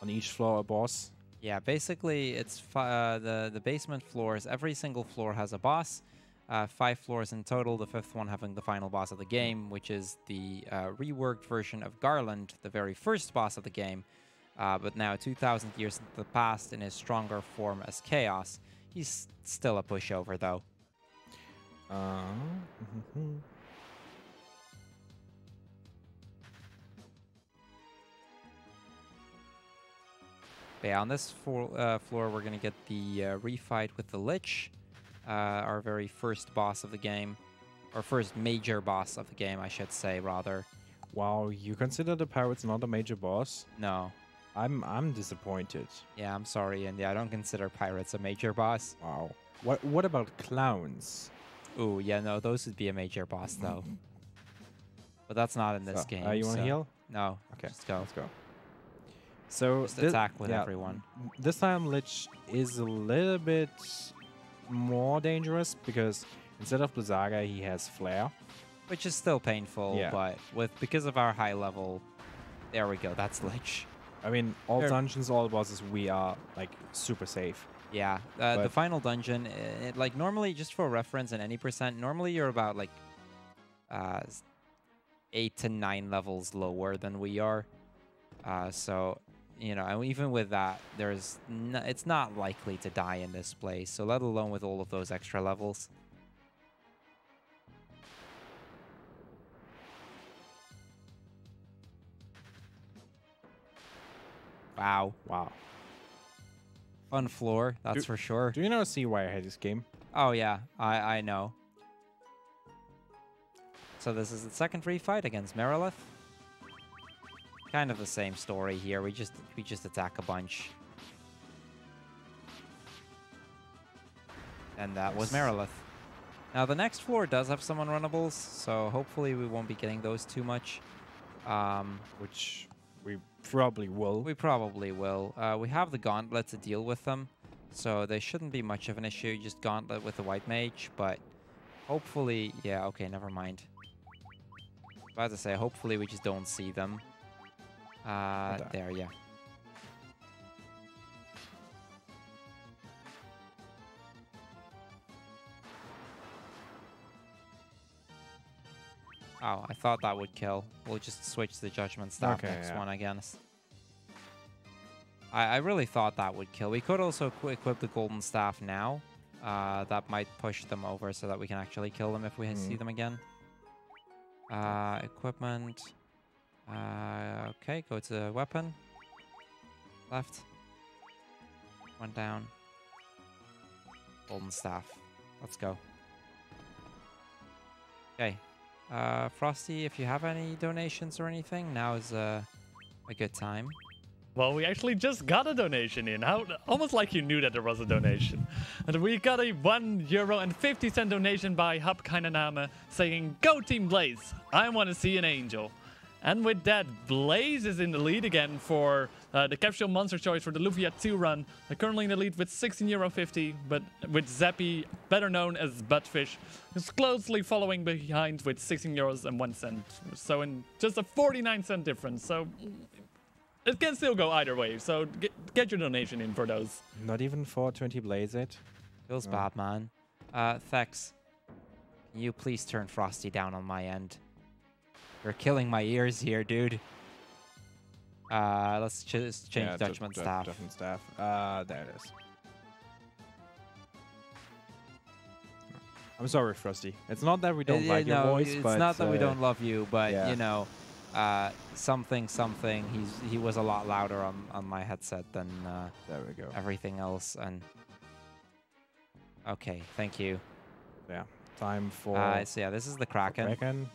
on each floor. A boss.
Yeah, basically it's the basement floors. Every single floor has a boss. 5 floors in total, the 5th one having the final boss of the game, which is the reworked version of Garland, the very first boss of the game, but now 2,000 years into the past in his stronger form as Chaos. He's still a pushover, though. But yeah, on this floor, we're going to get the refight with the Lich, our very first boss of the game. Or first major boss of the game, I should say, rather.
Wow, you consider the pirates not a major boss?
No.
I'm disappointed.
Yeah, I'm sorry, India. I don't consider pirates a major boss.
Wow. What about clowns?
Ooh, yeah, no, those would be a major boss, though. But that's not in this game.
You want to heal?
No.
Okay,
Just go.
let's go. So
Just attack with everyone.
This time Lich is a little bit more dangerous because instead of Blizzaga, he has Flare.
Which is still painful,
Yeah.
but because of our high level, there we go, that's Lich.
I mean, all
Sure.
dungeons, all bosses, we are like super safe.
Yeah, the final dungeon, like normally, just for reference and any percent, normally you're about like 8 to 9 levels lower than we are. So, you know, and even with that, it's not likely to die in this place. So let alone with all of those extra levels. Wow.
Wow.
Fun floor, that's for sure.
Do you now see why I hate this game?
Oh yeah, I know. So this is the second refight against Merilith. Kind of the same story here. We just attack a bunch. And that was Merilith. Now the next floor does have some unrunnables, so hopefully we won't be getting those too much.
Which we probably will.
We probably will. We have the gauntlet to deal with them, so they shouldn't be much of an issue. Just gauntlet with the white mage, but hopefully, yeah, okay, never mind. About to say, hopefully we just don't see them. There, yeah. Oh, I thought that would kill. We'll just switch the Judgment Staff next one, I guess. I really thought that would kill. We could also equip the Golden Staff now. That might push them over so that we can actually kill them if we see them again. Equipment. Okay, go to weapon. Left. One down. Golden Staff. Let's go. Okay. Frosty, if you have any donations or anything, now is a good time.
Well, we actually just got a donation in. Almost like you knew that there was a donation. And we got a €1.50 donation by Hub Kainaname saying, "Go Team Blaze! I want to see an angel." And with that, Blaze is in the lead again for the Capsule Monster Choice for the Lufia 2 run. They're currently in the lead with €16.50, but with Zappy, better known as Buttfish, is closely following behind with €16.01. So in just a 49-cent difference. So it can still go either way. So get your donation in for those.
Not even 420 Blaze it.
Feels bad, man. Thex, can you please turn Frosty down on my end? You're killing my ears here, dude. Let's just change Judgment Staff.
Judgment Staff. There it is. I'm sorry, Frosty. It's not that we don't like your voice, but...
it's not that we don't love you, but, you know, something. He was a lot louder on my headset than
there we go.
Everything else. And okay, thank you.
Yeah, time for...
so yeah, this is the Kraken.
Kraken.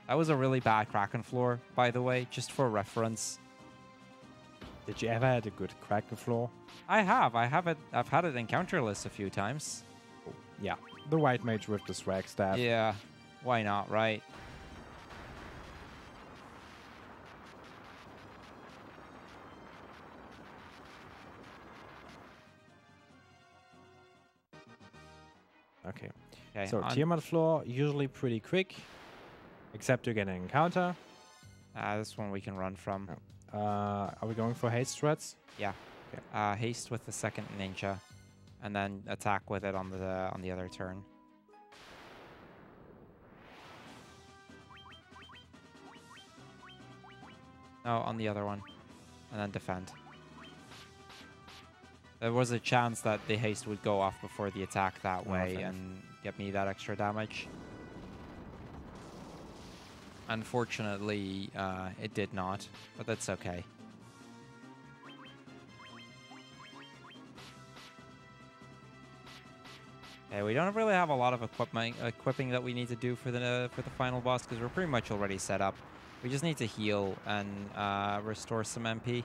That was a really bad Kraken floor, by the way, just for reference.
Did you ever had a good Kraken floor?
I have. I've had it in counterless a few times.
Oh, yeah, the white mage with the swag staff.
Yeah, why not, right?
Okay.
Okay.
So Tiamat floor usually pretty quick. Except to get an encounter.
This one we can run from.
Are we going for haste threats?
Yeah.
Okay.
Haste with the second ninja. and then attack with it on the other turn. No, on the other one, and then defend. There was a chance that the haste would go off before the attack that way and get me that extra damage. Unfortunately, it did not, but that's okay. Okay, we don't really have a lot of equipping that we need to do for the final boss because we're pretty much already set up. We just need to heal and restore some MP.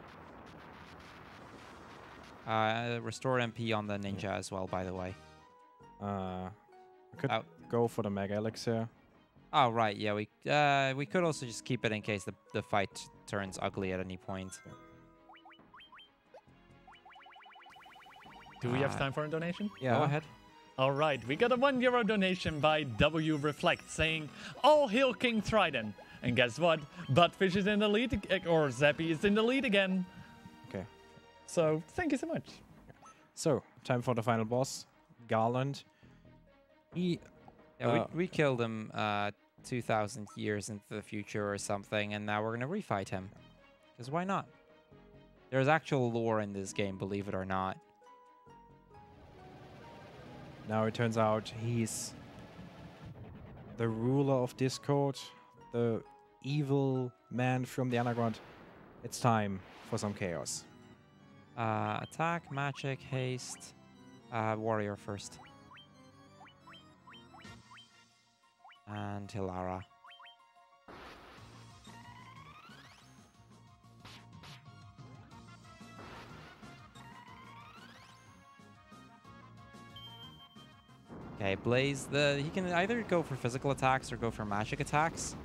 Restore MP on the ninja as well, by the way.
We could go for the Mega Elixir.
Oh, right, yeah, we could also just keep it in case the fight turns ugly at any point.
Do we have time for a donation?
Yeah. Go ahead.
All right, we got a €1 donation by W Reflect saying, "All hail King Trident." And guess what? Buttfish is in the lead, or Zappy is in the lead again.
Okay.
So, thank you so much.
So, time for the final boss, Garland.
Yeah, we killed him 2,000 years into the future or something, and now we're going to refight him. Because why not? There's actual lore in this game, believe it or not.
Now it turns out he's the ruler of Discord, the evil man from the underground. It's time for some chaos.
Attack, magic, haste, warrior first. And Hilara. Okay, Blaze, he can either go for physical attacks or go for magic attacks.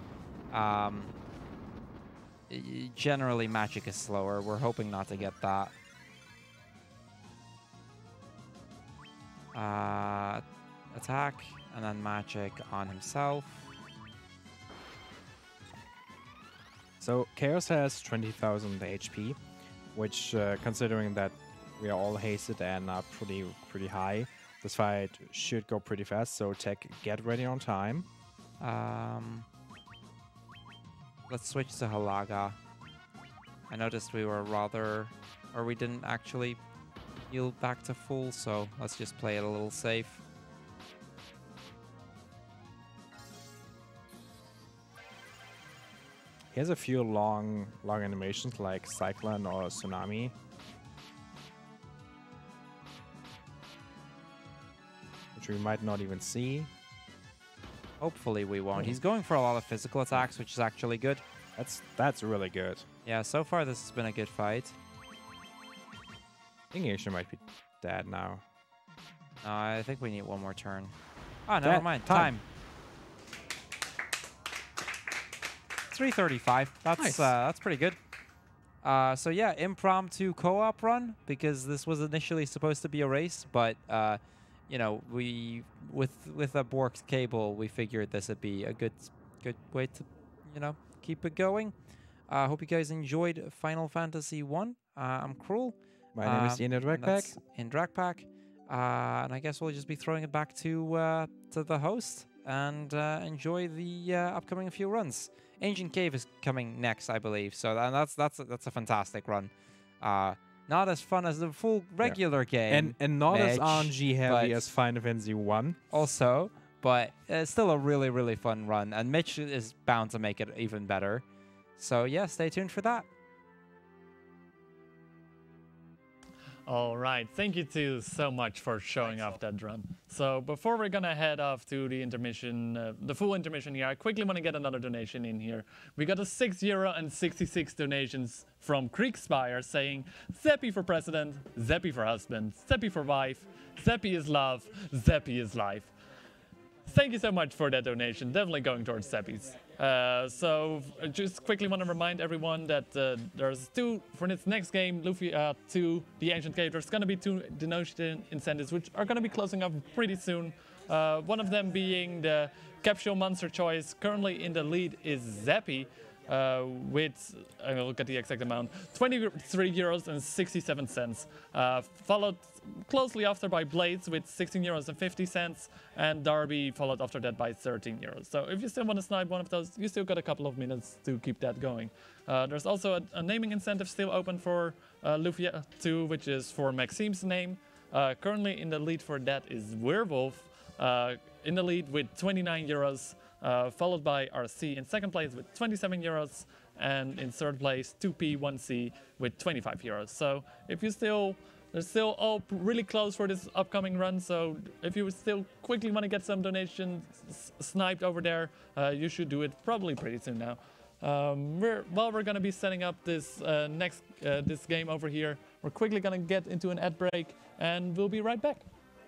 Generally, magic is slower. We're hoping not to get that. Attack, and then magic on himself.
So Chaos has 20,000 HP, which, considering that we are all hasted and are pretty high, this fight should go pretty fast. So Tech, get ready on time.
Let's switch to Halaga. I noticed we were we didn't actually heal back to full, so let's just play it a little safe.
He has a few long animations like Cyclone or Tsunami. Which we might not even see.
Hopefully we won't. He's going for a lot of physical attacks, which is actually good.
That's really good.
Yeah, so far this has been a good fight.
I think he actually might be dead now.
No, I think we need one more turn. Oh, never mind. Time. 3:35. That's
nice.
That's pretty good. So yeah, impromptu co-op run because this was initially supposed to be a race, but you know, with a Bork's cable, we figured this would be a good way to, you know, keep it going. Hope you guys enjoyed Final Fantasy 1. I'm Cruel.
My name is Ian in Dragpack.
In Dragpack. And I guess we'll just be throwing it back to the host and enjoy the upcoming few runs. Ancient Cave is coming next, I believe. So that's a fantastic run. Not as fun as the full regular game,
and not as
Mitch,
RNG heavy as Final Fantasy 1.
Also, but it's still a really fun run, and Mitch is bound to make it even better. So yeah, stay tuned for that.
All right, thank you two so much for showing off that run. So before we're gonna head off to the intermission, the full intermission here, I quickly want to get another donation in here. We got a €6.66 donations from Kriegspire saying, "Zappy for president, Zappy for husband, Zappy for wife, Zappy is love, Zappy is life." Thank you so much for that donation, definitely going towards Zappy's. So just quickly want to remind everyone that there's for this next game, Luffy 2, The Ancient Cave, there's going to be 2 donation incentives which are going to be closing up pretty soon. One of them being the Capsule Monster choice. Currently in the lead is Zappy. with, I will look at the exact amount, 23 euros and 67 cents. Followed closely after by Blades with 16 euros and 50 cents, and Darby followed after that by 13 euros. So if you still want to snipe one of those, you still got a couple of minutes to keep that going. There's also a naming incentive still open for Lufia 2, which is for Maxime's name. Currently in the lead for that is Werewolf, in the lead with 29 euros, followed by RC in second place with 27 euros, and in third place 2P1C with 25 euros. So if you still, they're still all really close for this upcoming run, so if you still quickly want to get some donations sniped over there, you should do it probably pretty soon now. We're gonna be setting up this this game over here. We're quickly gonna get into an ad break, and we'll be right back.